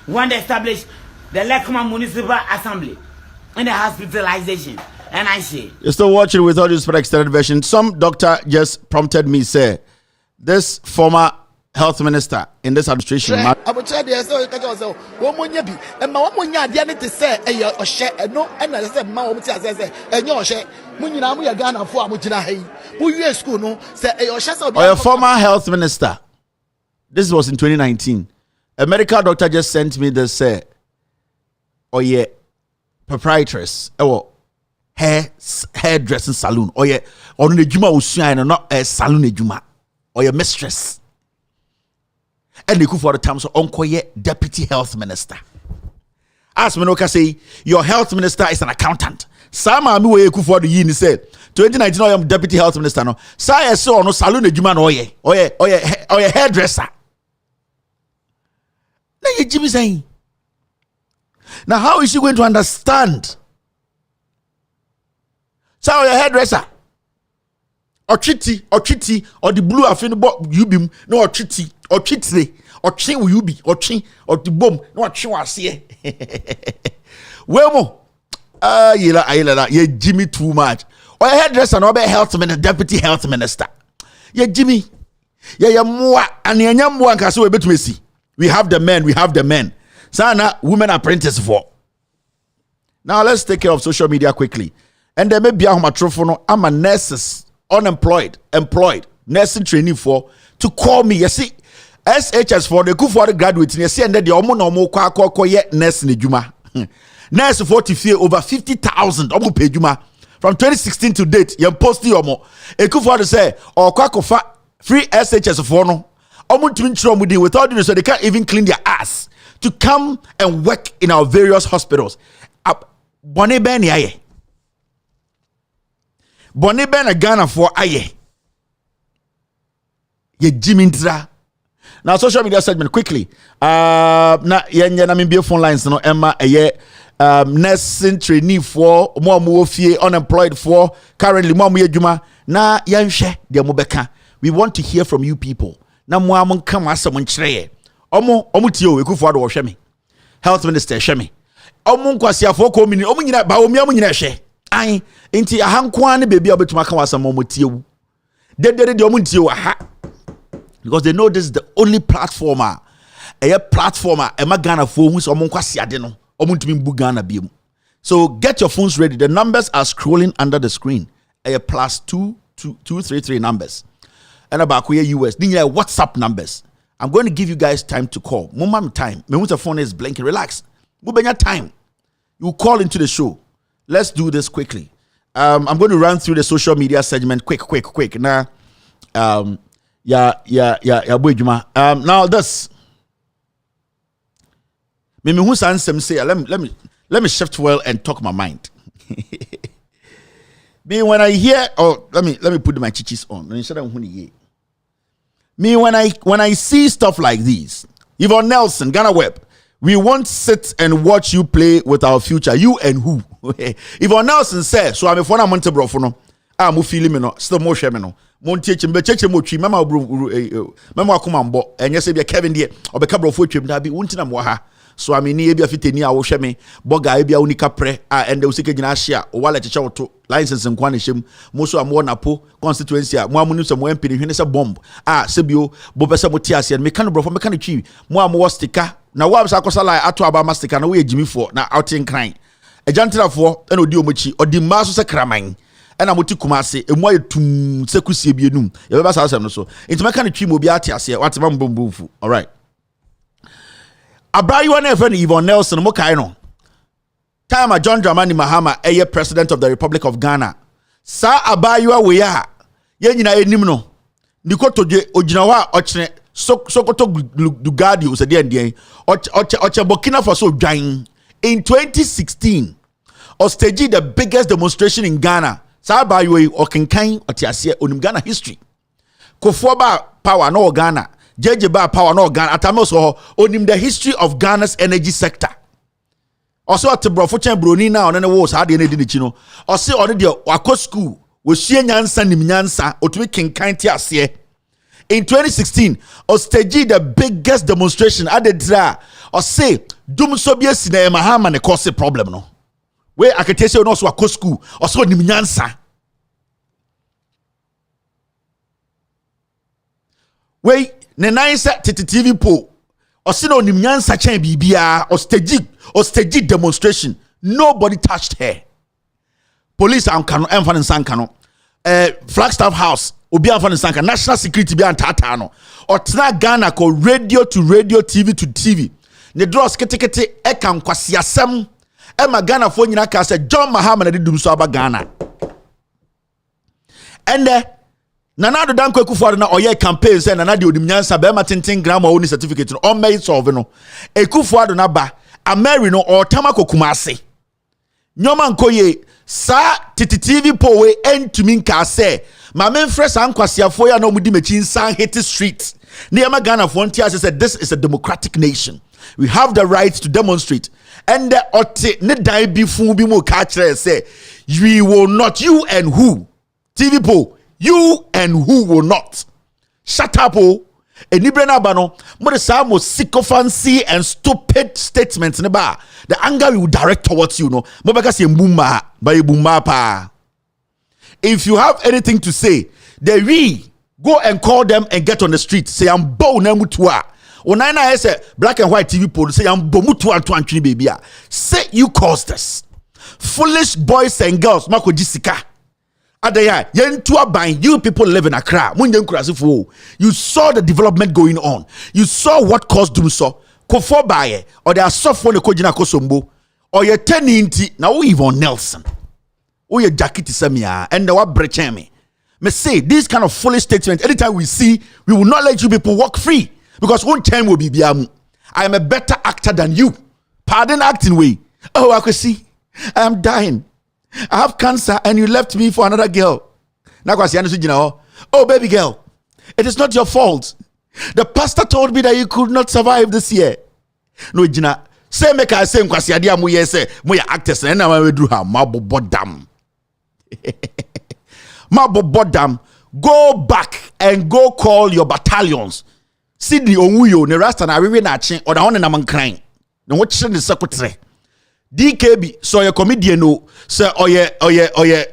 Want to establish the Lekuma Municipal Assembly and the hospitalization. And I say, you're still watching with audio for extended version. Some doctor just prompted me, say, this former health minister in this administration. I'm trying to say, woman, be and my woman, I didn't say, a share, no, and I said, my woman says, and your share, when you know, we are Ghana for Mujina, who you school, no, say, a share of your former health minister. This was in 2019. A medical doctor just sent me this, say, oh, yeah, proprietress, hairdressing salon, oh, yeah, on the Juma was shine, not a salon Juma, or your mistress. And they could for the terms of Uncle Deputy Health Minister. As Menoka say, your health minister is an accountant. Sama Amu for the yin said 2019 I am Deputy Health Minister. No, Saya saw no saloon a Juman oye hairdresser. Now you Jimmy saying. Now how is she going to understand? So your hairdresser. Or chitty, or the blue afin about you beam, no or chitty, or chitty, or chin will you be, or chin, or the bomb, no chin was here. Well, more. Ye Jimmy too much. Or a hairdresser, no be health minister, deputy health minister. Ye Jimmy, ye more, and ye more can so a bit messy. We have the men. Sana women apprentice for. Now let's take care of social media quickly. And there may be a homatrophono, I'm a nurses. Unemployed, employed, nursing training for to call me. You see, SHS for the good for the graduates. You see, and then the omo kwa yet nurse in Juma. Nurse 40 over 50,000 omo pay Juma from 2016 to date. You post the omo. A good for the say or kwa free SHS for no. Omo to intro with without doing so they can't even clean their ass to come and work in our various hospitals. Bonne ben yaye. Bonne ben a Ghana for aye. Ye Jimintra. Now social media segment quickly. Na be phone lines no Emma nursing trainee for more fee unemployed for currently more juma na yanhwe de mo beka. We want to hear from you people. Na mo amon come asem nkyere. Omo tio ekufo do wo hwe me. Health minister hwe me. Omo nkwasiafo ko mini omo nyina ba omi amu nyina hwe. Ai inti ahankwa ne bebi obetuma kan wasam omo tiewu. De omo tiewu ha. Because they know this is the only platformer. A platformer e Ghana fo hu so omo nkwasiade no. Omo ntumi mbu Ghana biem. So get your phones ready. The numbers are scrolling under the screen. A +233 numbers. And about US. These are WhatsApp numbers. I'm going to give you guys time to call. Moment time. Me the phone is blinking. Relax. Mubenya time. You call into the show. Let's do this quickly. I'm going to run through the social media segment quick. Now, now this. Me who say let me shift well and talk my mind. Me when I hear let me put my chichis on. Me when I see stuff like these, Yvonne Nelson, Ghana Web, we won't sit and watch you play with our future. You and who? Yvonne Nelson says, so I'm a phone monte brofono. I'm feeling me no, still more shemino. Monte chimbe mo tree, Mama Kumambo, and yes, be Kevin dear, or be cabro for trim, that be untina moha. So I mean, near fitting our sheme, boga ebia unica pre, and the Usika Ginashia, or wallet to license and quanishim, Moso Amonapo, constituency, Mwamunus and Wempin, when it's a bomb. Sebio, Bobessa Motias, and Mecano from Mechanici, Moa sticker. Now, what was Akosala at Abama sticker, and away Jimmy for now out in crying. A gentleman for an odiomuchi or the master cramine. And I'm to Kumasi, and why to Sekusi Bienum, your best house and so. Into Mechanici Mobiatia, say what's a boom. All right. Abra you want friend Yvonne Nelson Mokaino. Time John Dramani Mahama, president of the Republic of Ghana. Sa abaywa we ya ye nyina enim no nikoto je oginawa ochene sokoto dugadi o se de oche Burkina Faso dwan in 2016 stage the biggest demonstration in Ghana. Sa abaywa okenkan otiase onim Ghana history. Kofo ba power no Ghana, JJ ba power no Ghana. Atamoso onim the history of Ghana's energy sector. Also at brofo chen broni na on wo sa de na di chi no. Ose on de akọ school wo hie nyansa nim nyansa otumi kenkan ti ase. In 2016, stage the biggest demonstration at the dra. Ose dum so bi asi na mahama ne cause problem no. We aketese no so akọ school, also nim nyansa. We ne nine TV po or sin on him nyansa chen bibia or stage demonstration. Nobody touched her. Police and cano enfan sankano. Flagstaff House obi enfan sankano. National security be antatano. Or tna Ghana ko radio to radio, TV to TV. Ne draws kete ekam kwasiasem. Ema Ghana fo nyina ka say John Mahama na dum so aba Ghana. And Nana do dan Akufo-Addo na oye campaign say Nana de odim nyansa be ma tenten grandma oni certificate no on may solve no Akufo-Addo na ba Ameri no or tamako kumase nyoma nkoye sa TV po we entumi nka say ma menfre sa nkwasiafo ya no mudi mechi nsan hit street ne ma Ghana for ntia say this is a democratic nation, we have the right to demonstrate, and the ote ne dan bi fu bi mo ka kire say we will not, you and who TV po, you and who will not. Shut up, oh. Enibrena bano, but the some sycophancy and stupid statements in the bar. The anger will direct towards you, no. Mobaka say mumma, by bumma pa. If you have anything to say, then we go and call them and get on the street. Say I'm bo na mutua. Onaina say black and white TV poll say I'm bo mutua to antwini baby. Say you caused this. Foolish boys and girls, mako jisika. Adaya, you people live in Accra. You saw the development going on. You saw what caused them so. Kofo baye, or they are soft the kojina kosombo, or you're turning now Yvonne Nelson. Or your jacket is semia, and the what brecheme. Me say this kind of foolish statement. Anytime we see, we will not let you people walk free because one time will be biamu. I am a better actor than you. Pardon acting way. Oh, I could see. I am dying. I have cancer and you left me for another girl. Oh, baby girl, it is not your fault. The pastor told me that you could not survive this year. No, Gina, say make I say Kwasiadia Muye say Muya actors and I will do her Mabo Bodam. Mabo Bodam, go back and go call your battalions. Sydney Onwuyo, Nerasta na Riwe Nachi, or the one in Amman crying. No, what should the secretary? DKB, so your comedian no, sir, or your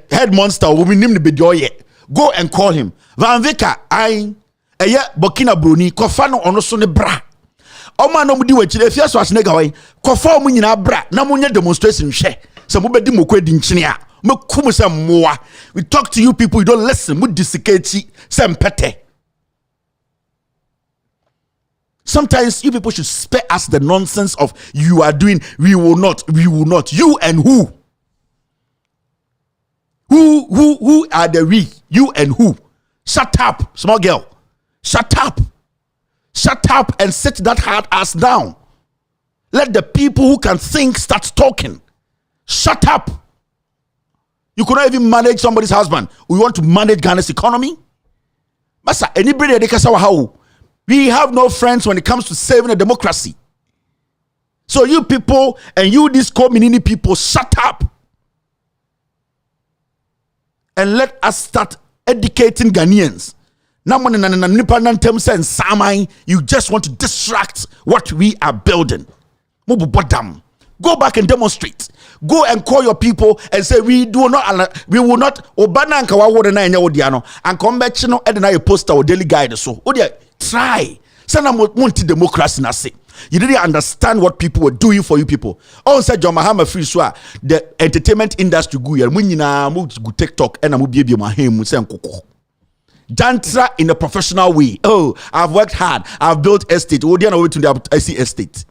head monster, we name the bidoye. Go and call him. Van Vika, I, Burkina Bruni, Kofano onosone bra. Oma no mudi wechi, if you was negaway, Kofo munina bra, namunya demonstration she. Some mubedi mukwe dinchinia. Mekumu moa. We talk to you people, you don't listen, mudisiketi, sem pete. Sometimes you people should spare us the nonsense of you are doing, we will not, you and who? Who are the we? You and who? Shut up, small girl. Shut up. Shut up and sit that hard ass down. Let the people who can think start talking. Shut up. You could not even manage somebody's husband. We want to manage Ghana's economy? Masa, anybody they can say how? We have no friends when it comes to saving a democracy. So you people and you these community people, shut up. And let us start educating Ghanaians. You just want to distract what we are building. Go back and demonstrate. Go and call your people and say we will not obana anka wa wode na enya odiano and come back no e na poster or daily guide so try. Sana monti democracy na say. You didn't understand what people were doing for you people. Oh, said John Mahama free so the entertainment industry go here. Munyina mu go TikTok and amu biebie ma hem say nkoko. Jantra in a professional way. Oh, I've worked hard. I've built estate. Odi na we to the IC estate.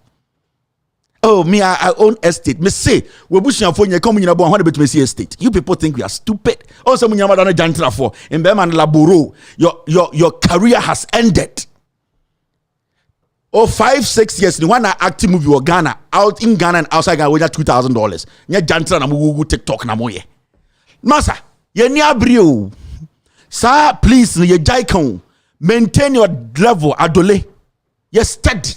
oh, me, I own estate. Me say, we bushing for you come in about 100 to see estate. You people think we are stupid. Also, when you're not jantra for in Beman Laburo, your career has ended. Oh, 5-6 years, the one active movie or Ghana, out in Ghana and outside Ghana, we got $2,000. Nya jantra na Google TikTok na moye. Masa, ye ni abrio. Sir, please, ye jaikon. Maintain your level, adole. Ye steady.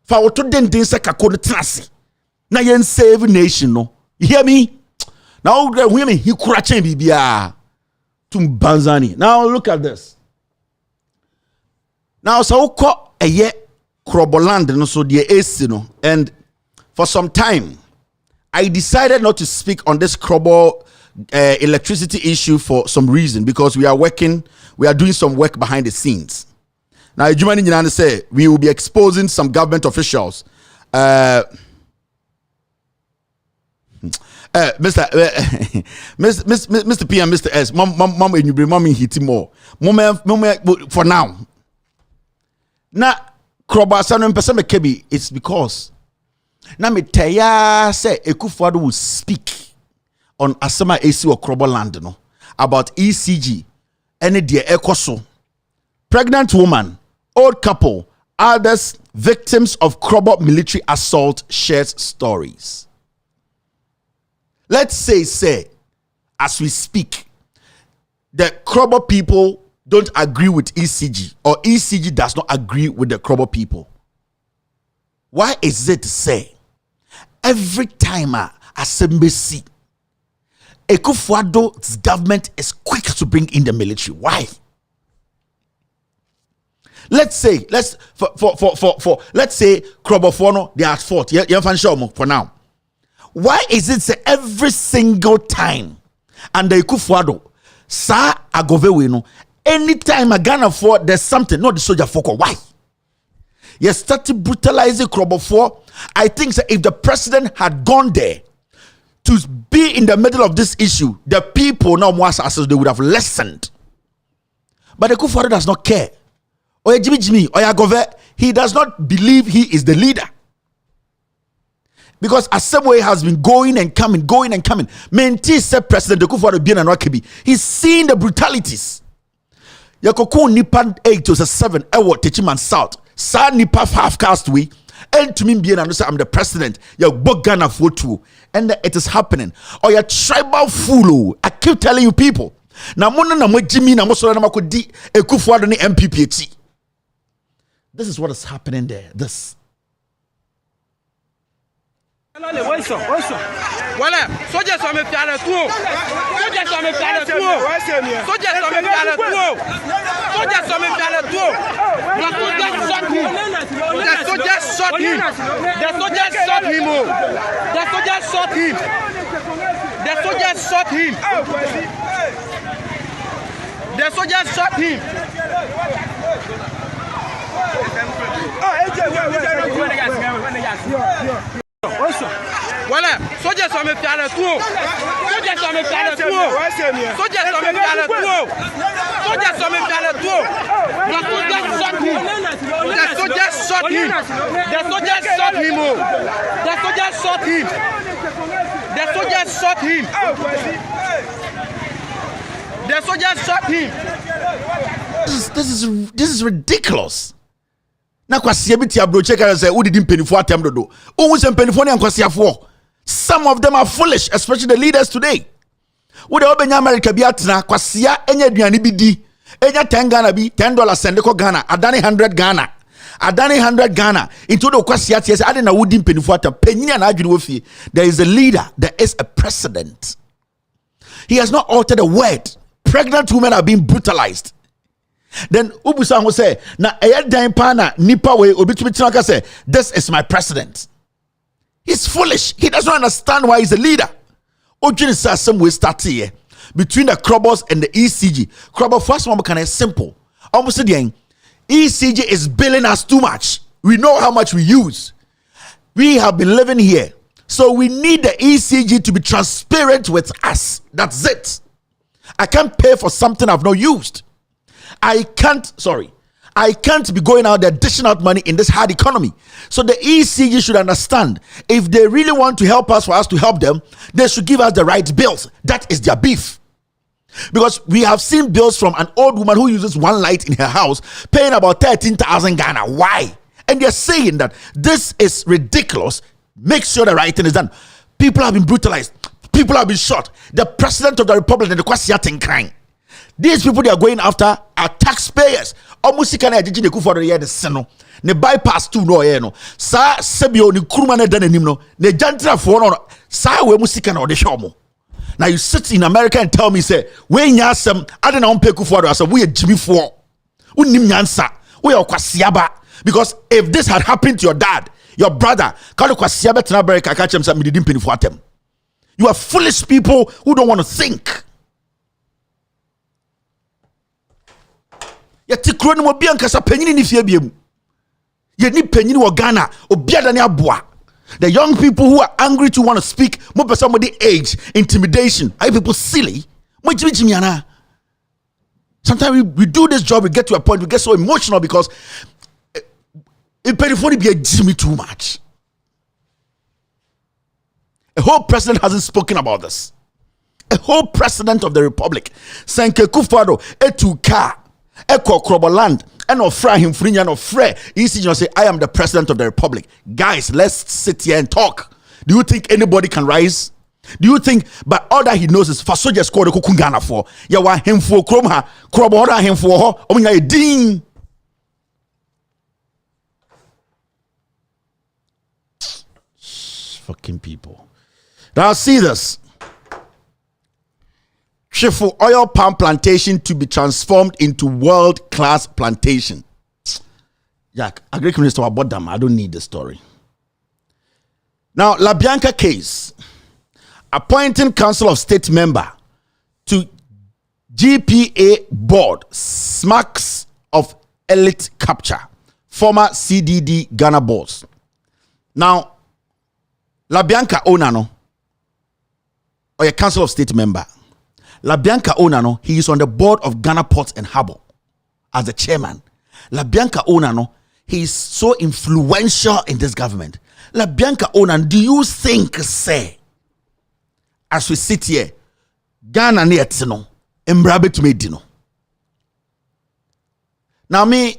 For what to den se kakone trasi. Na yen save nation no. You hear me? Now the women he kurachen bibia. Tum banzani. Now look at this. Now so ko eye Kroboland no so the AC no, and for some time I decided not to speak on this Krobo electricity issue for some reason, because we are doing some work behind the scenes. Now, Jumani Nyan say we will be exposing some government officials. Mr. PM, Mr. S, Mom, and you bring mommy hit more. For now. Now, Krobasan and Pesame Kebi, it's because now me taya say Ekufuado will speak on Asama AC or Kroboland no about ECG any dear ekoso. Pregnant woman, old couple, others victims of Krobo military assault shares stories. Let's say, as we speak, the Krobo people don't agree with ECG, or ECG does not agree with the Krobo people. Why is it say every time as embassy, Ekufuado's government is quick to bring in the military? Why? Let's say Krobofono they are at fault. For now. Why is it say every single time and the Ekufuado sa agove no anytime a Ghana for there's something not the soldier foko? Why? You started brutalizing Krobofo. I think that if the president had gone there to be in the middle of this issue, the people now more assassins, they would have listened. But the Ekufuado does not care. Oya Jimmy, Oya Gove, he does not believe he is the leader. Because Assembly has been going and coming. Menti said President Ekufuado bien and Wakebi. He's seeing the brutalities. Yakoko Nipan 8 to 7, Ewo Techiman South. Sa Nipa half cast we. And to me bien and say I'm the president. Ya Bogana Fotu. And it is happening. Or ya tribal fool. I keep telling you people. Na mona na Jimmy na Mosora na Makodi Ekufuado ni MPPT. This is what is happening there. This. Voilà, soldiers sont me faire le tour. Soldiers sont me faire le tour. Soldiers sont me faire le tour. Soldiers sont me faire le tour. The soldiers shot him. The soldiers shot him. The soldiers shot him. The soldiers shot him. The soldiers shot him. Voilà, soldiers sont me faire le tour. Soldiers sont me faire le tour. Soldiers sont me faire le tour. Soldiers sont me faire le tour. The soldiers shot him. The soldiers shot him. The soldiers shot him. The soldiers shot him. The soldiers shot him. The soldiers shot him. This is ridiculous. Na kwasia bi ti abroche ka say who didn't penny for atem dodo. Who say penny for na kwasia for. Some of them are foolish, especially the leaders today. Wo de obenya America bi atena kwasia enya aduane bi di. Enya 10 Ghana bi $10 send ko Ghana. Adane 100 Ghana. Adane 100 Ghana. Into the kwasia tie say ade na who didn't penny for atem. Penny na adwene wo fie. There is a leader, there is a president. He has not altered a word. Pregnant women are being brutalized. Then Ubusa will say, na nipa we say, this is my president. He's foolish. He doesn't understand why he's a leader. Ojin says some way start here between the Krobos and the ECG. Krobo first one can is simple. Almost the ECG is billing us too much. We know how much we use. We have been living here. So we need the ECG to be transparent with us. That's it. I can't pay for something I've not used. I I can't be going out there dishing out money in this hard economy. So the ECG should understand, if they really want to help us for us to help them, they should give us the right bills. That is their beef. Because we have seen bills from an old woman who uses one light in her house paying about 13,000 Ghana. Why? And they're saying that this is ridiculous. Make sure the right thing is done. People have been brutalized. People have been shot. The president of the republic and the Kwasiatin crying. These people they are going after are taxpayers. Almost can I for the year the seno. Ne bypass to no no. Sa sebio ni kuruma ne dane nimno. Ne jantra for no. Sa we musika na ode shomo. Now you sit in America and tell me say we nyasem ade na ompeku for us we Jimmy for. Unnim nyansa. We are kwasiaba. Because if this had happened to your dad, your brother, kwasiaba tena America catch him say me didn't pay for them. You are foolish people who don't want to think. Yeti kuro no obi ankasa panyini ni fie biemu. Ye ni panyini wo Ghana obiada ne aboa. The young people who are angry to want to speak, more for somebody age, intimidation. Are you people silly? Sometimes we do this job, we get to a point, we get so emotional because it painfully be a Jimmy too much. A whole president hasn't spoken about this. A whole president of the republic, Senke Kufado, Etuka, Eko Kroboland, and offer him free and offer. Easy just say, I am the president of the republic. Guys, let's sit here and talk. Do you think anybody can rise? Do you think, but all that he knows is for soldiers called the Kukungana for? Ya wa him for Kromha, Krobora him for her, oh my ding. Fucking people. Now see this. Shifu oil palm plantation to be transformed into world-class plantation. Yak, Agriculture Minister about them. I don't need the story. Now, La Bianca case. Appointing Council of State member to GPA board smacks of elite capture. Former CDD Ghana boss. Now, La Bianca Onano, or a Council of State member. La Bianca Onano, he is on the board of Ghana Ports and Harbour as the chairman. La Bianca Onano, he is so influential in this government. La Bianca Onano, do you think, say, as we sit here, Ghana ne etino, embrabe to me dino. Now me,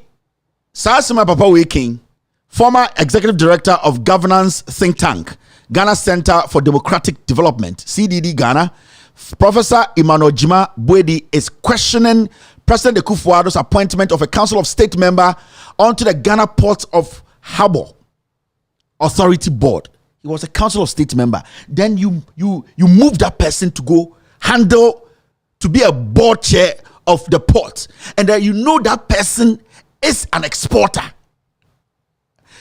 Sasima Papa Waking, former executive director of governance think tank, Ghana Center for Democratic Development, CDD Ghana, Professor Emmanuel Jima Bwedi is questioning President Akufo-Addo's appointment of a Council of State member onto the Ghana Port of Harbour Authority Board. He was a Council of State member. Then you move that person to go handle, to be a board chair of the port. And then you know that person is an exporter.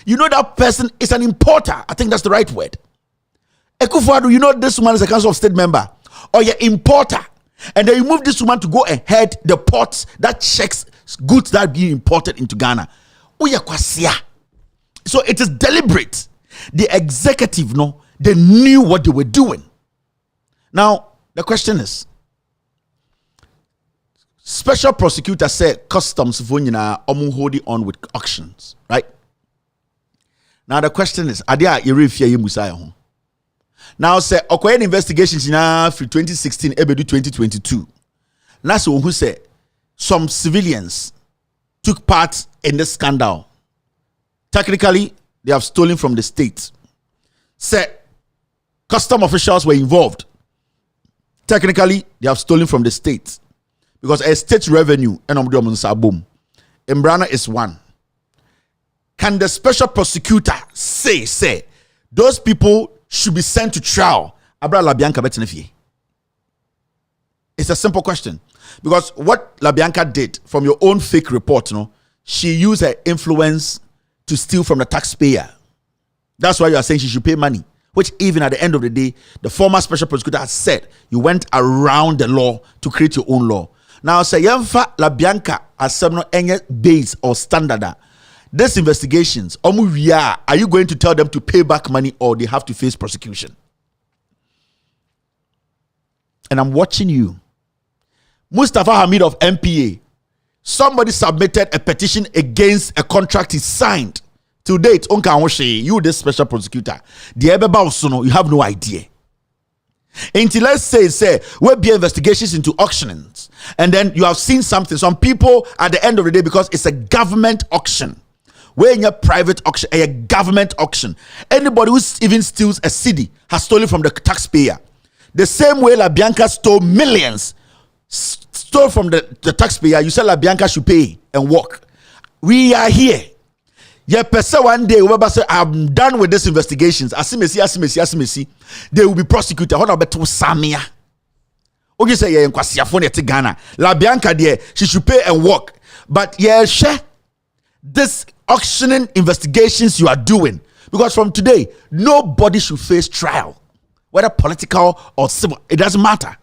You know that person is an importer. I think that's the right word. Akufo-Addo, you know this woman is a Council of State member. Or your importer, and then you move this woman to go and head the ports that checks goods that are being imported into Ghana. So it is deliberate. The executive, no, they knew what they were doing. Now the question is, special prosecutor said customs vonyina holding on with auctions, right? Now the question is, are there Musaya? Now say Okoye investigations now from 2016 ebedu 2022. Now so who say some civilians took part in this scandal. Technically, they have stolen from the state. Say custom officials were involved. Technically, they have stolen from the state. Because a state revenue and boom. Embrana is one. Can the special prosecutor say those people should be sent to trial? It's a simple question. Because what La Bianca did from your own fake report, she used her influence to steal from the taxpayer. That's why you are saying she should pay money. Which even at the end of the day, the former special prosecutor has said you went around the law to create your own law. Now say La Bianca as some any base or standard. These investigations, are you going to tell them to pay back money or they have to face prosecution? And I'm watching you. Mustafa Hamid of MPA somebody submitted a petition against a contract he signed. To date, you the special prosecutor, the you have no idea. Until let's say will be investigations into auctionings, and then you have seen something. Some people at the end of the day, because it's a government auction, we're in a private auction, a government auction. Anybody who even steals a cedi has stolen from the taxpayer. The same way La Bianca stole millions, stole from the taxpayer. You said La Bianca should pay and walk. We are here. Yeah, one day we say I'm done with these investigations. Asimesi. They will be prosecuted. How about Samia? Okay, say yeah, in Ghana. La Bianca there, she should pay and walk. But yeah, share this auctioning investigations you are doing, because from today nobody should face trial, whether political or civil. It doesn't matter,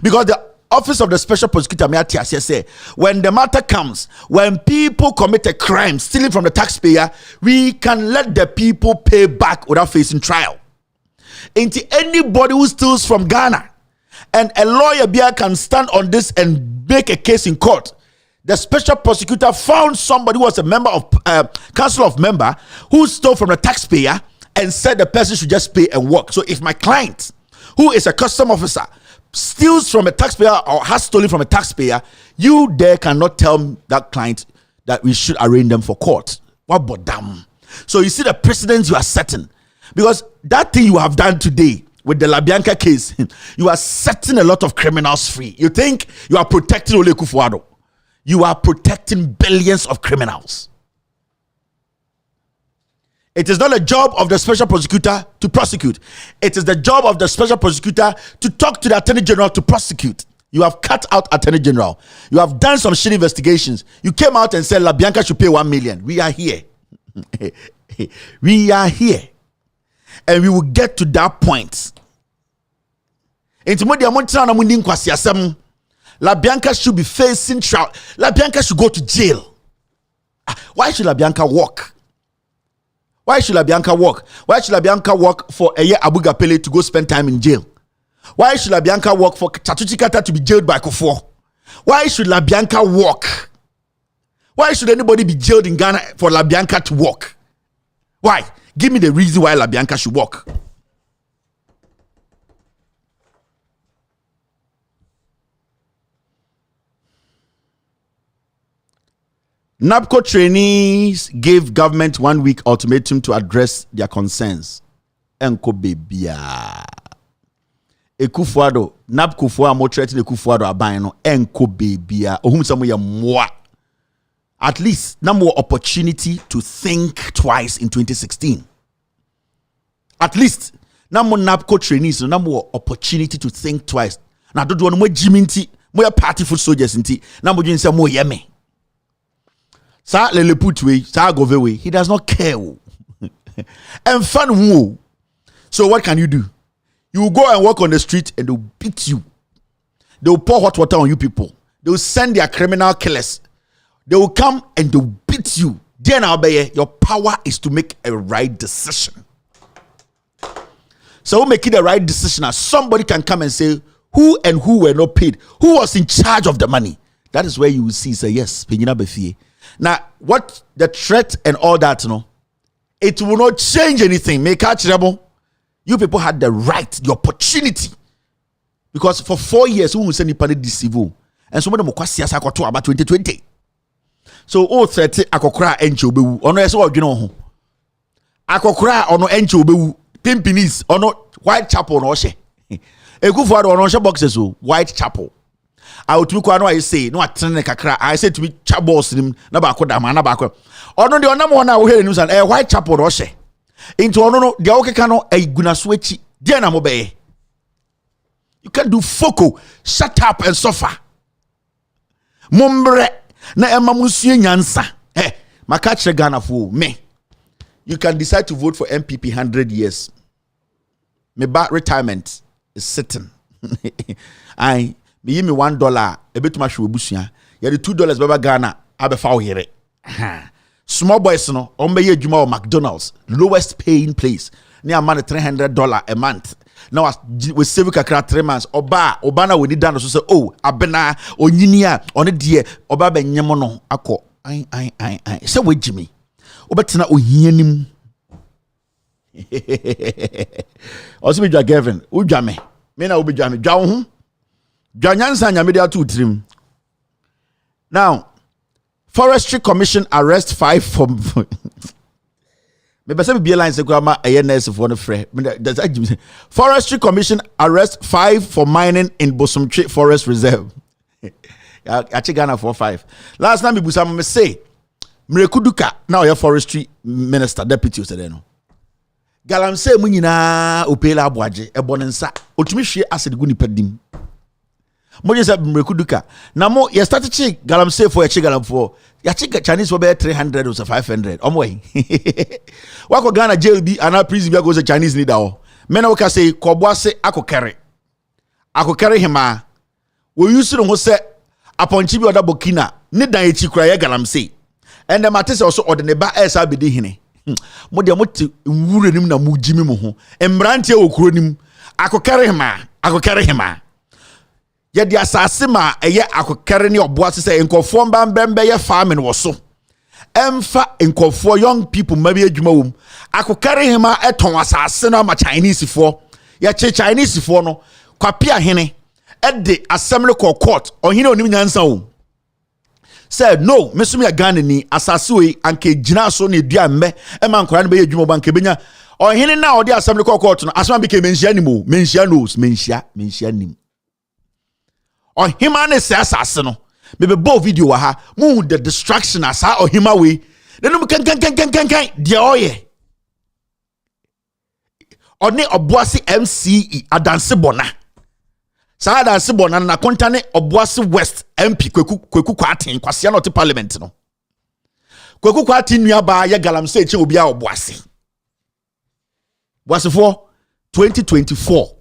because the office of the special prosecutor say when the matter comes, when people commit a crime stealing from the taxpayer, we can let the people pay back without facing trial. Into anybody who steals from Ghana, and a lawyer can stand on this and make a case in court. The special prosecutor found somebody who was a member of council of member who stole from the taxpayer and said the person should just pay and walk. So if my client, who is a custom officer, steals from a taxpayer or has stolen from a taxpayer, you there cannot tell that client that we should arraign them for court. What about them? So you see the precedents you are setting, because that thing you have done today with the La Bianca case, you are setting a lot of criminals free. You think you are protecting Ole Kufuor. You are protecting billions of criminals. It is not a job of the special prosecutor to prosecute. It is the job of the special prosecutor to talk to the attorney general to prosecute. You have cut out attorney general. You have done some shit investigations. You came out and said La Bianca should pay 1 million. We are here. We are here. And we will get to that point. La Bianca should be facing trial. La Bianca should go to jail. Why should La Bianca walk? Why should La Bianca walk? Why should La Bianca walk for a year Abu Gapele to go spend time in jail? Why should La Bianca walk for Tatuchi Kata to be jailed by Kufuor? Why should La Bianca walk? Why should anybody be jailed in Ghana for La Bianca to walk? Why? Give me the reason why La Bianca should walk. NABCO trainees gave government 1 week ultimatum to address their concerns. Enko bebia. Ekufuado, NABCO for mo threatening Ekufuado aban no enko bebia. Ohum samu ya mwa. At least na more opportunity to think twice in 2016. At least na more NABCO trainees na more opportunity to think twice. Na do no mo jiminti, mo ya party foot soldiers nti, na mo dwin say mo yeme. Sa lele put way, sa go away. He does not care. And fun who. So what can you do? You will go and walk on the street and they'll beat you. They will pour hot water on you people. They will send their criminal killers. They will come and they'll beat you. Then your power is to make a right decision. So making the right decision, as somebody can come and say who and who were not paid, who was in charge of the money. That is where you will see, say yes, Penyina Befie. Now, what the threat and all that, it will not change anything. Make catch rebel. You people had the right, the opportunity. Because for 4 years, we will send you deceive. And some of them will about 2020. So, oh, 30, akokra encho bewu. Ono yeso odwene ho. Akokra ono encho bewu. Pimpinis ono Whitechapel no hye. Ekufuado ono hye boxes o Whitechapel. I would look at I say no atene kakra. I said to me chabos nim na ba koda ma na ba ko. Ono de onam ho na wo hear news and Whitechapel no hye. Into ono no de okeka no gunaso echi. De na mo be. You can do foco, shut up and suffer. Mombre na ema musue nyansa. Maka kire Ghana for me. You can decide to vote for MPP 100 years. Me back retirement is sitting. I me give me $1 a bit much busua. You the $2 baba Ghana abefa here. Small boys no on be adwuma McDonald's, lowest paying place. Near money $300 a month. Now we save kakra 3 months. Oba na we need done so say oh abena onyini a one de oba benyem no akọ ai say we Jimmy. Obetena ohianim. Osi be dwa Gavin, udwa me. Me na obi dwa me. Dwa wo ho. Dwa nyansa nya me de ato tirim. Now, Forestry Commission arrest 5 from be line Forestry Commission arrest 5 for mining in Bosomtwe Forest Reserve. Actually Ghana for 5. Last time we say Mrekuduka now your forestry minister deputy said no. Galamsey mu nyina opela aboaje ebonensa otumi hwe acid gu nipadim. Mo je say Mrekuduka na mo ye start chi Galamsey for ye galam for ya chi Chinese for be 300 or 500 omwe. Wako Ghana jail bi ana prison bi go say Chinese leader o. Me na we ka say koboase akokere hima. We use no say aponchi bi oda Burkina ne dan echi kura ye Galamsey. And the matter also ordinary ba esa be de hene. Mo de mo nwure nim na mo jimi mo ho. Embrante okuro nim akokere hima. Ye di asase ma eye akokere ne oboase say nkofo mbambembe ye farming wo so. Emfa nkofo young people mabi adwuma wom. Akokere hima eton asase na ma Chinese fo. Ye che Chinese fo no kwapia hene e de assembly court ohine onim nyansa wo. Said no, mesumi ya Ghana ni asase we anke gina so ne dua mme e man kwara ne be adwuma ba anke benya ohene na odi assembly court no asema bike menhia ni mo menhia nim ohima ne se asase no me be bo video wa ha mu the distraction asa ohima we ne no kan de oye oni oboase MCE adanse bona sa adanse bona na kontane oboase West MP kweku kwatin kwase na oti parliament no kweku kwatin nua ba ye Galamsey che obi a oboase boase for 2024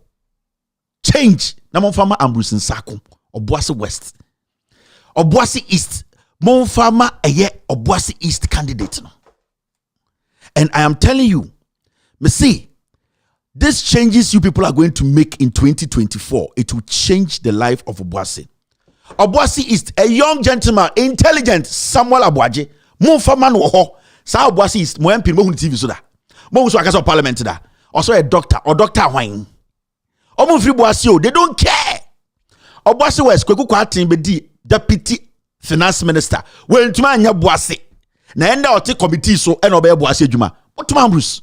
change na monfama Ambrose Nsako oboase West oboase East monfama eye oboase East candidate no. And I am telling you, me see these changes you people are going to make in 2024, it will change the life of Obuasi. Obuasi is a young gentleman, intelligent, Samuel Abuaje. Mo faman wo ho. Sa Obuasi is mo MP mo hu TV so da. Mo so akasa parliament da. Also a doctor or doctor hwan. Omo free Obuasi o, they don't care. Obuasi West kweku kwatin be di deputy finance minister. We ntuma anya Obuasi. Na enda oti committee so e no be Obuasi adwuma. Otuma Bruce.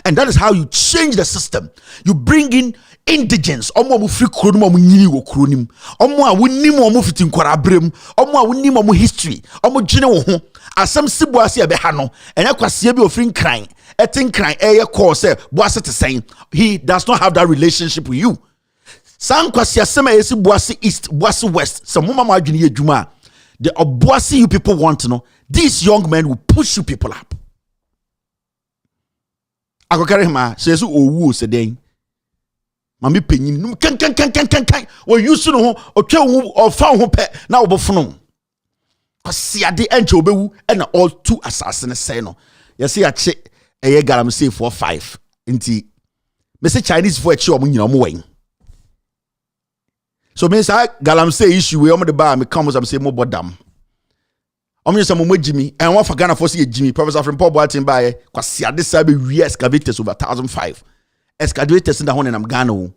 And that is how you change the system. You bring in indigents. Omo free kronim omo nyini wo kronim. Omo a wonim omo fitin kwara brem. Omo a wonim omo history. Omo gine wo ho. Asem si Boase ebe ha no. Enya kwase bi ofrin kran. Etin kran eye call say Boase te saying he does not have that relationship with you. San kwase asem esi Boase East, Boase West. Some mama adwene adwuma. The Obuasi you people want to know. These young men will push you people up. Akokere hima sesu owu se den mami penyin num kan o yusu no ho otwa hu ofa ho pe na obofono kwasiade enche obewu na all two assassin say no yesi ya che eye Galamsey for 5 nti me say Chinese for echi omo nyina omo wen so me say Galamsey issue we omo de ba me come am say mo bodam omo say mo Jimmy and one for Ghana for say Jimmy Professor from Paul Boatin bae kwasiade sabe we excavators over 1,005 excavators in the hone nam Ghana o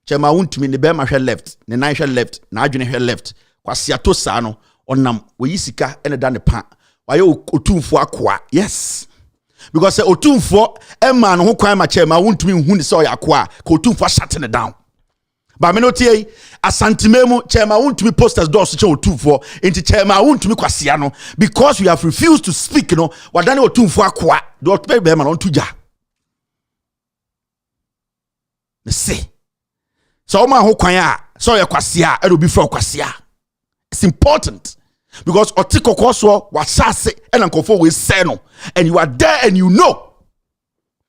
chema wuntumi ne be ma hwe left ne nan hwe left na adwene hwe left kwasiato sa no onam we yisika ene da ne pa waye otumfo akoa yes because say otumfo e ma no ho kwan ma chema wuntumi hu ne say oyakoa ka otumfo shut ne down. But me no tie asantimemu chema wuntumi posters doors che otumfo enti chema wuntumi kwasia no because we have refused to speak no wadane otumfo akoa do be ma no tuja me say so ma ho kwan a so ye kwasia e do be for kwasia. It's important because otikoko so wasase and ankofo we say no and you are there and you know.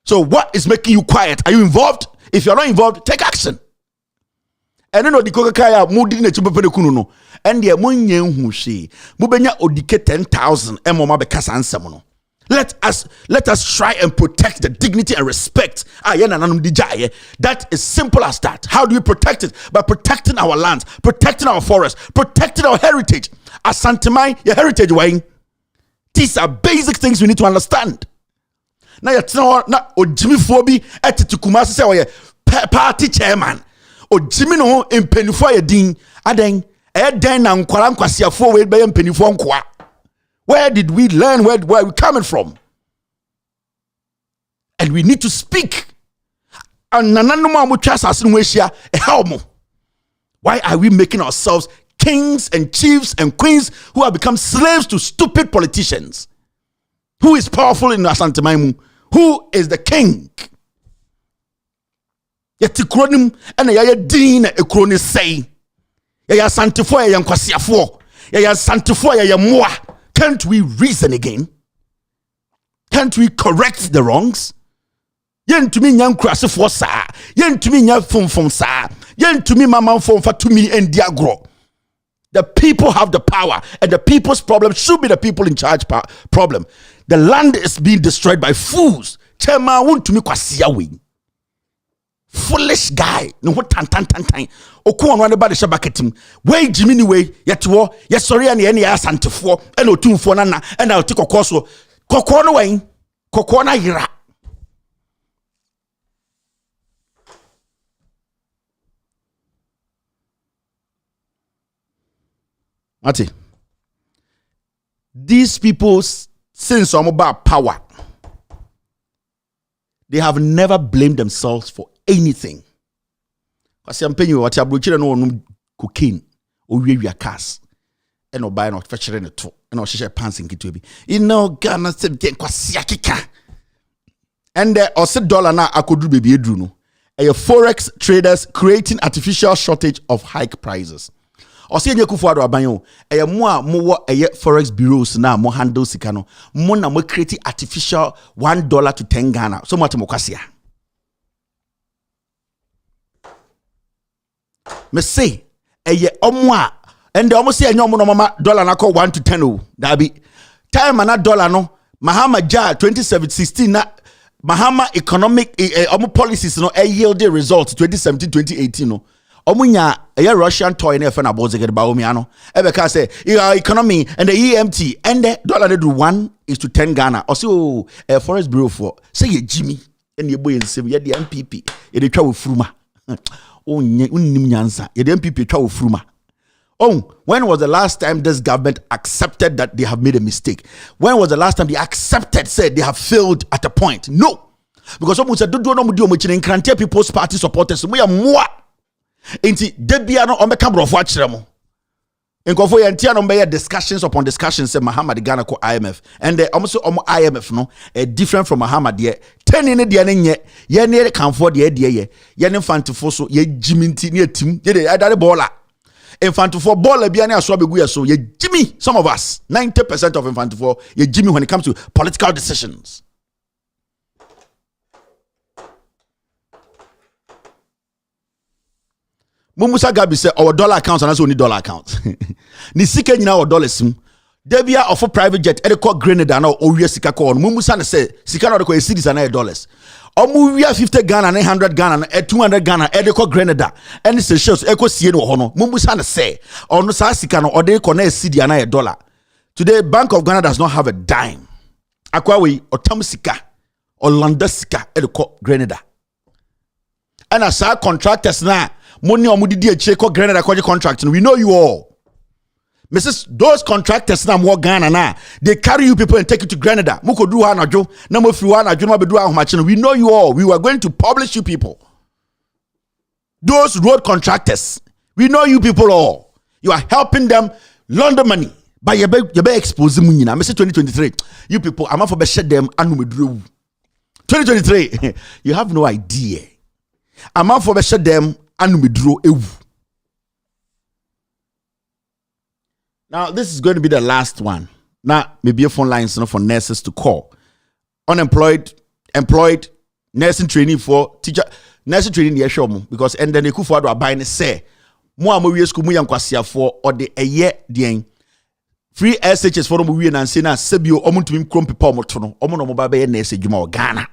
So what is making you quiet? Are you involved? If you're not involved, take action. And no dikoka kaya mudi na chupepele kunu no and ye munye hu hwe mu benya odike 10,000 emoma be kasa ansem no Let us try and protect the dignity and respect. That is simple as that. How do we protect it? By protecting our lands, protecting our forests, protecting our heritage. Asantemai, your heritage way. These are basic things we need to understand. Now you're Jimmy Phobi at Tukumasi say party chairman. O Jimmy no in penifo din aden na nkwara nkwasiafo we be penifo nkwa. Where did we learn where we coming from? And we need to speak. And why are we making ourselves kings and chiefs and queens who have become slaves to stupid politicians? Who is powerful in Asantemaimu? Who is the king? Yeti kronim ena ya din e kroni sei. Ya santifo ya nkwasiafo. Ya santifo ya moa. Can't we reason again? Can't we correct the wrongs? Yen to me nyan krase for sa. Yen to me nyan fom sa. Yen to me mama fom fa to me endiagro. The people have the power, and the people's problem should be the people in charge problem. The land is being destroyed by fools. Chema won to me kwasia we. Foolish guy. No what tan. Oku on one about the shabaketim. Way Jimmy way, yet war, yes, sorry, and any ass and four, and no 2 for nana, and I'll take a course. Kokona way, Kokona ira. Mati, these people, since some about power, they have never blamed themselves for anything. Because I'm paying you what you're broaching no cocaine or we are cars and no buy not fetching it to and no share pants in Kitubi. You know, Ghana said, get kwasiakika. And also dollar now I could do baby Druno. A forex traders creating artificial shortage of hike prices. Ose nye kufuado abanyo eye mo a mo wo eye forex bureaus na mo handle sika no mo na mo create artificial $1 to 10 Ghana so mo atemokwasia me say eye omo a and omo say enye omo no mama dollar na call 1 to 10 o da bi time na dollar no Mahama ja 2016 na Mahama economic omo policies no yield the results 2017-2018 no Omunya a Russian toy in FN about the Baomiano. Ebeka say economy and the EMT and the dollar do 1 is to 10 Ghana. Also a forest bureau for say ye Jimmy and your boy and say the MPP. Ye travel fruma. Oh nyansa. Ye the MPP travel fruma. Oh, when was the last time this government accepted that they have made a mistake? When was the last time they accepted, said they have failed at a point? No. Because someone said don't no do much in People's Party supporters. We are more. Inti debia no omeka brofo akire mo nkofo ye ntia no be discussions upon discussions say Muhammad Ghana ko IMF and almost IMF no different from Muhammad ye 10 ne de ne nye ye ne kanfo de ye ne fantifo so ye jiminti ne atim ye de adare baller infantifo baller bia ne aso begu ye so ye jimi some of us 90% of infantifo ye jimi when it comes to political decisions. Mumusa Gabi say our dollar accounts and that's only dollar account. Ni sika nyina our dollars sim. Debia of a private jet e call Grenada na owie sika call. Mumusa na say sika na call cedis and dollars. Omu wia 50 Ghana and 100 Ghana and 200 Ghana e call Grenada. And say shows e call sie no ho no. Mumusa na say ono sa sika no ode call na cedi and dollar. Today Bank of Ghana does not have a dime. Akwa we otam sika or London sika e call Grenada. And as our contractors now money or mudi DHA call Grenada contract. We know you all. Mrs. Those contractors now more Ghana now. They carry you people and take you to Grenada. Muko do hanajo. Namo fiwana jo no be do ahomachino. We know you all. We were going to publish you people. Those road contractors. We know you people all. You are helping them launder money. But you be expose them nyina. Me say 2023. You people, I'm for be share them anu medru. 2023. You have no idea. I'm for be share them. Now, this is going to be the last one. Now, maybe a phone lines for nurses to call. Unemployed, employed, nursing training for teacher, nursing training the show because and then they could forward a buying say more school for or the a year the free SHS for we and say na sebio omo ntumi krom pepa omo to no omo no mo ba be nurse adwuma o Ghana.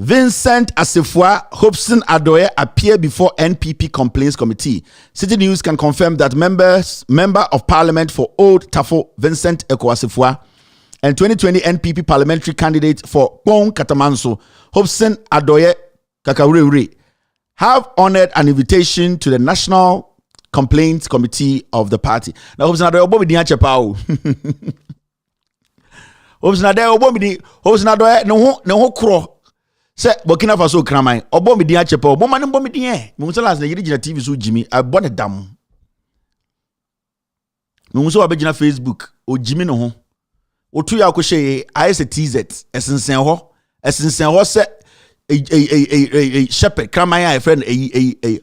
Vincent Asifua Hobson Adoye appear before NPP Complaints Committee. City News can confirm that member of Parliament for Old Tafo Vincent Eko Asifua and 2020 NPP parliamentary candidate for Pong Katamanso Hobson Adoye Kakawuri have honored an invitation to the National Complaints Committee of the party. Now Hobson Adoye obo mi di achepao. Hobson Adoye no ho kro. Say Burkina Faso kramai obo mi dia chepa obo mane mbo mi dia me muso las na yiri gina TV so Jimmy abone dam me muso abegina Facebook o Jimmy no ho otu ya ko hye IS TZ esensen ho se shepherd kramai a friend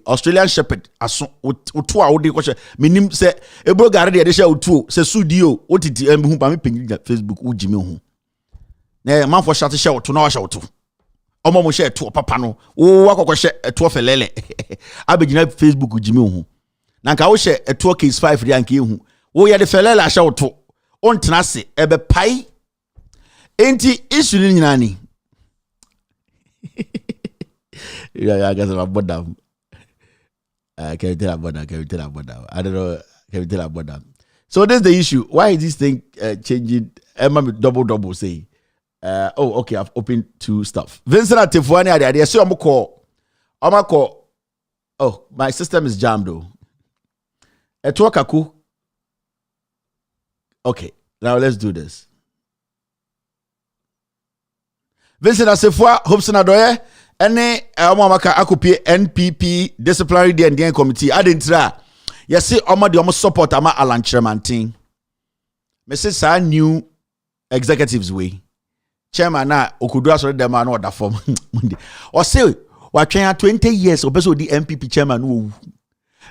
Australian shepherd aso otu a wode ko hye menim se ebro gare de hye otu se studio otiti hu pa me pengina Facebook o Jimmy ho na man for shot hye otu na wa hye otu omo mo share to papa no wo akokọ share to felele abegina Facebook Jimmy hu na nka wo share to case 5 ri anka ehu wo ye de felele a share to on tena se ebe pai enti issue ni nyina ni ya guys my bodam can you tell about that I don't know, can you tell about that? So this is the issue. Why is this thing changing? Emma double say okay, I've opened 2 stuff. Vincent Atifuani I say I'm call. Oh, my system is jammed though. Etwakaku. Okay, now let's do this. Vincent Asifua Hobson Adoye ene amamaka akopie NPP disciplinary and committee adentra. Yesi omo de omo support ama Alan Chremantin. Me say sa new executives way. Chairman na okudu asore dem na order form o say watwen 20 years obeso di MPP chairman wo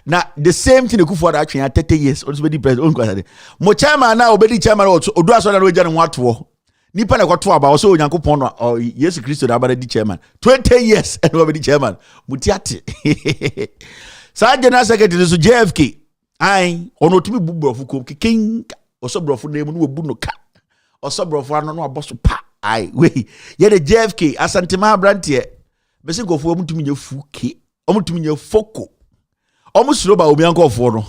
na the same thing ekufu that atwen 30 years o be di president on mo chairman na obedi chairman odu asore na oja ne wato nipa na kwato aba o say onyankopon no Yesu Kristo da ba di chairman 20 years and obedi chairman mutiate sa general secretary so JFK ai ono tumi buburofu ko kikin osobrofu na emu no obu no ka osobrofu ano no aboso pa ai we ye the JFK asantima brantie bese nkofo omutumi nya fuke omutumi nya foko omusuro ba obi ankofo no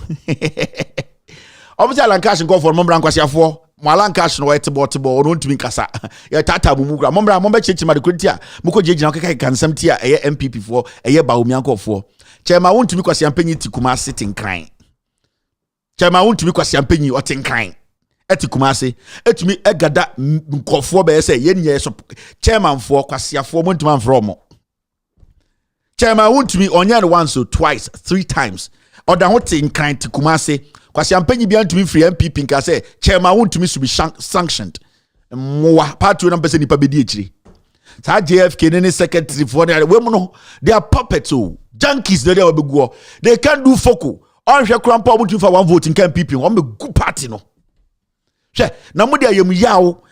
omuti alankash nkofo no mbra nkwasiafo mo alankash no wetebo no ntumi nkasa ye tata bumukura momba chechi madekriti a muko jejina okeka kansam ti a eye MPP fo eye ba omi ankofo chema wontumi kwasi ampanyi tikuma sitting crime chema wontumi kwasi ampanyi otinkan eti kumase etumi egada nkofo be se ye nye so chairman fo kwasiafo montuma mfromo chairman wontumi onya no once or twice 3 times oda hote nkan ti kumase kwasiampanyi bia ntumi free MPP nka se chairman wontumi should be sanctioned mwa party na mpese nipa bedi ekiri ta JFK ne secretary for there we no they are puppets junkies they are beguo they can't do foco onhwe krampa omutu fa 1 vote nka MPP on be good party no hwe na mudi ayem yawo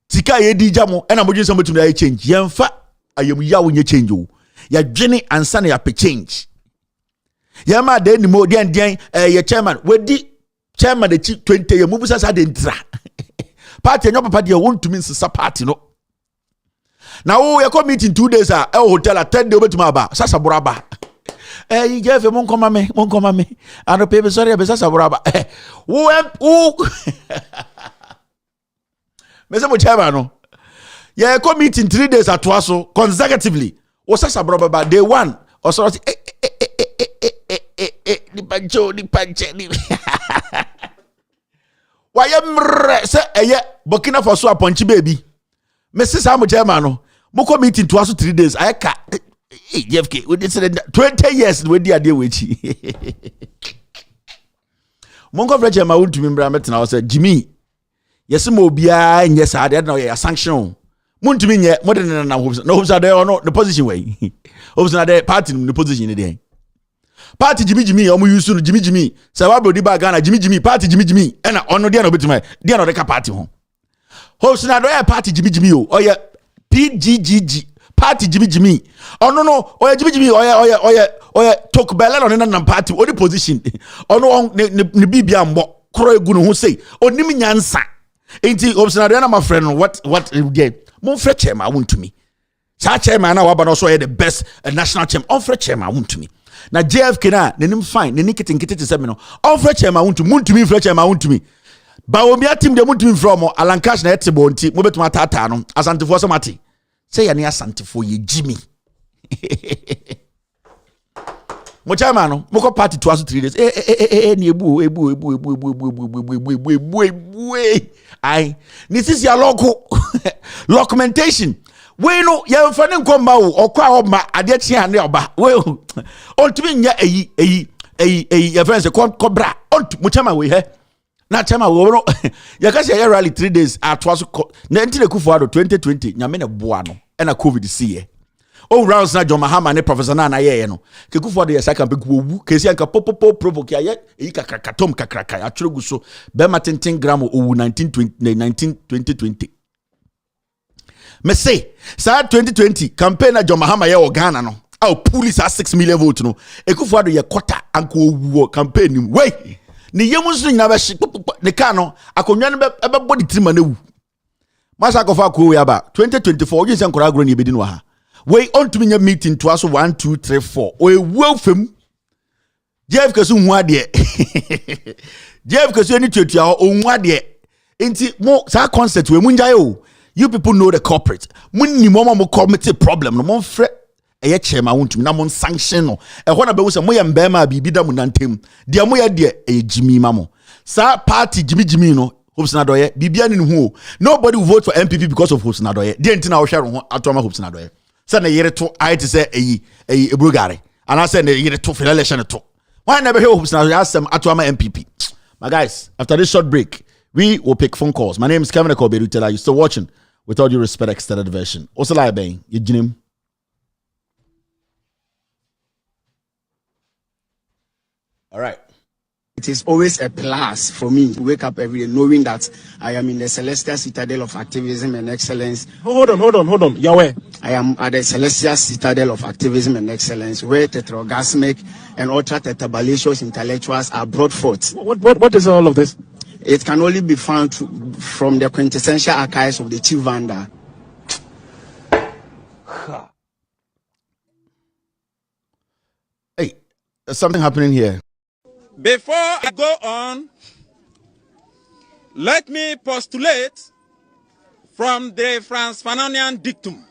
tika ye di jamo e na modwen so metum ya change yemfa ayem yawo nye change o ya dwene ansa na ya pe change yema de ni mo den ye chairman wedi chairman de 20 ye mubusa sa de ntra party enyo papa de won to mean sa party no na wo ye meeting 2 days a hotel at 10 day obetuma aba sasa boraba Jeff mon koma me and pay sorry be sasa boraba wo me say mo chairman no ye meeting 3 days at so consecutively o sasa boraba day 1 o so di panche why say eye Burkina Faso aponchi baby me say sa mo chairman no mo ko meeting to aso 3 days I ka JFK we did 20 years we dey ade wechi mo ko fre chairman won tumi mbra metena say Jimmy yes mo bia nye sa ade na ya sanction mo ntumi nye mo de na hope no the position way hope na the party the position dey party Jimmy omo use no Jimmy say wa bro di ba Ghana Jimmy party Jimmy e na ono dia na obetima dia na de ka party ho host na do ya party Jimmy o ya PGGG party Jimmy ono no o ya Jimmy yeah, talk bella on an party or the position. Oh no, ne bibia mbo kro egu no ho say. Onim nyansa. Enti obsnadana my friend what get. Mon frɛ chairman won to me. Sa chairman na waba no so the best national chairman. On frɛ chairman won to me. Na JFK na nenim fine, ne nikete te se me no. On frɛ chairman won to me frɛ chairman won to me. Ba obi atim de muntumi from Alankash na etebo nti mo betuma tata no asantefo so mate. Say ya ne asantefo ye Jimmy. Mo chairman no mo ko party to aso 3 days. Ni ebu. Ai, ni sisi ya documentation. We no ye mfa ne nkomma wo okwa oba ade chia ne oba. We ontumi nya eyi ye friends kobra. Mo chairman we he. Na chairman we no ya ka say rally 3 days atwa so na enti ne Kufuor 2020 nyame ne boa no e na covid see. Oh, rounds na John Mahama ne Professor Nana ye no. Ke Kufuor de yesa kan pe ku kesi anka popopo provoke ya yi kakakatom kakraka atwegu so be matenten gram owu 2020. Me say, sa 2020 campaign na John Mahama ye o Ghana no. Aw police a 6 million vote no. E Kufuor de ye quarter anka owu campaign ni wey. Ni yemu so nyina be shi ne ka no akonwa no be body trima na wu. Masa kofa ko we aba 2024 yin se nkora agro ni ebedi no ha. We on to me meeting to us 1 2 3 4. We welcome Jeff Kasu hu ade. Jeff Kasu any twetu a o hu ade. Enti mo sa concept we munjaye o. You people know the corporate. Munni mo committee problem no mo frɛ eye chairman wontum na mo sanction no. E ho na be wo se mo ye mbema bibi da mo nantem. De mo ye de e Jimmy mamo. Sa party Jimmy no Hopes Nadoye bibia ni hu. Nobody will vote for MPP because of Hopes Nadoye. De enti na wo hwɛ ho atoma Hopes Nadoye. Say na yere to I to say ebrugare and I say na yere to for election to why never hear Hopes Nadoye ask them atoma MPP. My guys, after this short break we will pick phone calls. My name is Kevin Akoberutela. You're still watching With All Due Respect extended version. Also like bang you jinim. All right. It is always a plus for me to wake up every day knowing that I am in the celestial citadel of activism and excellence. Hold on. Yahweh. I am at the celestial citadel of activism and excellence where tetraorgasmic and ultra tetrabalicious intellectuals are brought forth. What is all of this? It can only be found from the quintessential archives of the Chief Vanda. Hey, there's something happening here. Before I go on, let me postulate from the Franz Fanonian dictum,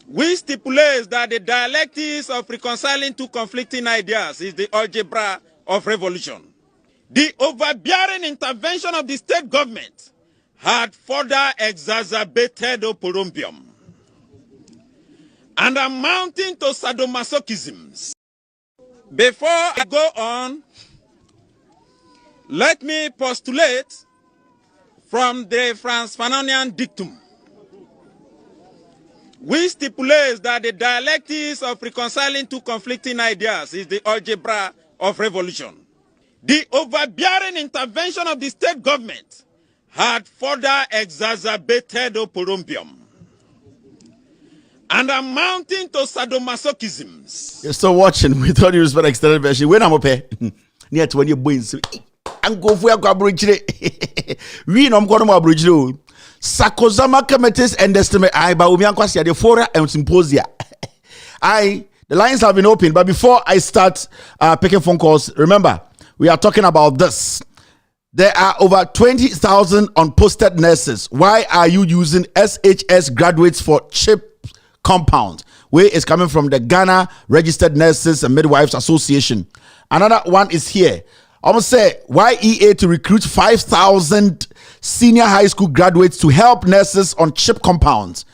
which stipulates that the dialectics of reconciling two conflicting ideas is the algebra of revolution. The overbearing intervention of the state government had further exacerbated oporombium and amounting to sadomasochisms. Before I go on, let me postulate from the Franz Fanonian dictum, which stipulates that the dialectics of reconciling two conflicting ideas is the algebra of revolution. The overbearing intervention of the state government had further exacerbated oporombium and amounting to sadomasochisms. You're still watching With All Due Respect extended version. When I'm up here, near to when you're going so and go for a gabrujire. We know I'm going to gabrujire. Sakozama committees and estimate I by Umianquasia, the fora and symposia. The lines have been open, but before I start picking phone calls, remember, we are talking about this. There are over 20,000 unposted nurses. Why are you using SHS graduates for cheap compound? Where is coming from the Ghana Registered Nurses and Midwives Association. Another one is here. I'm going to say YEA to recruit 5,000 senior high school graduates to help nurses on cheap compounds.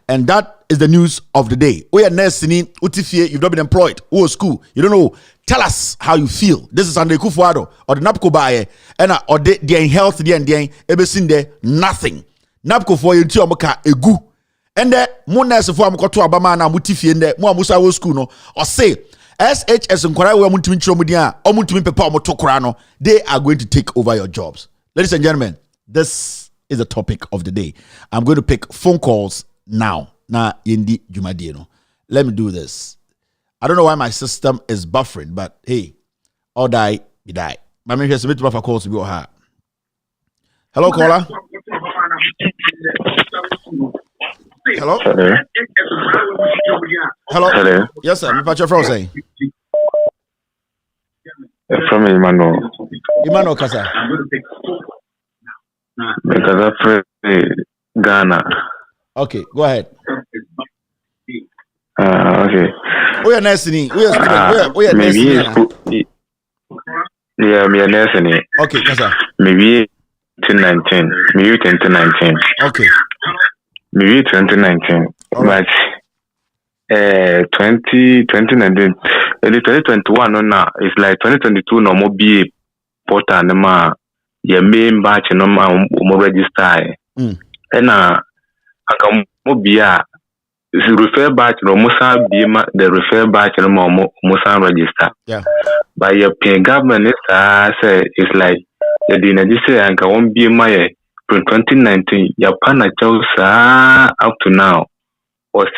And that is the news of the day. We are nursing, you've not been employed. Or school, you don't know. Tell us how you feel. This is Andre Kufuor or the NAPCO buyer, and or they in health, they ever seen there nothing. NAPCO for you to amoka egu, and the more nurse for amko to abama na mutifie and the more musa school no or say SHS and Korea muntimi chromudia or muntimi pepa motokrano. They are going to take over your jobs, ladies and gentlemen. This is the topic of the day. I'm going to pick phone calls now. Na yendi jumadino. Let me do this. I don't know why my system is buffering, but hey, all die, we die. My name is Smith Buffer calls to be her. Hello, caller. Hello. Hello. Hello. Yes, sir. Me patch your phone saying. From Emmanuel. Emmanuel Kasa. Because I'm Ghana. Okay, go ahead. Okay. We are nursing. We are student. We are nursing. Yeah, me a nursing. Okay, Kasa. Maybe 2019. Maybe 2019. Okay. Maybe 2019. Right. But 2019, 2021 no na it's like 2022 no more be portal no ma your main batch no ma mo register and aka mo bia is refer batch no mo sa be ma the refer batch no ma mo sa register by your pay government is say it's like the dinner say aka won be ma 2019 your pana chow sa up to now was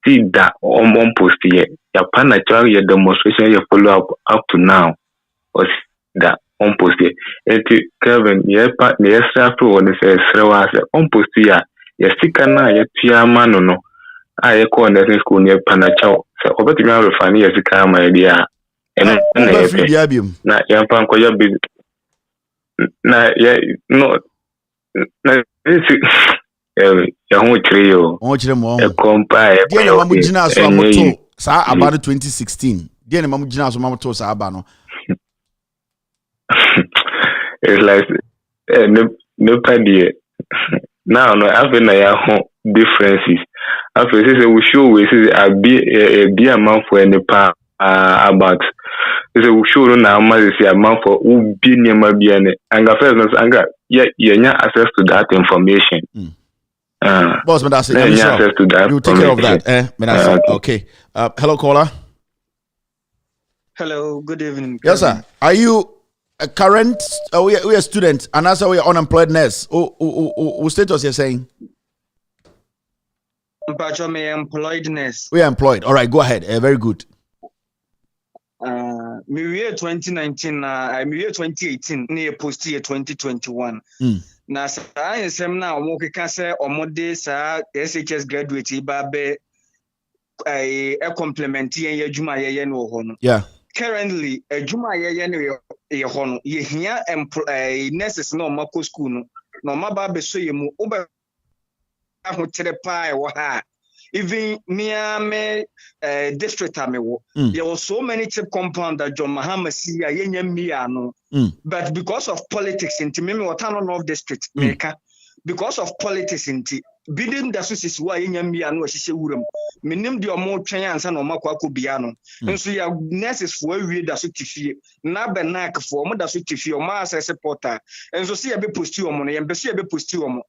see that on post here. Your partner your demonstration you follow up to now was that on post here. And Kevin, your partner yes after one says on post here. Your sticker na your tia man no. I call nursing school near Panacho. So over to me refine your sticker my idea. And na your pan ko your big na yeah no na yahu trio mo e compare dia na mamu gina so amoto sa aba no 2016 dia na mamu gina so mamoto sa aba no it's like no padie now no after na yahu differences after say we show we say be amount for any pa about say we show na am say amount for ubi niam bia ne anga first no anga yeah access to that information. Boss, man, that's it. You take care of that. Okay. Hello, caller. Hello. Good evening. Yes, sir. Are you a current? We are a student, and also we are unemployed nurse. What status you're saying? Me employed nurse. We are employed. All right. Go ahead. Very good. Me year 2019. Me year 2018. Near post year 2021. Na saa nsem na omo keka se omode saa SHS graduate ba be complement yen adwuma ye no ho no. Yeah. Currently adwuma ye no ye ho no ye hia nurses na omako school no na omaba be so ye mu oba ho tere pa e wo ha even me district amewo there was so many chip compound that John Mahama see ya yenya mia no but because of politics into me wata no of district meka because of politics into bidim da so sisi wa yenya mia no ahihye wuram menim de omo twen ansa na omakwa akobia no nso ya nurses fo awie da so tifie na benak fo omo da so tifie omo access portal nso se ya be posti omo no yembe se ya be posti omo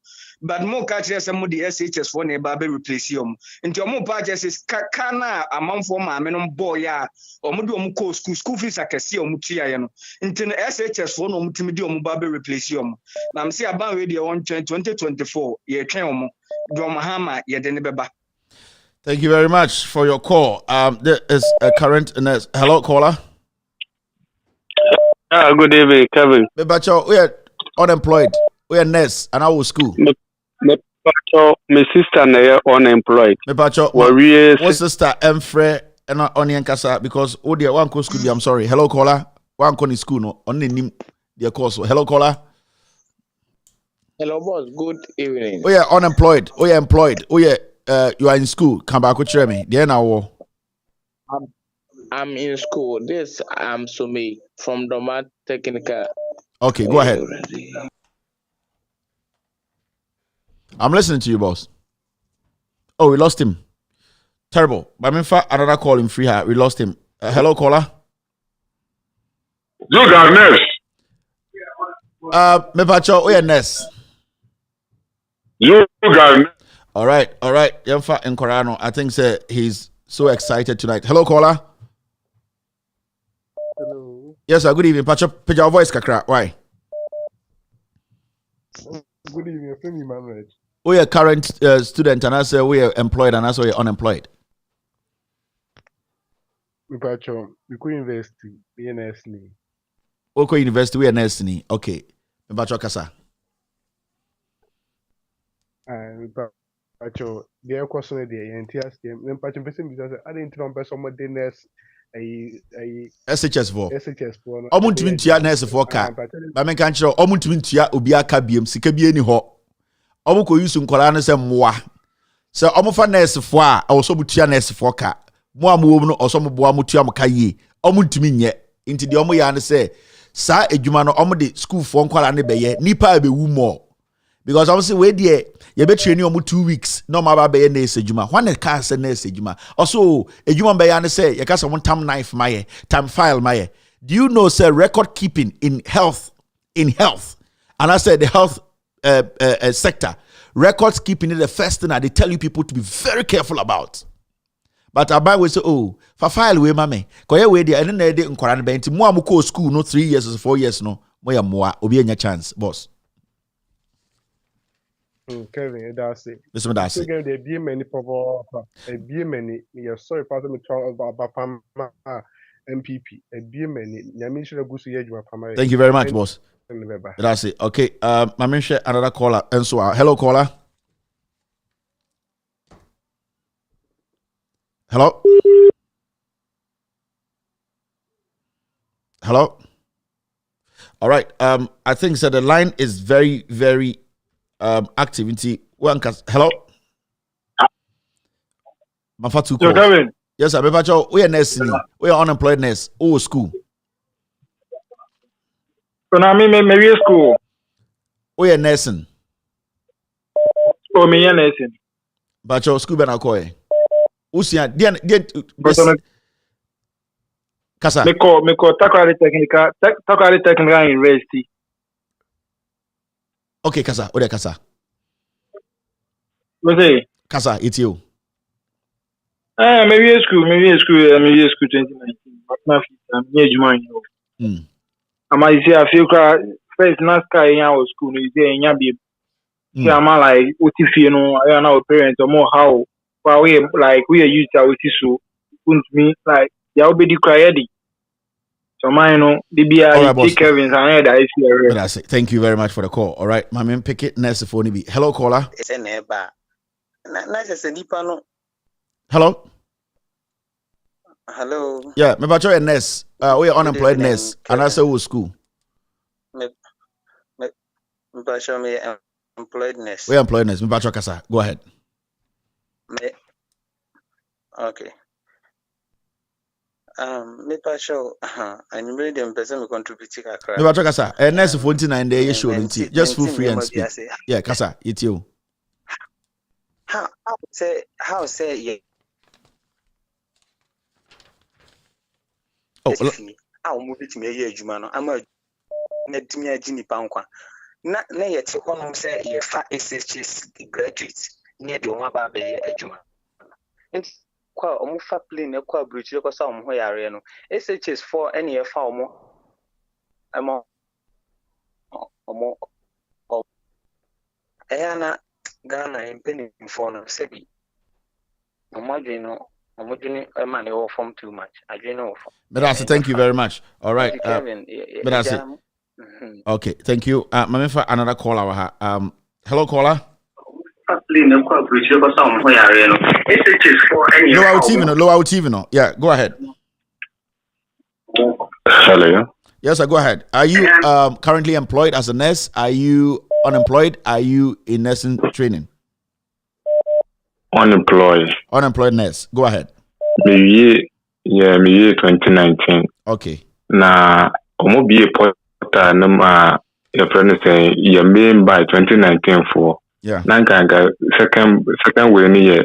but mo ka kire se mo de SHS for na ba be replace omo nti omo pa just kana amanfo maame no boy ya omo de omo ko school fees akese omo tua ye no nti no SHS for na omo timi de omo ba be replace omo na me se aban we de 2024 ye twen omo John Mahama ye de ne beba. Thank you very much for your call. There is a current nurse. Hello, caller. Good evening, Kevin. We are unemployed. We are nurse and our school. My sister na unemployed. What sister Emfre and Onion Casa because dear one co school. I'm sorry. Hello, caller. One co school no on the name their course. Hello, caller. Hello, boss. Good evening. We are unemployed. We are employed. We are. You are in school. Come back with me. I'm in school. This Sumi from Doma Technical. Okay, go ahead. I'm listening to you, boss. Oh, we lost him. Terrible. But in fact, another call in free hire. We lost him. Hello, caller. You got nurse. Me pacho, we are nurse. You got. All right. Yemfa Nkorano. I think he's so excited tonight. Hello, caller. Hello. Yes, sir. Good evening. Pacho, put your voice, kakra. Why? Good evening, Femi Manuel. We are current student, and I say we are employed, and I say we are unemployed. Mipacho, we could invest in NSNI. Oko University we NSNI. Okay. Mipacho kasa. Mipacho, the question is the NTS game. Mipacho, person because I didn't know person what the nurse SHS for. SHS for. Omuntimi ntua nurse for ka. Ba men kan kire omuntimi ntua obi aka biem sika bi eni ho. Omuko yusu nkola no se mmoa. Se omufa nurse for a oso mutua nurse for ka. Mo amwo no oso mboa mutua mo ka ye. Omuntimi nye. Nti de omo ya ne se sa edwuma no omo de school for nkola ne beye nipa be wu mo. Because obviously we there you be training omo 2 weeks no ma ba be nurse edwuma. When the car say nurse edwuma. Also edwuma be ya ne se you ka some time knife maye, time file maye. Do you know say record keeping in health and I said the health sector, records keeping is the first thing that they tell you people to be very careful about. But I buy we say, oh, for file we mame. Koye we there and then they nkwara be nti mo amuko school no 3 years or 4 years no. Mo ya moa obi enya chance, boss. Kevin, that's it. Listen, that's it. Again, there be many people. There be many. You're sorry, part of me talk about MPP. There be many. Thank you very much, boss. That's it. Okay. My mention another caller. And so, hello, caller. Hello. Hello. All right. I think so. The line is very, very activity. Hello. Mafatu. Yes, sir. We are nursing. We are unemployed nurse. Oh, school. So now maybe school. We are nursing. Oh, me nursing. But your school been akoy. Usia, dia Kasa. Me ko Takwari Technical University. Okay, Kasa. Ode Kasa. What's it? Kasa, it's you. Maybe school 2019. But not I'm near Juman. I say I feel first NASCAR in our school is there in Yabi. Yeah, I'm like what if you know I don't know parents or more how far we like we are used to our tissue. Couldn't me like y'all be the so mine know BBI take Kevin and I see. That's it. Thank you very much for the call. All right, my man pick it next phone be. Hello caller. It's a neighbor. Nice no. Hello. Hello. Yeah, me bacho nurse. We are unemployed nurse and I say who school. Me bacho me employed nurse. We are employed nurse. Me bacho kasa. Go ahead. Okay. Me bacho and me dem person me contribute kakra. Me bacho kasa. Nurse 49 day you show just feel free and speak. Yeah, kasa, it's you. How say yeah. Oh, I will move it to me a Jumano. I'm a Nedimia Jimmy Pankwa. Not yet, one say you're fat SHS graduate near the Waba Bay a Juma. It's quite a mufa plane, a quite bridge, or some way arena. SHS for any far more. I'm more. Ayana Ghana and penny for no Sebi. I'm money from too much. I don't know. But that's thank you very much. All right. But that's it. Okay, thank you. My for another caller. Hello, caller. Lower TV. Yeah, go ahead. Hello. Yes, go ahead. Are you currently employed as a nurse? Are you unemployed? Are you in nursing training? Unemployed. Unemployed nurse. Go ahead. Me year 2019. Okay. Na omo be porta na your friend say you mean by 2019 for. Yeah. Nanka second way ni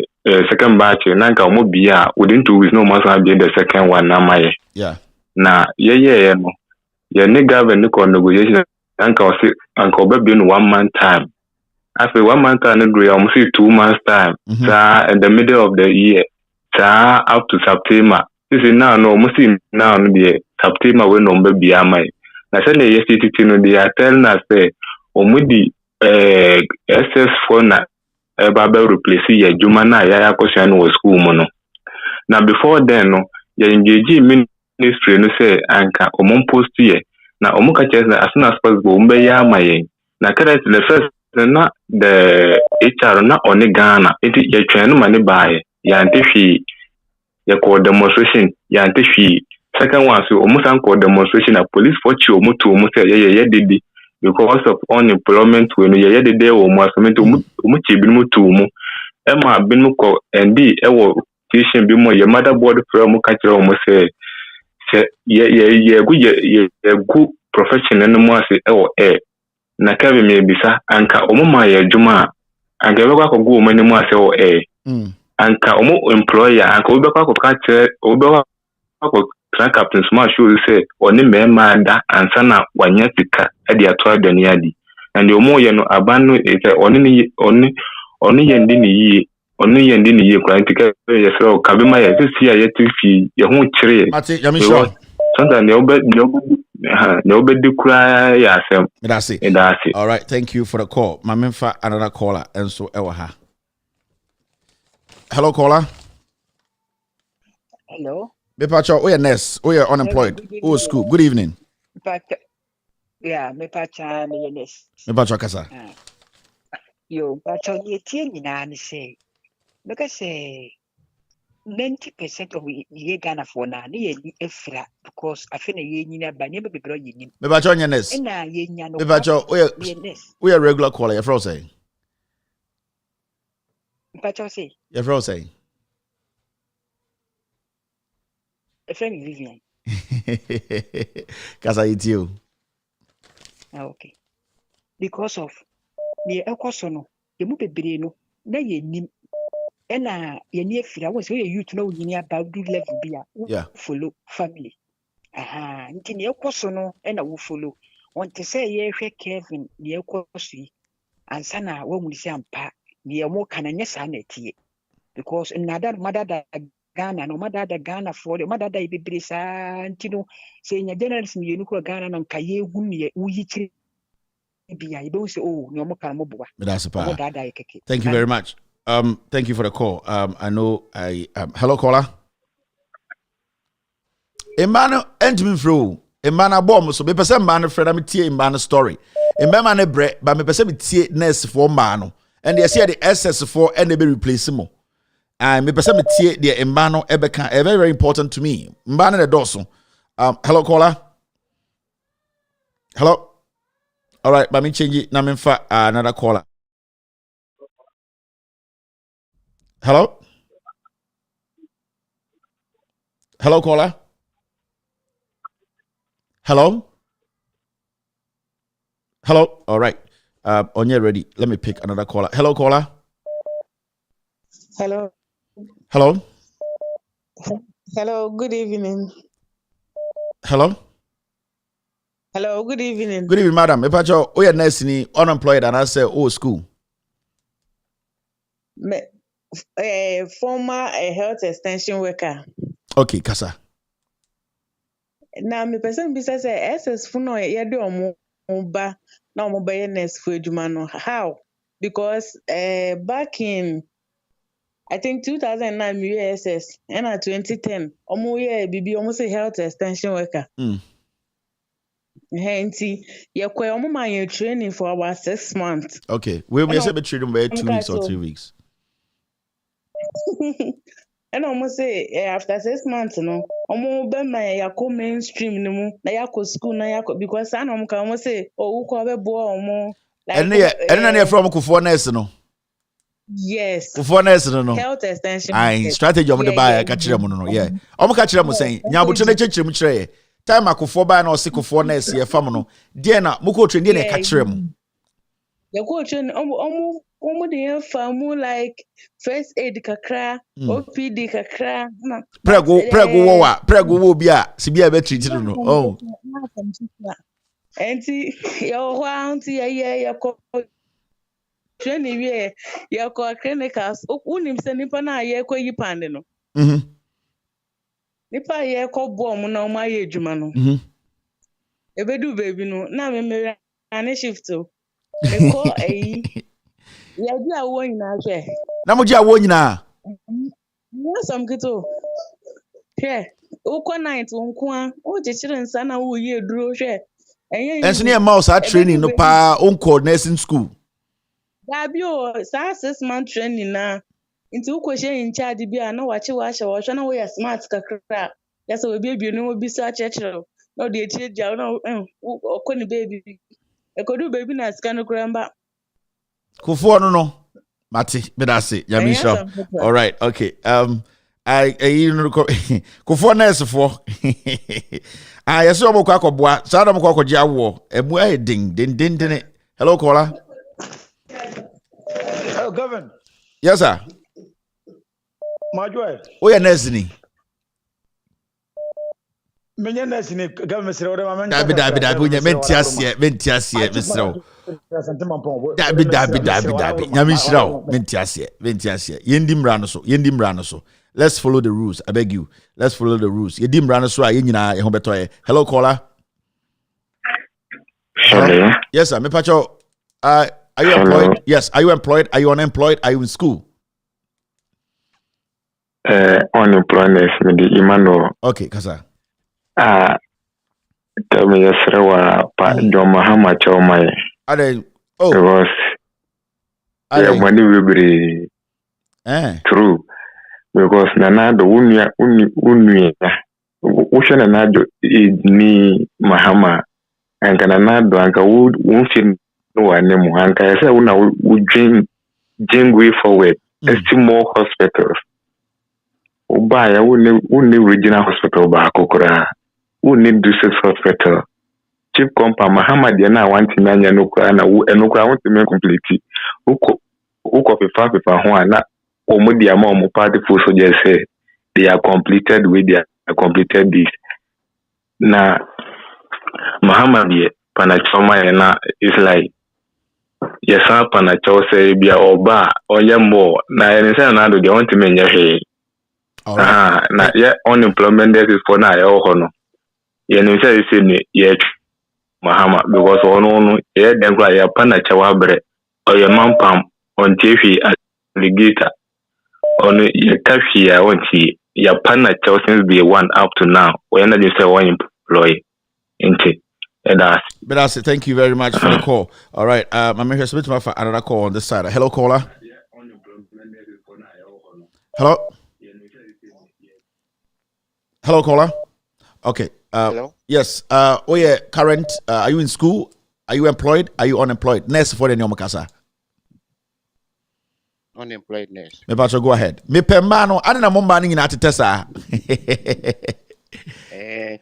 second batch nanka omo be within 2 weeks no must be the second one na my. Yeah. Na no. Ye ni government ko negotiation nanka o say nanka obe in 1 month time. After 1 month and almost 2 months time. So in the middle of the year, so up to September. This is now no almost now the September when no be amai. Now say the yesterday they are telling us say omudi SS phone babe replace ye juma na ya question was school mono. Now before then no ye engage ministry no say anka omon post ye na omo ka chese as soon as possible mbe ya amaye na currently the first na the HR na oni Ghana enti ye twen no mane baaye ya ntehwi ye call demonstration ya ntehwi second one so omo san call demonstration na police for chi omo to omo say ye dede because of unemployment we no ye dede omo asomento omo chi bi no to omo Emma bin ko endi ewo station bi mo ye motherboard from ka kire omo say ye gu profession no mo ase ewo na kabe me bisa anka omo ma ye adwuma anka be kwa kogu omo ni mo ase ewo anka omo employer anka obi kwa ka kire obi kwa track captain smart show say oni me ma da ansa na wanya sika e de ato adani adi and omo ye no aban no e say oni ye ndi ni yi oni ye ndi ni yi kwa ntika ye so kabe ma ye sisi ya ye tifi ye ho kire Mate yamisho sometimes ne obedi kura ya asem that's it. All right, thank you for the call. Mamemfa another caller and so ewa ha. Hello caller. Hello. Me pacho we nurse, we unemployed. Oh school. Good evening. Yeah, me pacha me nurse. Me pacho kasa. Yo pacha ye tie nyina ni say. Because say 90% of ye Ghana for na ye efra because I feel ye nyina ba nyebe bebro ye nim. Me pacho nurse. Na ye nya no. Me pacho we a regular caller, your friend say. Me pacho say. Your friend say. A friend Vivian. Kasa it you. Okay. Because of me ekoso no, ye mu bebre no, na ye nim. Ena ye ni efira wo say ye youth no nyini about do level bia. Follow family. Aha, nti ne ekoso no ena wo follow. On te say ye hwe Kevin ne ekoso yi. Ansa na wo mu say ampa, ne mo kana nya sa na tie. Because nada madada Ghana no madada Ghana for the madada bebre sa nti no say nya journalism ye nuko Ghana na nka ye hu ne uyi kire bia you don't say oh no mo kan mo boa. Thank you very much. Thank you for the call. I know hello caller. Emmanuel entimi fro. Emmanuel bomb so me person man friend am tie Emmanuel story. Emmanuel bre but me person me tie nurse for man no. And they say the SS for and they be replace mo. And me person me tie the Emmanuel ebeka very very important to me. Emmanuel the doso. Hello caller. Hello. All right, but me change it na me fa another caller. Hello? Hello, caller? Hello? Hello? All right. On your ready. Let me pick another caller. Hello, caller? Hello. Hello? Hello, good evening. Hello? Hello, good evening. Good evening, madam. If I tell you, nurse ni unemployed and I say, oh, school. Former health extension worker. Okay, kasa. Now, me person bisa say SS funo ye do omo na omo ba nurse for adwuma no. How? Because back in I think 2009 USS and 2010 omo ye bibi omo say health extension worker. Henti ye kwa omo man training for about 6 months. Okay, we may say be training by 2 weeks or 3 weeks. And almost say after 6 months, no, be my yako mainstream no mu na yako school na yako because I know almost say oh who be boy like and from Kufo nurse no. Yes. Kufo nurse no. Health extension. Ai strategy omo de buy ka kire mo no yeah. Omo ka kire mo say nyabutre na kire mo kire time Kufo buy na o se Kufo nurse ye fam no. De na mo ko train de na ka kire mo. Ye ko train omo de famu like first aid kakra, OPD kakra. Prego wo bi a si bi a be treat no. Oh. Enti yo wanti ye ko training we ye ko clinicals unim se nipa na ye ko yipande no. Nipa ye ko bo mu na o ma ye adwuma no. Ebedu baby no na me ane shift o. Me ko ya di awo nyina hwe. Na mo ji awo nyina. No some kito. Hwe Ukwa night unkwa. O children sana who ye drew share. And near mouse are training no pa uncle nursing school. Dabio, sa 6-month training na. Into ukwa share in charge bia no wachi washa na we smart kakra. That's a baby no be such a child. No the child no okoni baby. Ekodu baby na scan kramba. Kufuor no. Mati, but that's it. Yamisha. All right, okay. I you know Kufuor nurse for. Ah, yes, I'm going to go. Sada mo ko jawo. Emu e ding. Hello, caller. Oh, Governor. Yes, sir. My joy. Oh, yeah, nurse ni. Menye nurse ni government sire ora ma Dabi. Mentiasie, Mr. Dabi. Nyamishra. Mentiasie. Yendim rano so. Let's follow the rules. I beg you. Let's follow the rules. Yendim rano so yenyina ehon betoye. Hello, caller. Hello. Yes, sir. Me pacho. Are you employed? Yes. Are you employed? Are you unemployed? Are you in school? Unemployed me di Emmanuel. Okay, kasa. Tell me yesterday pa Joma how much of my because money will be true because nana the unya ushana nado ni mahama anka nado anka wonfin no anemu anka yesa una would way forward more hospitals ubaya wunni regional hospital ba kokora wunni district hospital chief compa Muhammad yana want nyanya nokura na enokura want me complete uko pepa ho ana omudi ama omo party for so just say they are completed with their completed this na Muhammad ye panachoma yana is like yesa panacho say bia oba oyembo na yense na do they want me nya na yeah unemployment is for na ya ohono ye no say ni ye Mahama because ono ye den kwa ya pana chawa bre o ye mampam on TV alligator ono ye kafi ya wonti ya pana chawa since be one up to now when they say one employee inte but that's it. Thank you very much for the call. All right, I'm here to for another call on this side. Hello, caller. Hello, caller. Okay. Hello. Yes. Current. Are you in school? Are you employed? Are you unemployed? Nurse for the Nyomakasa. Unemployed nurse. Me pacho go ahead. Me pemano. I didn't know in atitesa.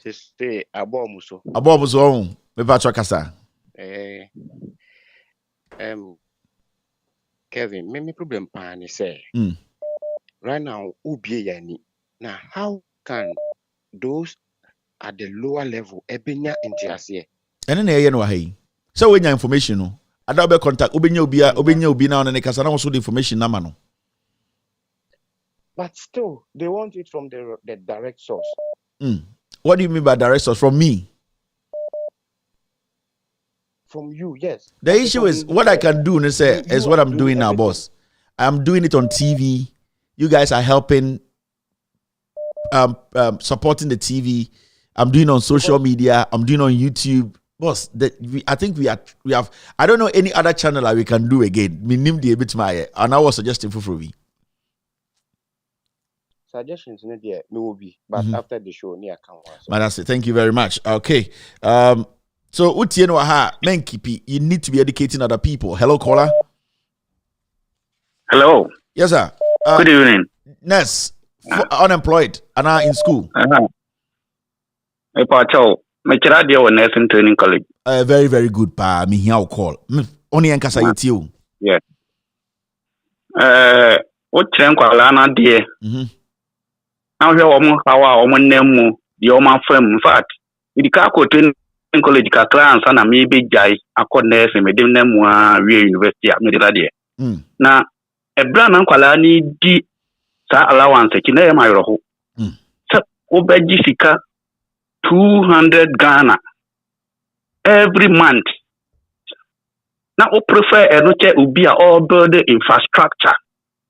Just say abomuso. Abomuso. Me pacho kasa. Kevin, me problem pan say. Right now, ubi yani. Now, how can those at the lower level ebenya intiasie? And then no hey. So when your information no, adabe contact obenya obi na on kasa na also the information na no. But still, they want it from the direct source. What do you mean by direct source? From me? From you, yes. The issue is what I can do is what I'm doing now, boss. I'm doing it on TV. You guys are helping, supporting the TV. I'm doing on social media. I'm doing on YouTube. Boss, I think we have. I don't know any other channel that we can do again. Me name the bit my and I was suggesting for free. Suggestions in there no be, but after the show near come. But that's it. Thank you very much. Okay. So Utieno ha menkipi, you need to be educating other people. Hello, caller. Hello. Yes, sir. Good evening. Nurse, unemployed, and are in school. Nursing training college. Very, very good. Pa, me here call. Only en kasa yetio. Yeah. What train kwala na die. Now here omo hawa omo nemu di omo firm. In fact, the kako training college ka class na me be jai akọ nurse me dem nemu a university a me de la die. Na ebra na kwala ni di sa allowance ki na e ma yoro ho. So obeji sika 200 Ghana every month. Now, we prefer a ubi or build infrastructure.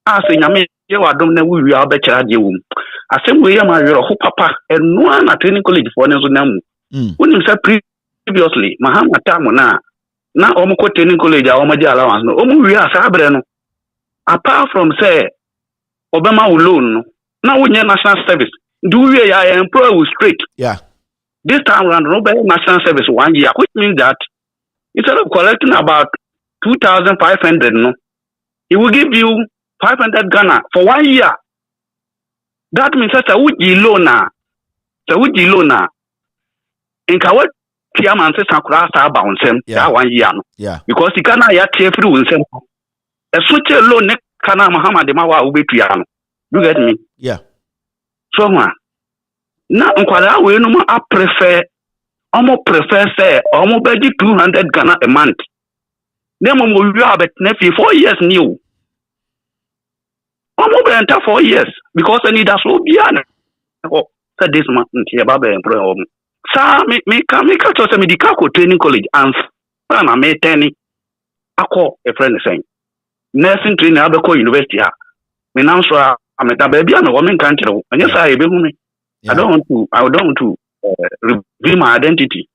As in, ye wadom na wo wi a obekira de wo asem we ye ma wero ho papa eno na training college for ne so na mu wonim say previously mahama tamu na omo training college a omo di allowance no omo wi asa abre no apart from say obema wo loan no na wo nye national service do we ya employ we straight this time around no be national service 1 year, which means that instead of collecting about 2,500 no he will give you 500 Ghana for 1 year. That means that uji loan na inka what chairman says akura sta bounce that 1 year no because he cannot ya tie free unsem a switch loan ne kana Muhammad ma wa ubetua no you get me so na nkwala we no ma prefer say omo beji 200 Ghana a month dem mo wi abet na 4 years new omo be enter 4 years because I need that so bia oh said this month here baba employ sa me catch us medical training college and na me teni akọ a friend saying nursing training abeko university ha me now so ameta baby am women country anya sa ebe hu me I don't want to reveal my identity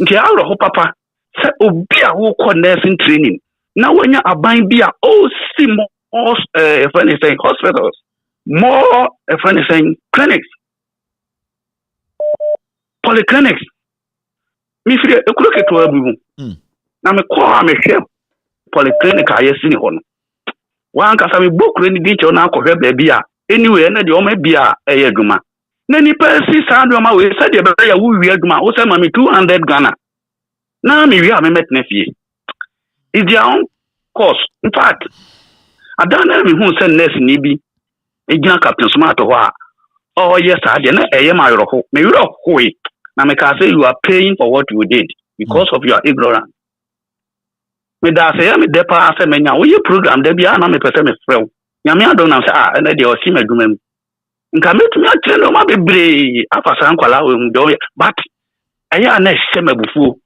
nke awro ho papa say obi a wo call nursing training na wanya aban bia o si mo a friend saying hospitals more a friend saying clinics polyclinics mi firi ekuro keto abubu na me call me hwe polyclinic ayesi ni ho no wan kasa me book ni din che na akọhwe ba bia anyway na de o ma bia eye adwuma na ni pesi sandu ma we said be ya wu wi adwuma o say ma me 200 Ghana na me wi a me metna fie is their own cost. In fact adana me hu say nurse ni bi ejina captain smart ho a oh yes I na eye ma yoro ho me yoro ho na me ka say you are paying for what you did because of your ignorance me da say me depa say me nya wo ye program da bia na me pese me frɛ nyame adon na say na de o si madwuma mu nka metumi a kire no ma bebre afasa nkwala we mu do but aya na hye mabufuo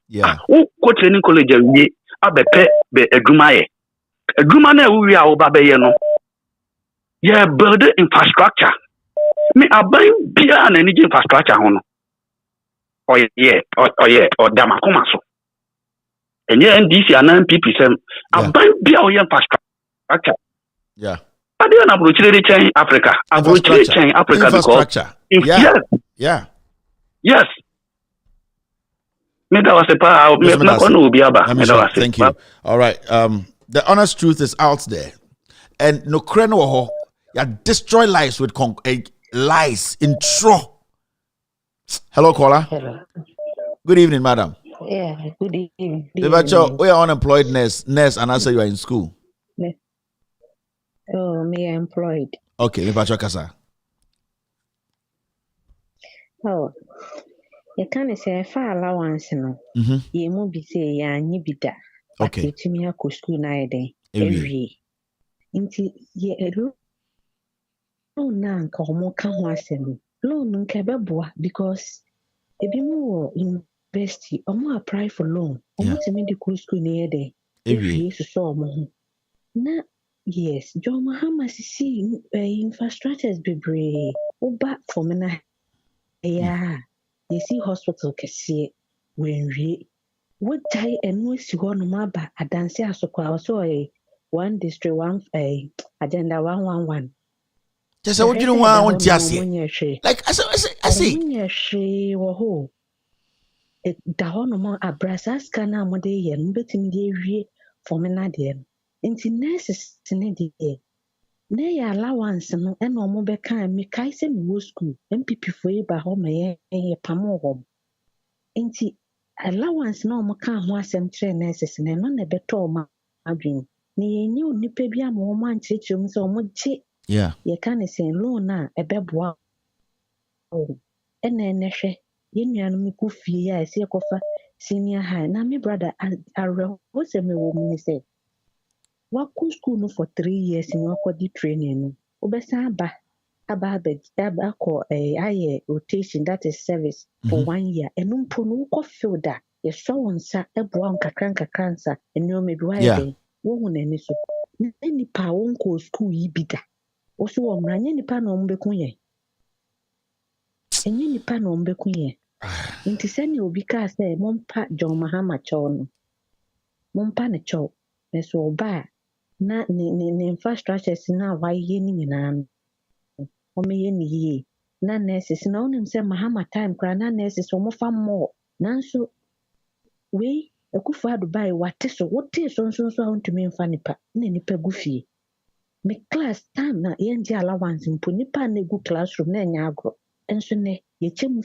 wo ko training college awie abepe be adwuma ye adwuma na wi a wo ba be ye no ye build infrastructure me aban bia na ni infrastructure ho no o dama koma so enye NDC anan PP sem aban bia o ye infrastructure ade na brochire chain Africa brochire chain Africa because yes thank you. All right, the honest truth is out there, and no kreno ya destroy lives with lies in true. Hello, caller. Hello. Good evening, madam. Yeah, good evening. We are unemployed nurse, and I say you are in school. Oh, me employed. Okay, kasa. Oh, you can't say far allowance no. You mo be say ya nyi bida. Okay. To me ko school na ede. Every. Inti ye ero. Oh na nka omo ka ho asem. Loan nka beboa because ebi mo university omo apply for loan. Omo to me the school na ede. Every so omo. Na yes, John Mahama see infrastructures bebre. Oba for me na yeah. You see hospital kesi when what die and no si ho no maba adanse asokwa so one district one agenda 111. Just what you don't want to like I say wo ho e da ho no mo abrasa ska na mo de ye no betimi de wie for me na de nti nurses ne de na ya allowance no e no mo be kan me kai se me wo school MPP for e ba ho me ye pamo ho nti allowance na mo kan ho asem kire nurses ne no na beto ma adwin ne yenye onipa bi am wo man chichum so mo je ye kan say loan na e beboa o ene hwe ye nuanu mi ku fie ya ese kofa senior high na me brother arre wo se me wo mu say waku school no for 3 years in wakodi training no obesa aba ko aye rotation that is service for 1 year eno mpo no ko fielda ye so wonsa eboa nkakransa eno me bi wa ye wo hu na ni so ni pa won ko school yi bida Also, Mranya nipa na ombekunye. Enye nipa na ombekunye. Nti sɛ obi kaa sɛ mompa John Mahama kyɛw no. Mompa ne kyɛw. Nso ɔba na ne infrastructures na wayɛ ne nyinaa no. Ɔmɛyɛ ne yie. Na nurses na wonim sɛ Mahama time kora na nurses ɔmofa mmɔ. Nanso wei Akufo-Addo bae wate so wote so nso a wontumi mfa nipa na nipa gu fie. Me class time na yɛngye allowance mpo nipa na egu classroom na ɛnyɛ agorɔ. Nso ne yɛkyɛ mu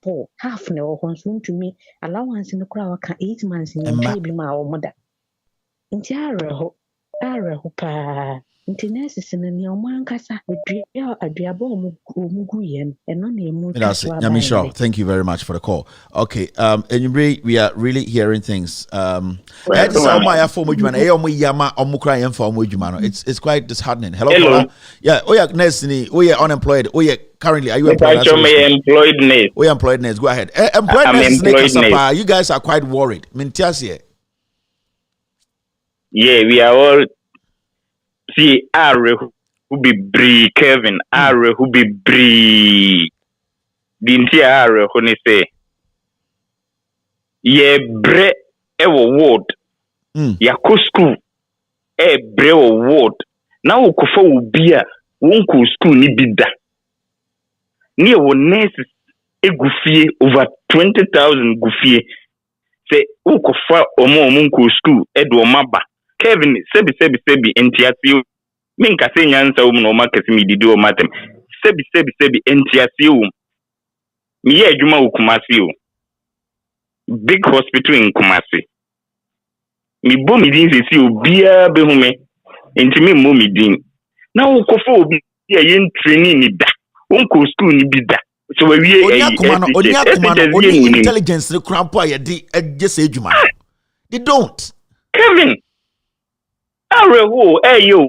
for half na ɛwɔ hɔ nso wontumi allowance no koraa waka 8 months nyɛntwie bi ma wɔn da. Nti awerɛho paa. Nti nurses no nea ɔmo ankasa aduaba ɔmo gu yɛ no ɛno na emu twa so aba. Nyamisha, thank you very much for the call. Okay, anyway, we are really hearing things. It's quite disheartening. Hello. Caller. Yeah, nurse, unemployed. Currently, are you employed? Employedness. Employedness. Go ahead. Employedness. You guys are quite worried. Yeah, we are all. See, Are who be bree, Kevin. Are who be bree. Didn't you Are who say? Ye bre ewo ward. Ya ko school. Bre ewo ward. Now kufa ubia. Wonku school ni bida. Ni ewo nurses gufie over 20,000 gufie. Say ukufa omo school edo maba. Kevin sebi entiasi minka se nyansa wo no makasi mi didi o matem sebi entiasi wo mi ye adwuma wo Kumasi o big hospital in Kumasi mi bo mi din sesi obia be hume enti mi mo mi din na wo kofo obi ya yen training ni da wonko school ni bi da so we wie oni intelligence ne krampo ya di just adwuma they don't. Kevin yo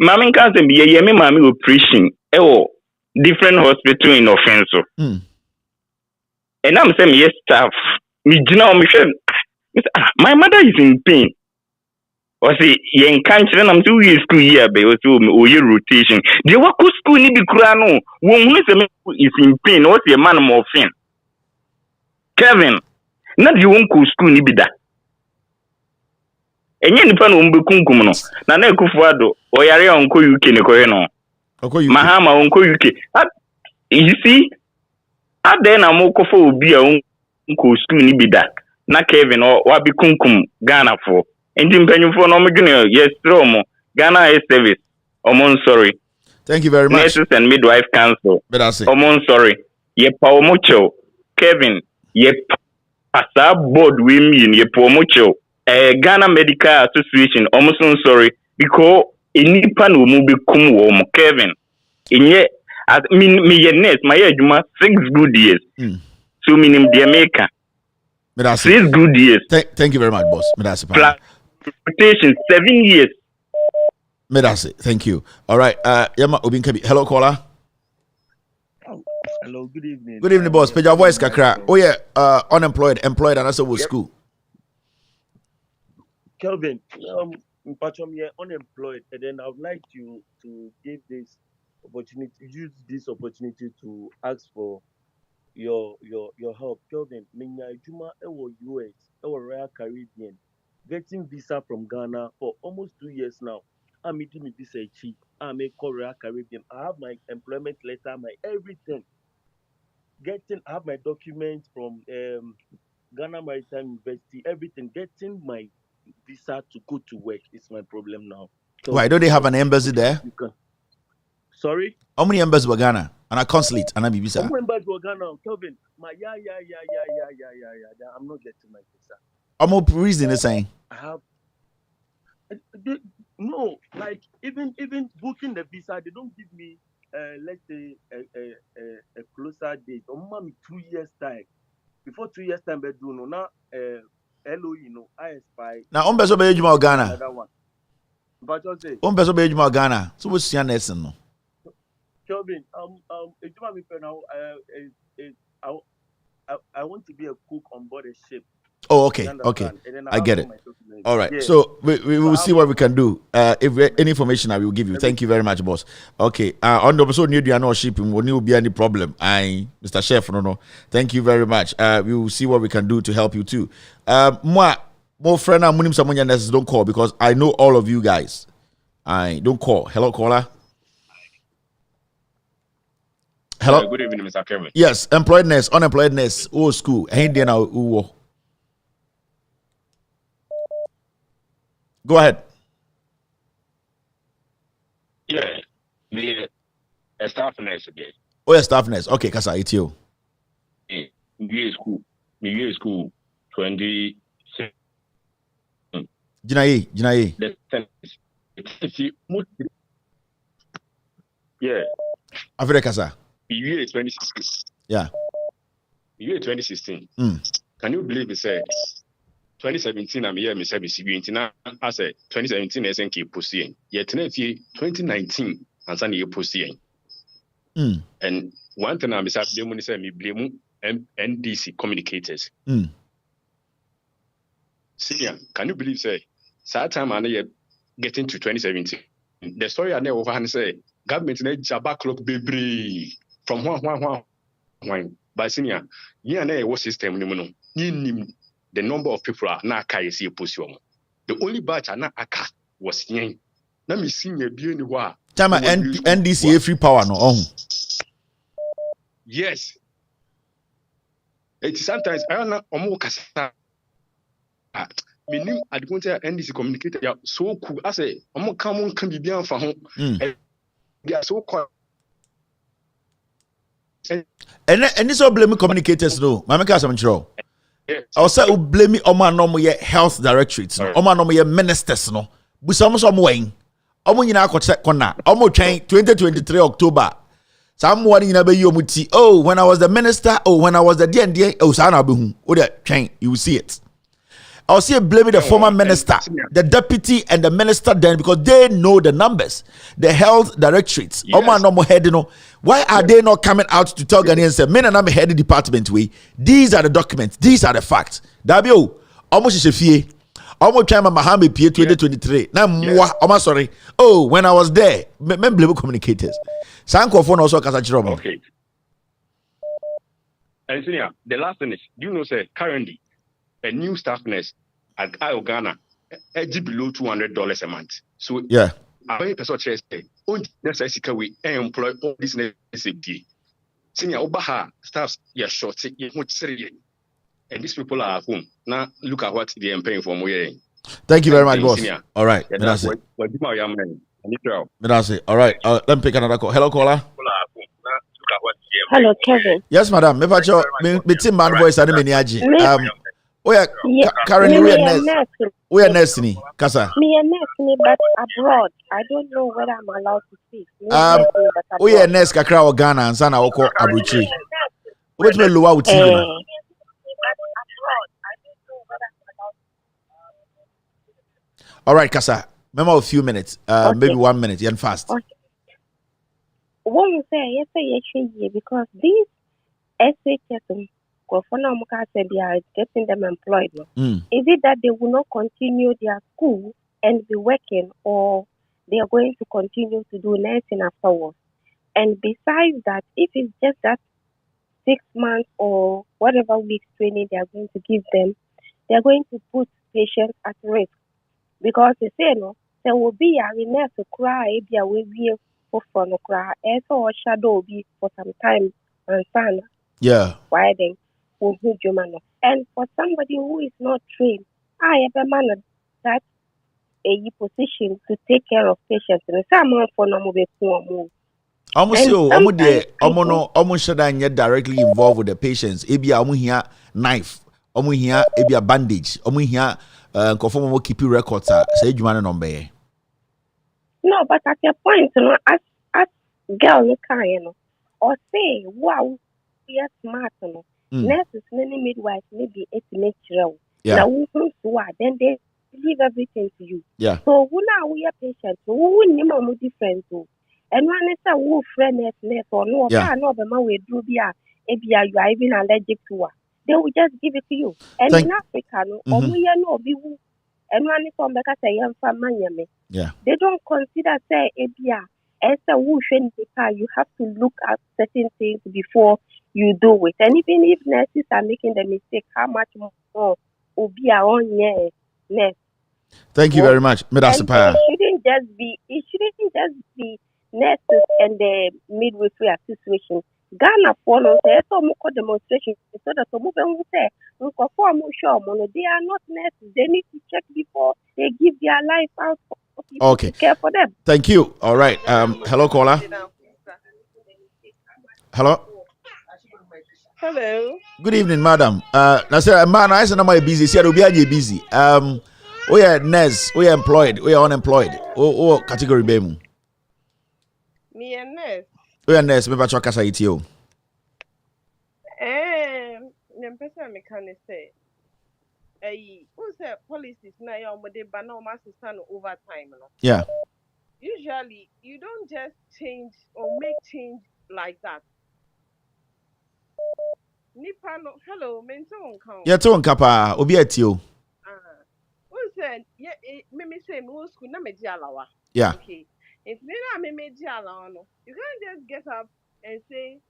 mami can't be a me mami operation different hospital in offense. And I'm saying yes staff me my mother is in pain. Or say yen can't I'm to school year be or year rotation. The work school ni be crano won is in pain or say man more fin. Kevin, not you won't school ni be that. Enye nipa no mbekunkum no na Akufo-Addo oyare onko UK ne koye no Mahama onko UK. You see ade na mokofo obi a onko school ni bida na Kevin wa bekunkum Ghana for enti mpanyufo no modwene yes mo Ghana Health Service sorry. Thank you very much. Nurses and Midwife Council sorry ye pa omocho Kevin ye pasa board we mean ye pa omocho Ghana Medical Association almost sorry because any pan will move come home Kevin inye as me nurse my adwuma 6 good years so minim the America 6 good years. Thank you very much, boss. Rotation 7 years. Thank you. All right, Yama Obinkabi. Hello, caller. Hello, good evening. Good evening, boss. Page your voice kakra. Oh yeah, unemployed, employed, and also with school. Kelvin, I'm unemployed, and then I would like you to give this opportunity, use this opportunity to ask for your help. Kelvin, Minya Juma ewo US, ewo Royal Caribbean, getting visa from Ghana for almost 2 years now. I'm meeting me visa cheap. I'm a Royal Caribbean. I have my employment letter, my everything. I have my documents from Ghana Maritime University, everything. Getting my visa to go to work is my problem now. So why don't they have an embassy there? Sorry? How many embassies were Ghana? And a consulate and a visa? How many embassies were Ghana? Kelvin, I'm not getting my visa. I'm more reason is saying. I have no, like even booking the visa, they don't give me let's say a closer date. Or mommy 2 years time. Before 2 years time, they do no now. LOE, I spy. Now, beso be ejuma Ghana. Another one. But just say. Beso be ejuma Ghana. So what's your next no? Kelvin, ejuma me now. I want to be a cook on board a ship. Oh, okay, okay. I get it. All right. Yeah. So we will see what we can do. If any information I will give you. Thank you very much, boss. Okay. On the episode, you no shipping. Will be any problem? Mr. Chef, no. Thank you very much. We will see what we can do to help you too. More friend, I'm winning someone else. Don't call because I know all of you guys. I don't call. Hello, caller. Hello. Good evening, Mr. Kevin. Yes, employedness, unemployedness, old school. Go ahead. Yeah, me a staff nurse again. Oh, yeah, staff nurse. Okay, Kasa, it's you. Me school, 20. Jinaye. Yeah. After Kasa. Year 2016. Yeah. Year 2016. Can you believe it? Say 2017. I'm here. Me say I said 2017. I think keep pushing. Yet 2019. And then you pushing. And one thing I'm saying, me blame NDC communicators. Senior, can you believe? Say, that time I getting to 2017. The story I know over say government need a backlog baby from one. But senior, what system the number of people are not see position. The only batch are not aka was yen. Let me senior be anywhere. Time NDC free power no. Yes. It's sometimes I don't know minim adwonte NDC communicator ya so cool I say omo can be bian fa ho they are so cool and this all blame communicators no mama ka some chiro I say o blame omo anom ye health directorates no omo anom ye ministers no busam so omo wen omo nyina akọ kona omo twen 2023 October someone in abe you muti oh when I was the minister when I was the DND oh sa na be hu o de twen you will see it. I'll see blaming the former minister, the deputy, and the minister then because they know the numbers, the health directorates. Yes. Why are they not coming out to tell Ghanaians? Say, men and I'm head department way. These are the documents. These are the facts. Dabio, almost is a fee. Almost time Mohammed P 2023. Now, almost sorry. Oh, when I was there, men blame communicators. Sanko phone also Kasachiro. Okay. And senior, the last thing is, say currently. A new staff nurse at Ghana, below $200 a month. So yeah, I person say, "Oh, necessary we employ all these nurses." Senior Obaha staffs, yeah, short, and these people are at home now. Look at what they are paying for. Thank you very much, boss. Senior. All right, that's it. All right, let me pick another call. Hello, caller. Hello, Kevin. Yes, madam. Me team man voice and me oh yeah, currently we are nurse ni Kasa. Me a nurse but abroad. I don't know whether I'm allowed to speak. We are nurse kakra o Ghana and sana oko abrochi. Wait me lower with you. All right, Kasa. Remember a few minutes. Maybe 1 minute. Yen fast. Okay. What you say, because these SHS for now, they are getting them employed. Is it that they will not continue their school and be working, or they are going to continue to do nursing afterwards? And besides that, if it's just that 6 months or whatever weeks training they are going to give them, they are going to put patients at risk. Because they say, no, there will be a nurse to cry, be a way for no cry, and so shadow be for some time and son. Yeah. Why then? And for somebody who is not trained, I have a man that a position to take care of patients. And some for no move. Almost should I get directly involved with the patients. Ebi amu here knife, amu here ebi a bandage, amu here confirm mo keep records. Say you man number. No, but at your point, as girl you can, or say wow, we are smart, nurses, many midwives, maybe it's natural. Yeah. Then they leave everything to you. Yeah. So who now we are patients? Who need different too? And when it's a who friend nurse or no, no, the man will do be you are even allergic to her. they will just give it to you. And in Africa, no, yeah. They don't consider say you have to look at certain things before you do it. And even if nurses are making the mistake, how much more will be our own nurse? Thank you very much. And it shouldn't just be nurses and the midwifery association. Ghana follows demonstration so that say they are not nurses. They need to check before they give their life out for people to care for them. Thank you. All right. Hello, caller. Hello. Hello. Good evening, madam. I said, man, I said, I'm busy. See, I'll be busy. We are nurse. We are employed. We are unemployed. Oh, category bemu. Me a nurse. We are nurse. Me ba chwa kasa iti o. Nyempesa me can say. Who say policies na ya omode ba na oma sister no overtime no. Yeah. Usually, you don't just change or make change like that. Nipa no, hello, mento nkan. Yeah, to nkapa obi ati o. Who said, yeah, me say me school na me di alawa. Yeah. Okay. If me na me di alawa no, you can't just get up and say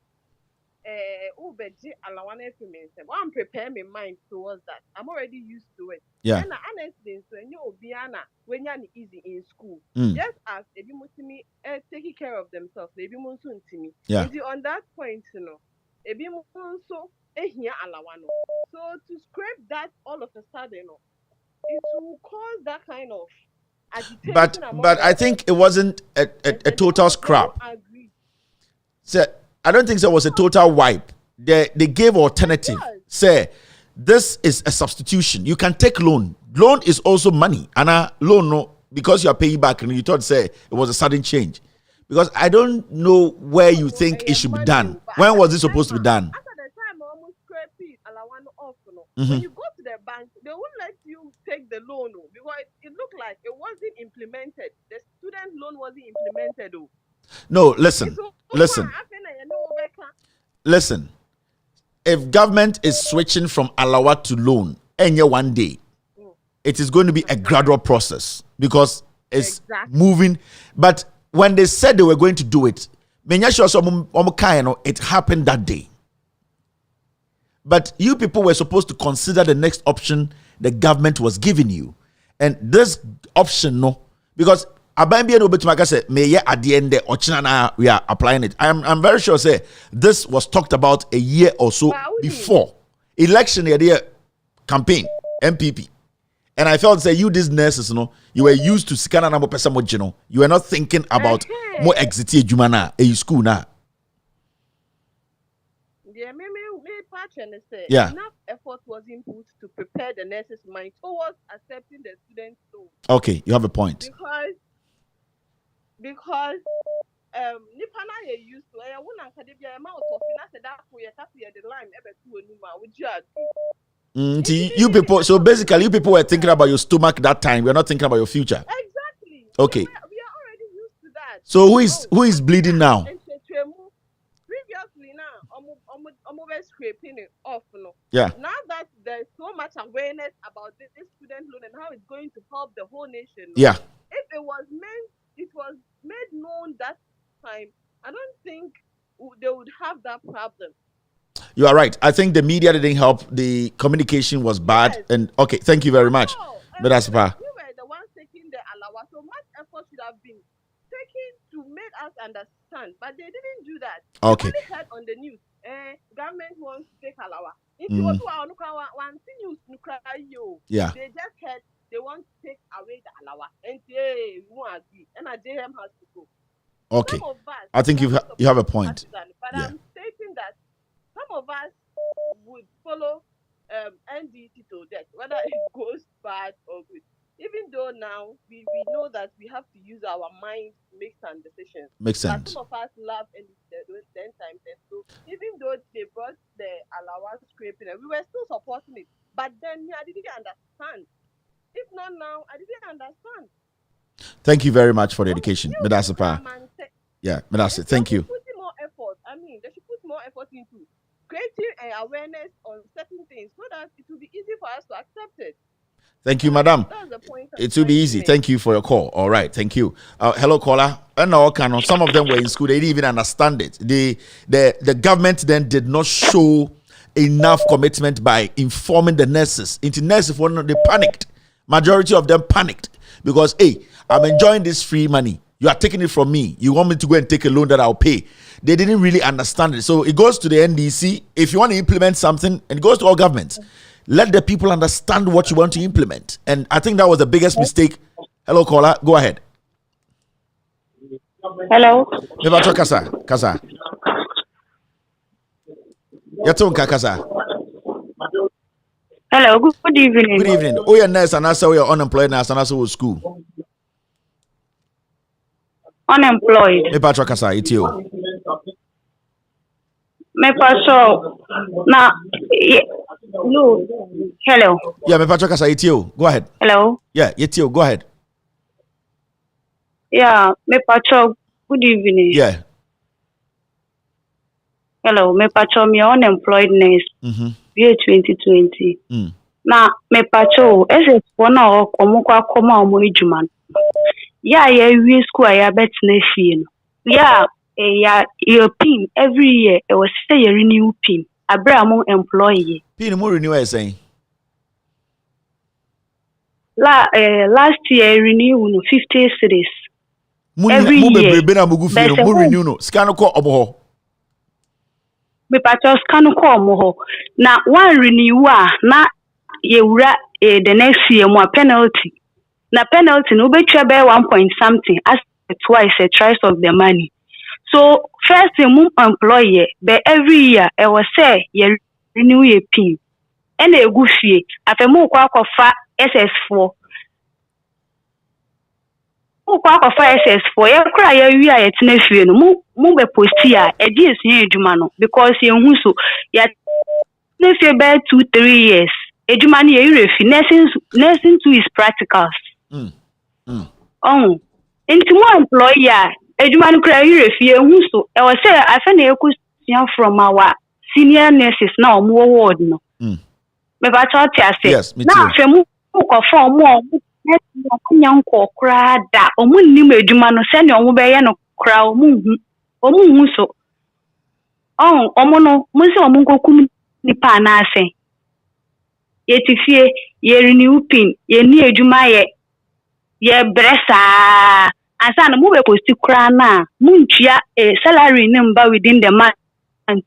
beji alawa na fi me say. I'm preparing my mind towards that. I'm already used to it. Yeah. And honestly, so you obiana when you're easy in school. Just as ebi mutimi taking care of themselves, ebi munso ntimi. Yeah. On that point, you know, ebi munso ehia alawa no. So to scrape that all of a sudden, you know, it will cause that kind of agitation. But I think it wasn't a total scrap. So I don't think there was a total wipe. They gave alternative. Say this is a substitution. You can take loan. Loan is also money. And a loan no, because you are paying back and you thought say it was a sudden change. Because I don't know where you think it should be done. When was this supposed to be done? When you go to the bank, they won't let you take the loan because it looked like it wasn't implemented. The student loan wasn't implemented. No, listen. If government is switching from alawa to loan, one day, it is going to be a gradual process because it's moving. But when they said they were going to do it, it happened that day. But you people were supposed to consider the next option the government was giving you. And this option, no, because we are applying it. I'm very sure say this was talked about a year or so before election year campaign MPP. And I felt say you these nurses, you know, you were used to sikana na pesa mojino. You were not thinking about more exit jumana a school na. Yeah, enough effort was input to prepare the nurses' mind towards accepting the students' loan. Okay, you have a point. Because Nipana used to you people, so basically you people were thinking about your stomach that time. We're not thinking about your future. Exactly. Okay. We are already used to that. So who is bleeding now? Previously now, I'm scraping it off. No? Yeah. Now that there's so much awareness about this student loan and how it's going to help the whole nation. No? Yeah. If it was made known that time, I don't think they would have that problem. You are right. I think the media didn't help. The communication was bad. Yes. And okay, thank you very much. We were the ones taking the alawa, so much effort should have been taken to make us understand, but they didn't do that. Okay. They only heard on the news. Government wants to take alawa. Yeah. They just heard they want to take away the alawa, and we won't agree. And a JM has to go. Okay. I think you have a point. But yeah. I'm stating that some of us would follow NDT to death, whether it goes bad or good. Even though now we know that we have to use our mind to make some decisions. Makes sense. Some of us love NDT 10 times 10. So even though they brought the allowance scraping, we were still supporting it. But then I didn't understand. If not now, I didn't understand. Thank you very much for the education. Medasipa. Yeah, Medasi, thank you. They should put more effort into creating an awareness on certain things so that it will be easy for us to accept it. Thank you, madam. That's the point. It will be easy. Thank you for your call. All right, thank you. Hello, caller. Some of them were in school. They didn't even understand it. The government then did not show enough commitment by informing the nurses. Into nurses, they panicked. Majority of them panicked because, hey, I'm enjoying this free money. You are taking it from me. You want me to go and take a loan that I'll pay. They didn't really understand it. So it goes to the NDC. If you want to implement something, and it goes to all governments. Let the people understand what you want to implement. And I think that was the biggest mistake. Hello, caller. Go ahead. Hello. Kasa. Kasa. Hello. Good evening. Good evening. Oh, you're nurse and also you're unemployed nurse and also school. Unemployed. Kasa, it's you. Now, no. Hello. Yeah, Kasa, it's you. Go ahead. Hello. Yeah, it's you. Go ahead. Yeah, good evening. Yeah. Hello, me unemployed nurse. Year 2020. Now, as one hour, yeah, we school I bet nation. Yeah, your PIN every year. It was say a renew PIN. Abraham employee. PIN more renew I say. Last year renew 50 cities. Every year. More renew no. Scan ko obo. Me patcho scan ko omo. Na one renew na yewura the next year more penalty. Na penalty no be try by 1 point something as twice a thrice of the money. So first employer but every year I was say you renew your PIN. And a goofy after more fa SS4. Kwa SS4 ya kra ya wi a yetena hwie no mu be posti a e di esu edwuma no because ye hu so ya na fie be 2-3 years edwuma no ye refi nursing too is practicals enti mo employer edwuma no kra ye refi ye hu so e wo say afa na ekusia from our senior nurses na omo ward no me ba cha ase na afa mu ko form mo nyanko kra da omunnim edwuma no se ne omo be ye no kra omunhu so omo no munse omo nkokum nipa na ase yetifie ye renew PIN ye ni edwuma ye bresa asa na mu be posti kra na muntua salary number within the month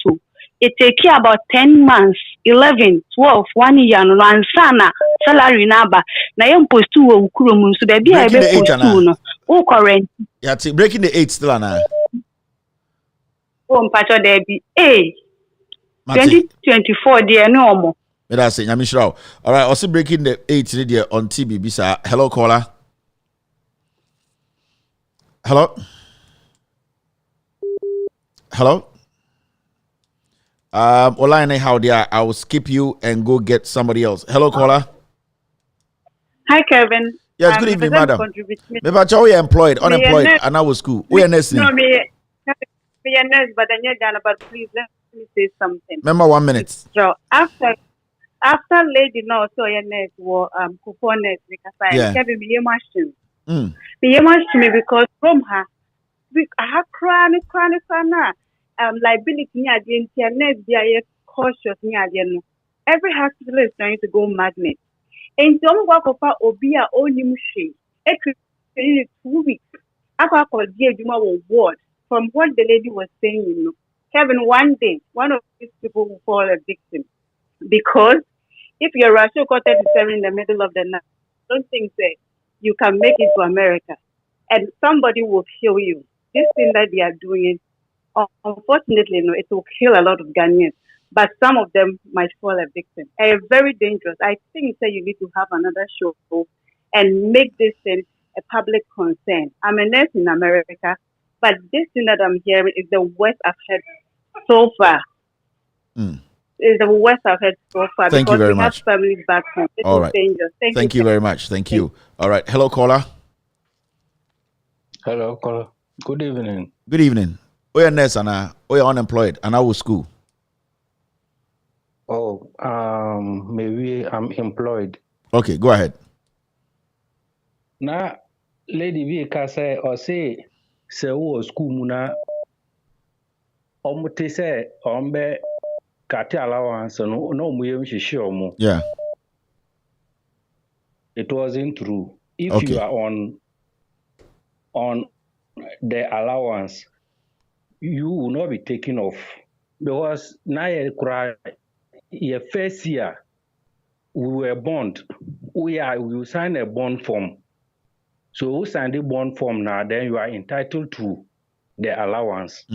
to it take about 10 months 11 12 1 year no ansana salary number na yem post wo ukuro mu so be bia be post no wo current yeah breaking the 8 still na mpacho there be 2024 there no omo me da say nyame shiraw all right also breaking the 8 there on TBB sir. Hello caller. Hello. Olaine, how there? I will skip you and go get somebody else. Hello, caller. Hi, Kevin. Yes, good evening, madam. Maybe you are employed, unemployed, and I was school. We are nursing. No, me a nurse, but then you're done. But please let me say something. Remember 1 minute. So after lady no, so your nurse was coupon nurse because I Kevin me machine. Me machine because from her, I have chronic liability near the internet, they are cautious near the end. Every hospital is trying to go magnet. And some work of our Obia only machine. Actually, 2 weeks. After dear Juma was ward from what the lady was saying, Kevin, one day, one of these people will fall a victim. Because if you're Russia got 37 in the middle of the night, don't think that you can make it to America. And somebody will kill you. This thing that they are doing, unfortunately, it will kill a lot of Ghanaians. But some of them might fall a victim. Very dangerous. I think that you need to have another show and make this thing a public concern. I'm a nurse in America, but this thing that I'm hearing is the worst I've heard so far. It's the worst I've heard so far. Thank you very much. Have families back home. All right. Dangerous. Thank you very much. Thank you. All right. Hello, caller. Hello, caller. Good evening. Good evening. We are nurse and we are unemployed and I was school. Oh, maybe I'm employed. Okay, go ahead. Na lady bi ka say or say wo school mu na omote say ombe kati allowance no omo yem hwehwe omo. Yeah. It wasn't true. If Okay. you are on the allowance, you will not be taken off because now your first year we were bond. We sign a bond form. So we sign the bond form now, then you are entitled to the allowance.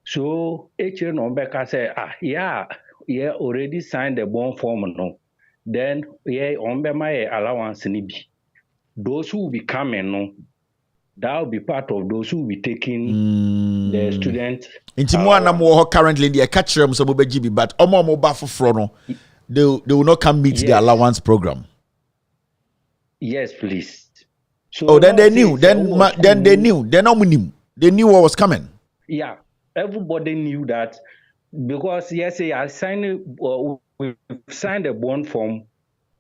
So HN Ombeka say, yeah, already signed the bond form no. Then my allowance nibi. Those who will be coming no, that will be part of those who will be taking the student. Inti mo anam wo currently dey catch them so be but omo ba foforo no they will not come meet the allowance program. Yes, please. So then they knew. Then they knew. They knew what was coming. Yeah, everybody knew that because I signed. We signed a bond form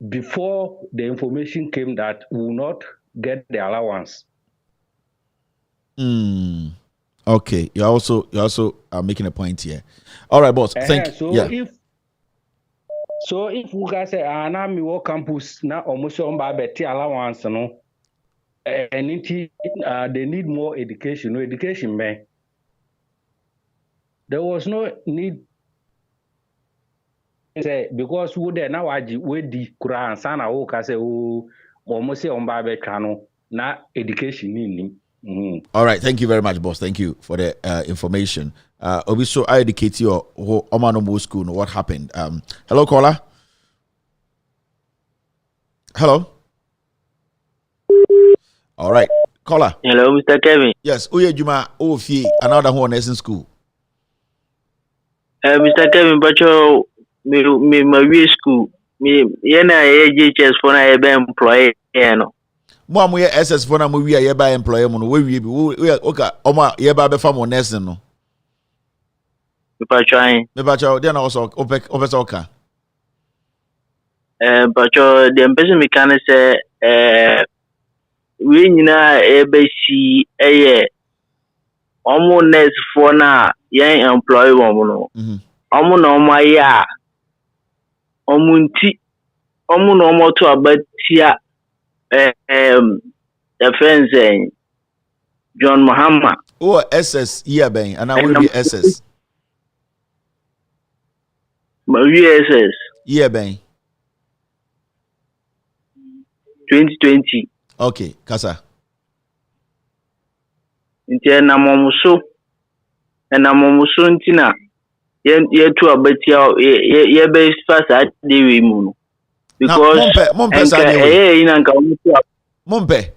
before the information came that we will not get the allowance. Okay, you're also making a point here. All right, boss. Thank you. So if we guys say na me work campus na almost on ba beti allowance no. And they need more education. No education, man. There was no need. Because we there now we di Quran sana o ka say o almost say on ba no na education ni. All right, thank you very much, boss. Thank you for the information. Obiso, I educate you who Omanomo school. What happened? Hello, caller. Hello. All right, caller. Hello, Mr. Kevin. Yes, Oye Juma Ofi, another one nursing school. Mr. Kevin, but me my school. Me yena AJHS for na ebe employee no. Mo amoye SS for na mo wi a by employee mo no we okay omo ye ba be fa mo nursing no. Me pa trying. Me pa try dey na also opesa oka. But the person me can say we nyina ebesi omo nurse for na yen employee wo no. Omo na omo ya omo nti omo na omo to abatia the friends John Muhammad. Oh, SS year ben and I will be SS. My SS year ben 2020. Okay, kasa. Nti na momuso ntina ye to abatia ye be fast dey we mu no. Because Mompe sa dey ina nka Mompe.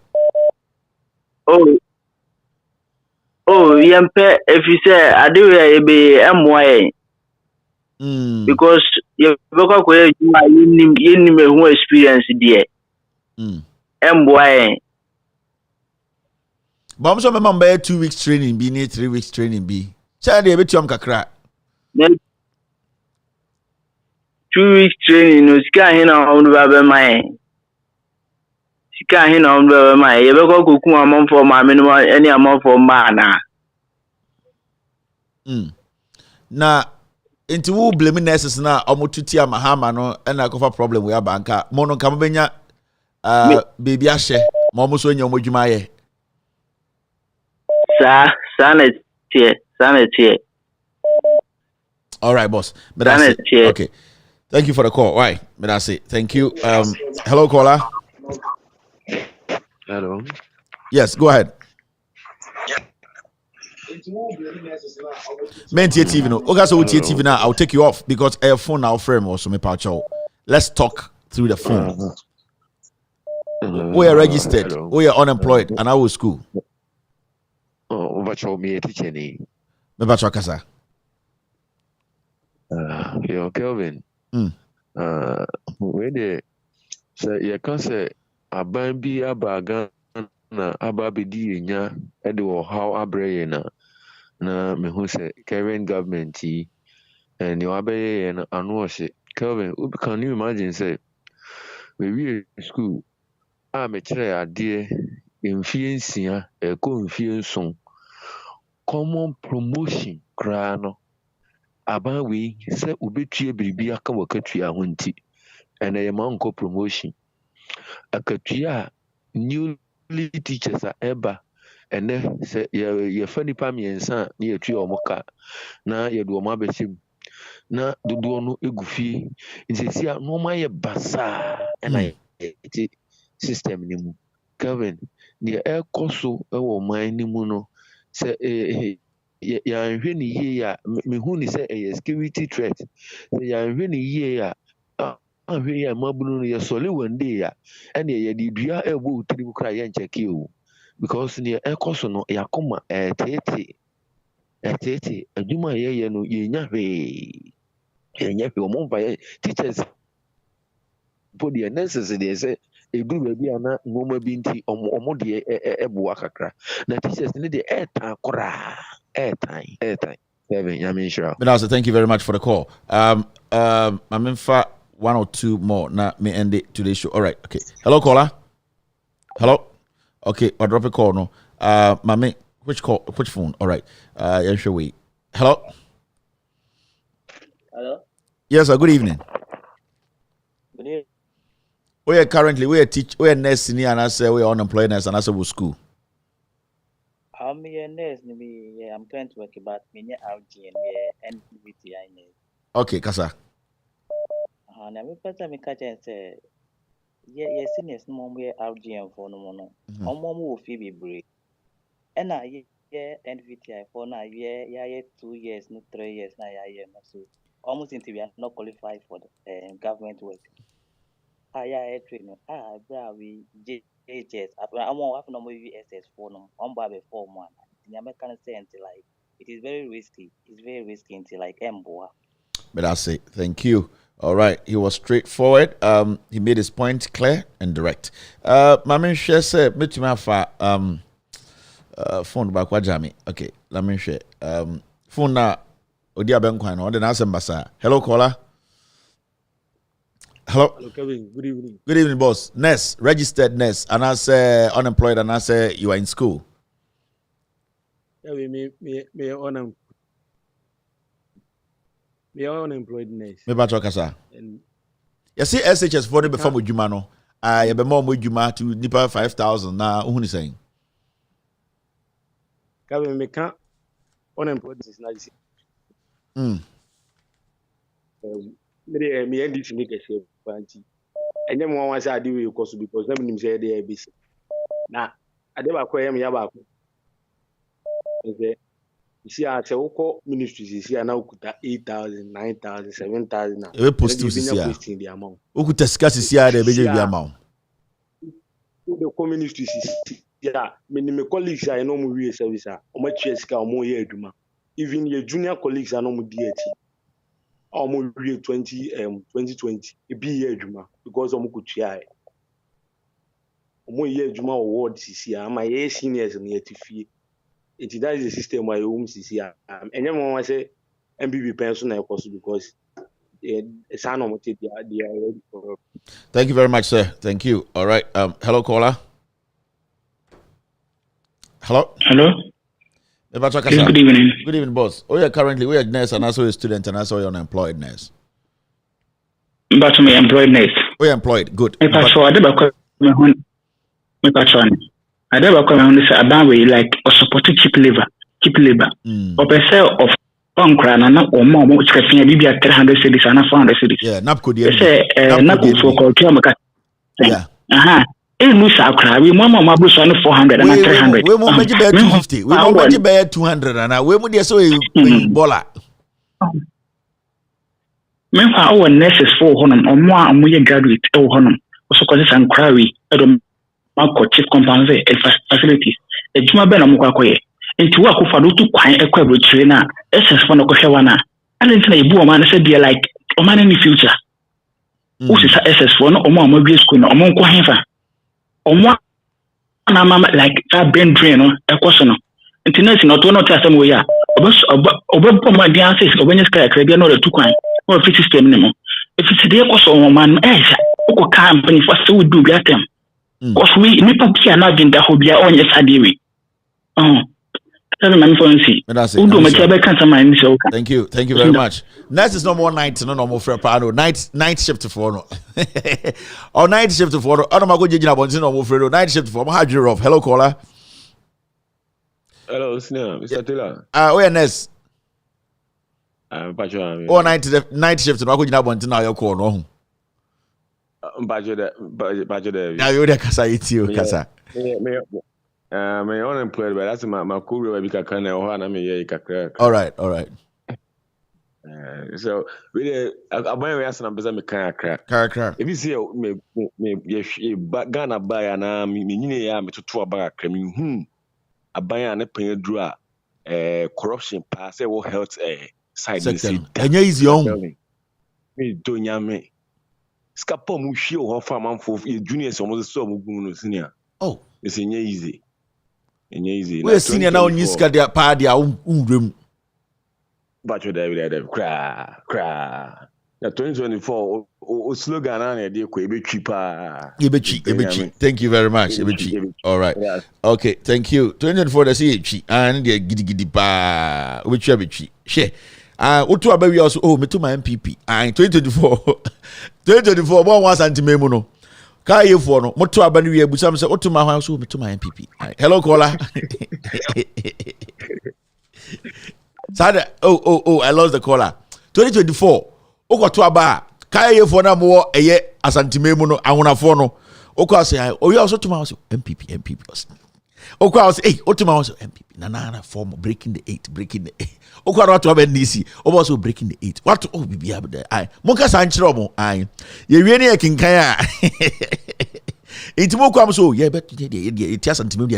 Yempe if you say adewe ebe emoye. Because you beko ko you nim who experience there. Emoye. But I'm sure my man 2 weeks training be need 3 weeks training be. Child dey betu am kakra. 2 weeks training no sika hin na on ba be mai. Sika hin na on ba mai. Ye be ko koku amon for ma me no any amon for ma na. Na into who blame nurses na omotuti amahama no na kofa problem we abanka. Mo no kam benya baby ahye. Mo mo so nya omodwuma ye. Sanity. All right, boss. But that's it. Okay. Thank you for the call. All right. But that's it. Thank you. Hello, caller. Hello. Yes, go ahead. Men TV no. Okay, so TV now. I'll take you off because a phone now frame also me pacho. Let's talk through the phone. We are registered. We are unemployed, and I was school. Oh, what show me a teacher ni? Me pacho kasa. Yo, Kelvin. When they say you can say aban bi abaga na ababedi nya e de wo how abreye na me hu say Kevin government yi and you abeye na anu o se Kelvin, can you imagine say we school mechire ade mfie nsia mfie nson common promotion kra no aba we say obetue biribi aka wakatua ho nti ene ye ma nko promotion akatua newly teachers eba ene se ye fa nipa miensa na ye tue omoka na ye do omo abesim na dodo no egufie nsesia no ma ye basa ena ye system ni mu Kevin the ekoso ewo man ni mu no se ya nhwe ni yie a me hu ni se security threat se ya nhwe ni yie a ahwe ya mabunu no ye sole one day ya ene ye di dua ebo utiri bu kra ye ncheke o because ne ekoso no yakoma tete adwuma ye no ye nya hwe omo ba teachers body nurses dey say edu baby ana ngoma bi nti omo de eboa kakra na teachers ne de airtime kora airtime seven yamin sure. But also, thank you very much for the call. I'm in fact 1 or 2 more. Now me end it today's show. All right, okay. Hello, caller. Hello. Okay, I'll drop a call no. Mami, which phone? All right. Yeah, sure. Wait. Hello. Hello. Yes, sir. Good evening. Good evening. We are currently we are nurse senior and I say we are unemployed nurse and I say we school. I'm a nurse. I'm trying to work about me RG and NVTI nurse. Okay, Kasa. Na me pata me catch and say seniors no more RG and for no more. Omo mo fi bebre. And na NVTI for na 2 years, no 3 years na ya so almost until we are not qualified for the government work. Training. Bra we JHS. I'm have no more SS for no. I'm by 4 months. The American say until like it is very risky. It's very risky until like Mboa. But I say thank you. All right, he was straightforward. He made his point clear and direct. My man share said me to my phone back kwa Jami. Okay, let me share. Phone na odi abenkwan no. Then answer mbasa. Hello caller. Hello. Hello, Kevin. Good evening. Good evening, boss. Nurse, registered nurse, and I say unemployed, and I say you are in school. Yeah, me unemployed nurse. Me ba talk asa. You see SHS for the before mo djuma no. You be more mo djuma to nipa 5,000 na who ni saying. Kevin, me can't unemployed is nice. Me end this make a share fancy. And then one was I do with course because let me say they are busy. Now, I never call him Yabako. Okay. You see, I say, Oko ministries is here now, 8,000, 9,000, 7,000 now. We post to see the amount. Who discuss this here, the big amount. The communities is yeah, my colleagues are no more service. Or my cheska or more year. Even your junior colleagues are no more DT. Almost 2020 a be year juma because I'm good try. More year juma awards is here. My seniors and yet fee. It that is the system why home is here. And then when I say MBB personal cost because it's an already for. Thank you very much, sir. Thank you. All right. Hello, caller. Hello. Good evening. Good evening, boss. We are currently a nurse and also a student and also an unemployed nurse. But me employed nurse. We are employed. Good. I never come on this about way like or support cheap labor. Or per se of one crown or more which can be 300 cities and 400 cities. Yeah, Napco Napco for culture. Yeah. Musa cry. We mama mabus on 400 and 300. We won't make it 250. We won't make it 200 and we would so bola. Member our nurses for honum or more and we graduate or honum. Also causes and cry. Marco chief compensate facilities. A Juma Benamukakoye. Into work for to quite a quaver trainer. SS for no Koshawana. And then say, Boo man said, dear like, or man in the future. Who's SS for no more mobile school or Monco Hefa? Or one like that brain drain or a question. International not one or some way. Over my dances or when you sky, I know the 2 coin or 50 system. it's the echo man, Oko company for so do get them. Because we nipa be an agent that will be on your side. Thank you very much. Next is no more night, no more fair panel. Night shift for no. Or night shift for no. I don't go judging about no more fair night shift for how you rough. Hello, caller. Hello, Mr. Taylor. Oh, Ness. Pacho. Oh, night shift. No, I go judging about now. Your call no. Pacho. Now you're the kasa iti kasa. Me unemployed, but that's my career. We can kind of na me ye kakra. All right. So really, I buy we ask na pesa me kan kakra. Kakra. If you see me ye Ghana buy na me nyine ya me toto aba kakra me aban na pen dru a corruption pass say what health side ni say. Enya easy on. Me do nyame. Skapa mu hwie ho fa manfo juniors omo so omo gun no senior. Oh, it's easy. We senior now in Niska pa dia unrem. But you there cra. Na 2024 o slogan na dey ko ebe cheaper. Ebechi. Thank you very much. Ebechi. All right. Yes. Okay, thank you. 2024 the CH and the gidi pa. Ebechi. She. Otu abawi also me to my MPP. 2024 bon 1 cm mu no. Ka ye for no moto abani wi abusam se otu ma hwan so me to my MPP. Hello caller. Sada I lost the caller. 2024 okoto aba ka ye for na mo eye asantime mu no ahonafo no okwa say oyi also to my MPP okwa say otu ma also MPP na form breaking the 8 okwa what to abendisi also breaking the 8 what bibia be ai monka sanchiro mo ai ye wie ne yakinkan a intimo kwam so ye bet ye tia santimem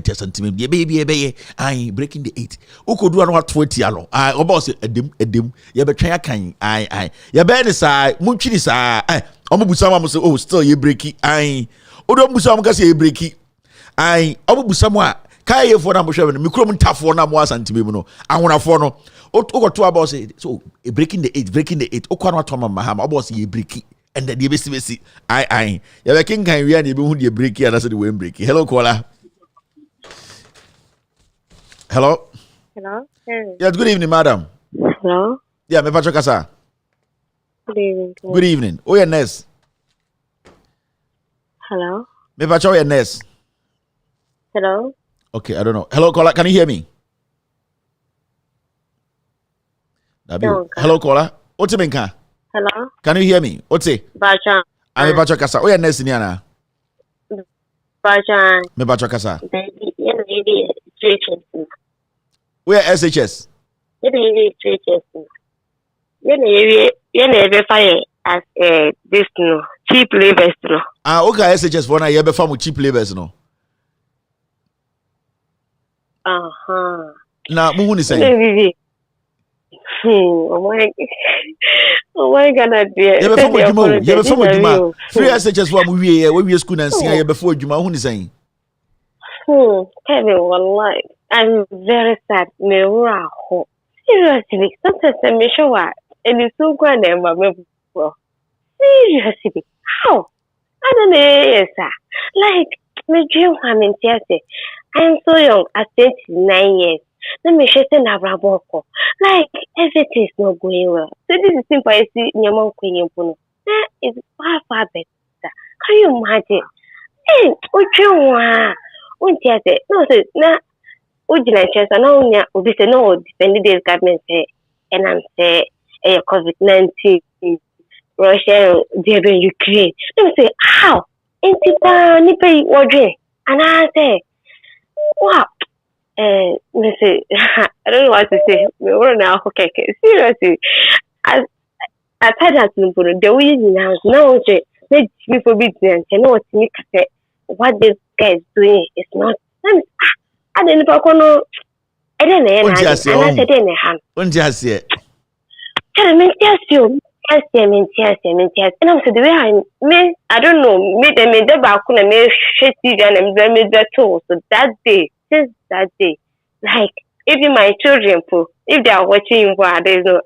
ye be ai breaking the 8 ukodu an what 20 alo ai obo say edem ye betwan akan ai ye be ni sai muntwini sai ai omubusam am so still ye breaki ai odo busam ka say ye breaki ai omubusam a kai ye for na mo hwe no mikrom ntafo na mo asantimem no ahonafo no okoto about say so breaking the 8 okwa no atoma mahama obo say ye breaki and then the best I ya king can we and you who the break here that's the way break. Hello caller. Hello. Hey. Yes, good evening, madam. Hello. Yeah, me pacho kasa. Good evening. Oh yeah, Ness. Hello. Me pacho yeah, Ness. Hello. Okay, I don't know. Hello caller, can you hear me? Hello caller. What's your name? Hello. Can you hear me? What's it? Bacha. I'm a Bacha Kasa. Oh, yeah, Ness Niana. Bacha. Me Bacha Kasa. Maybe Where SHS? Maybe you never fire as this no cheap labors no. Okay, SHS for now. You have a cheap labors no. Now, who is saying? Oh my God, dear. You have a phone. Free SHS for we we school and sing here before Juma. Who is saying? Kevin, wallahi, I'm very sad. Me raho. Seriously, sometimes I me show what and it's so grand and my seriously, how? I don't know, sir. Like me dream in theater. I'm so young, at 39 years. Let me share na braboko. Like everything is not going well. So this is simple. I see Nyaman Queen Puno. It's far better. Can you imagine? Hey, what you want? What you say? No, say na. Ujina chesa na unya. Ubi say no. Defend this government say. And I'm say COVID-19. Russia, they Ukraine. Let me say how? Intipa nipe wadre. And I say, wow. I don't know what to say. Okay. Seriously, I tried that to put the way in house. Now, let me forbid them. You know what me say? What this guy is doing is not. I didn't know. I didn't know. And I said, "When just yet." I mean, yes, you. Yes, and I'm the way I don't know. Me the back on me shitty and I'm me the tools. So that day. Since that day, like even my children, if they are watching, there's no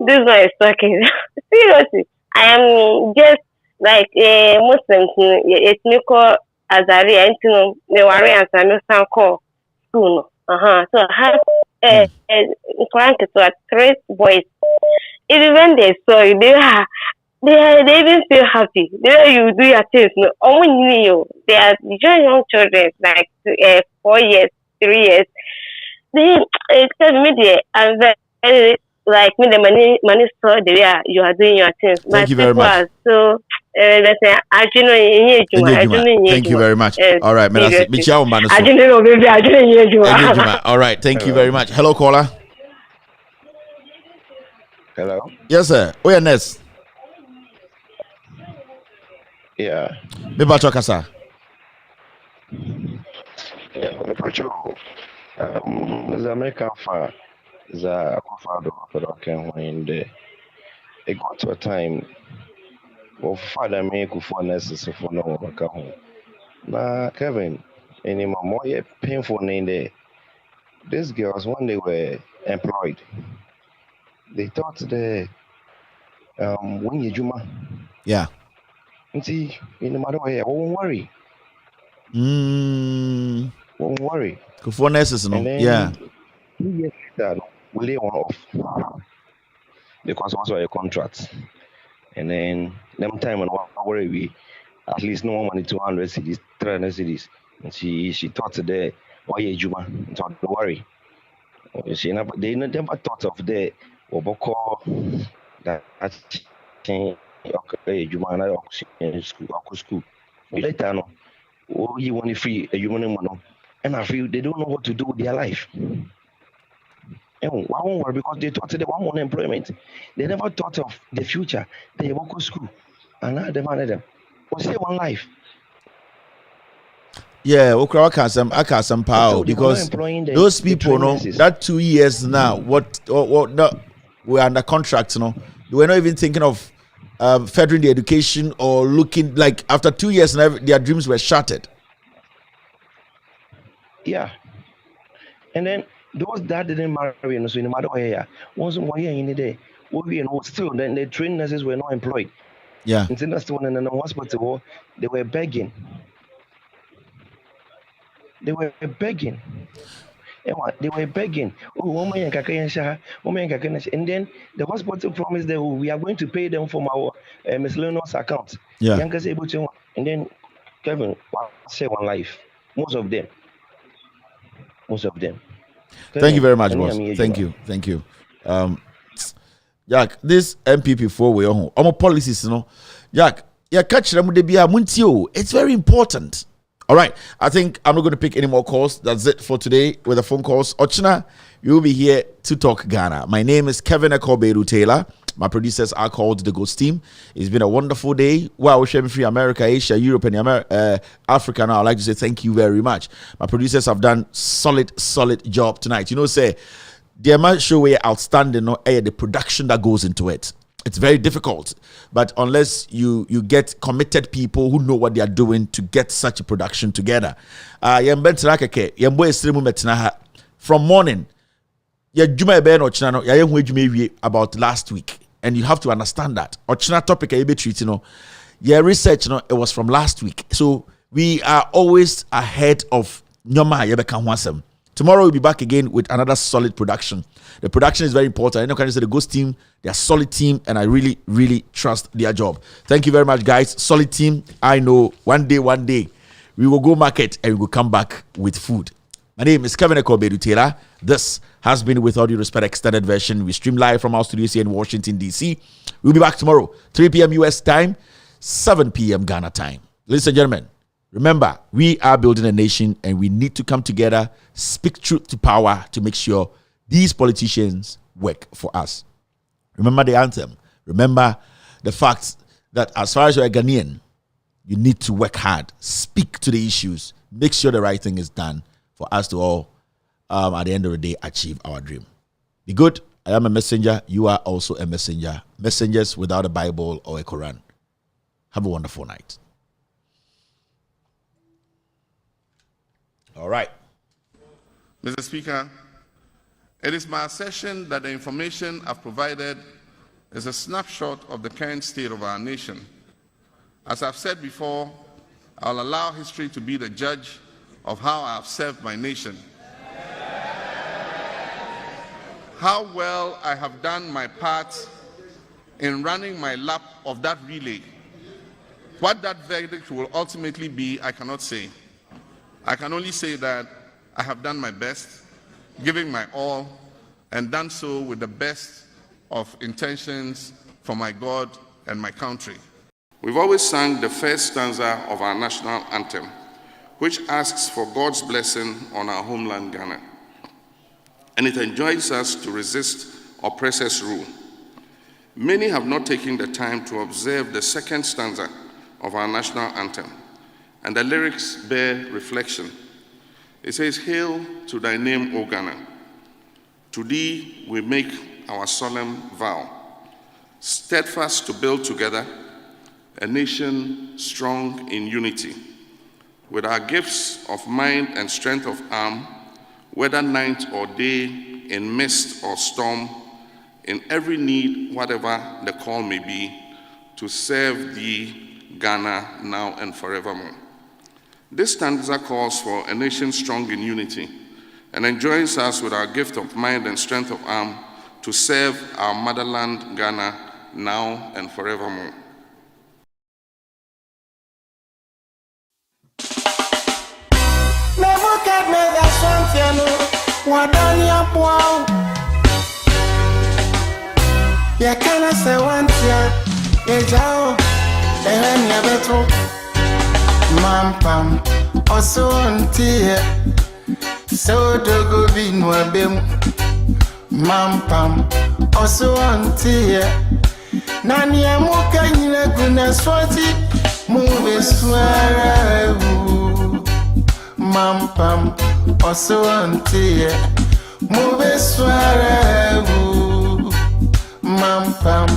This one is talking. Seriously, I am just like a Muslim. It's me call Azaria. You know, the warriors are no sound call school. So I have to 3 boys. Even when they saw you, they even feel happy. The way you do your things, no, only you. They are young children, like 4 years, 3 years. They tell me I'm very like me the money store the way you are doing your things. Thank But you very people much. are so they say I don't know Thank you very much. All right, Melasi. seriously. Michelle Mbanaso. I don't know baby, I don't know. All right, thank you very much. Hello, caller. Hello. Yes, sir. Oh, yeah, Ness. Yeah. Me bacho kasa. Yeah, the American far the Akufado for when it got to a time of father make for necessary for no one home. Now, Kevin, any more painful name there. These girls, when they were employed, they thought they when you juma. Yeah. And see, in the matter way, won't worry. Won't worry. For nurses, no. And then Yeah. 2 years later, we lay one off because also a contract. And then them time and worry we at least no money 200 cities, 300 cities. And she thought today, oh yeah, juma. Don't worry. They never thought of the Oboko that thing. Okay, you man, I school. Later, no, oh, you want to free a human money, and I feel they don't know what to do with their life. And why won't worry because they thought they want more employment. They never thought of the future. They walk to school, and now they manage them. What's their one life? Yeah, I can't some power because those people, no, that 2 years now, what no, we're under contract, no, they were not even thinking of furthering the education or looking like after 2 years, now their dreams were shattered. Yeah, and then those that didn't marry, so no matter where, once one year in the day, still then the trained nurses were not employed. Yeah, in the one in the hospital, they were begging. They were begging. They were begging. Oh, woman and then the hospital promised them we are going to pay them from our miscellaneous account. Yeah. Youngest able to, and then Kevin, say one life. Most of them. Thank you very much, boss. Thank you. Jack, this MPP4 way on. Our policies, you know. Jack, yeah, catch them with the beer. It's very important. All right, I think I'm not going to pick any more calls. That's it for today with the phone calls. Ochina, you will be here to talk Ghana. My name is Kevin Akoberu Taylor. My producers are called the Ghost Team. It's been a wonderful day. Wow, we're sharing free America, Asia, Europe, and Africa. Now, I'd like to say thank you very much. My producers have done solid job tonight. You know, say, the amount show way outstanding, no, the production that goes into it. It's very difficult, but unless you get committed people who know what they are doing to get such a production together. From morning, about last week, and you have to understand that. Topic research, it was from last week, so we are always ahead of Nyoma. Tomorrow we'll be back again with another solid production. The production is very important. I know, can you say the Ghost Team, they're a solid team, and I really trust their job. Thank you very much, guys. Solid team. I know one day we will go market and we will come back with food. My name is Kevin Akoberu Taylor. This has been With All Due Respect extended version. We stream live from our studios here in Washington, D.C. We'll be back tomorrow, 3 p.m. U.S. time, 7 p.m. Ghana time. Ladies and gentlemen, remember, we are building a nation and we need to come together, speak truth to power to make sure these politicians work for us. Remember the anthem. Remember the fact that as far as you're a Ghanaian, you need to work hard, speak to the issues, make sure the right thing is done for us to all, at the end of the day, achieve our dream. Be good. I am a messenger. You are also a messenger. Messengers without a Bible or a Quran. Have a wonderful night. All right. Mr. Speaker, it is my assertion that the information I've provided is a snapshot of the current state of our nation. As I've said before, I'll allow history to be the judge of how I have served my nation. How well I have done my part in running my lap of that relay. What that verdict will ultimately be, I cannot say. I can only say that I have done my best, giving my all, and done so with the best of intentions for my God and my country. We've always sung the first stanza of our national anthem, which asks for God's blessing on our homeland, Ghana. And it enjoins us to resist oppressors' rule. Many have not taken the time to observe the second stanza of our national anthem, and the lyrics bear reflection. It says, "Hail to thy name, O Ghana. To thee we make our solemn vow, steadfast to build together a nation strong in unity. With our gifts of mind and strength of arm, whether night or day, in mist or storm, in every need, whatever the call may be, to serve thee, Ghana, now and forevermore." This stanza calls for a nation strong in unity and enjoins us with our gift of mind and strength of arm to serve our motherland, Ghana, now and forevermore. Mampam osontie so dogo binwa bem mampam osontie nani amuka nyina guna swati mube swara mampam osontie mube swara mampam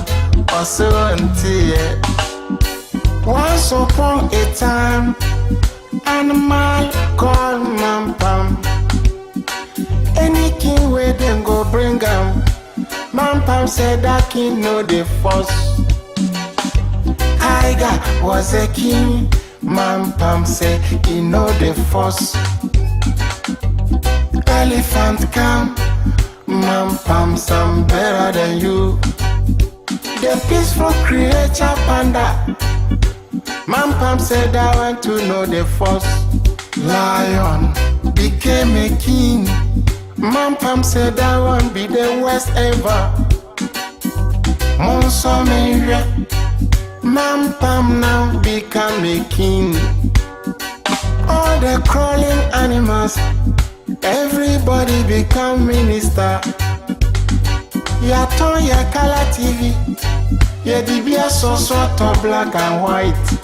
osontie. Once upon a time, animal called Mampam. Any king where them go bring him. Mampam said that king know the force. Tiger was a king. Mampam said he know the force. Elephant come. Mampam some better than you. The peaceful creature panda. Mampam said I want to know the force. Lion became a king. Mampam said I want be the worst ever. Monsomeria. Mampam now become a king. All the crawling animals, everybody become minister. Yaton ya color TV. Ya dibia so sort of black and white.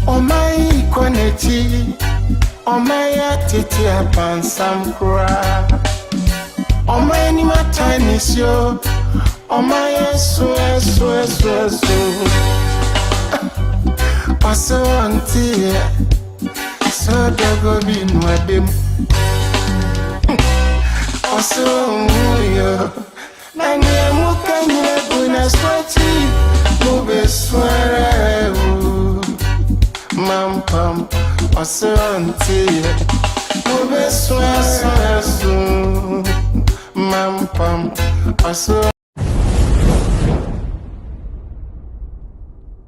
Oh my koneti, oh my titi apan sam kura. Oh my ni ma tiny yo, oh my so. Paso auntie, so dogo binwa dem. Paso yo, nani amuka nyina guna swati, mube swara. Mampam osontie mube swara. Mampam oso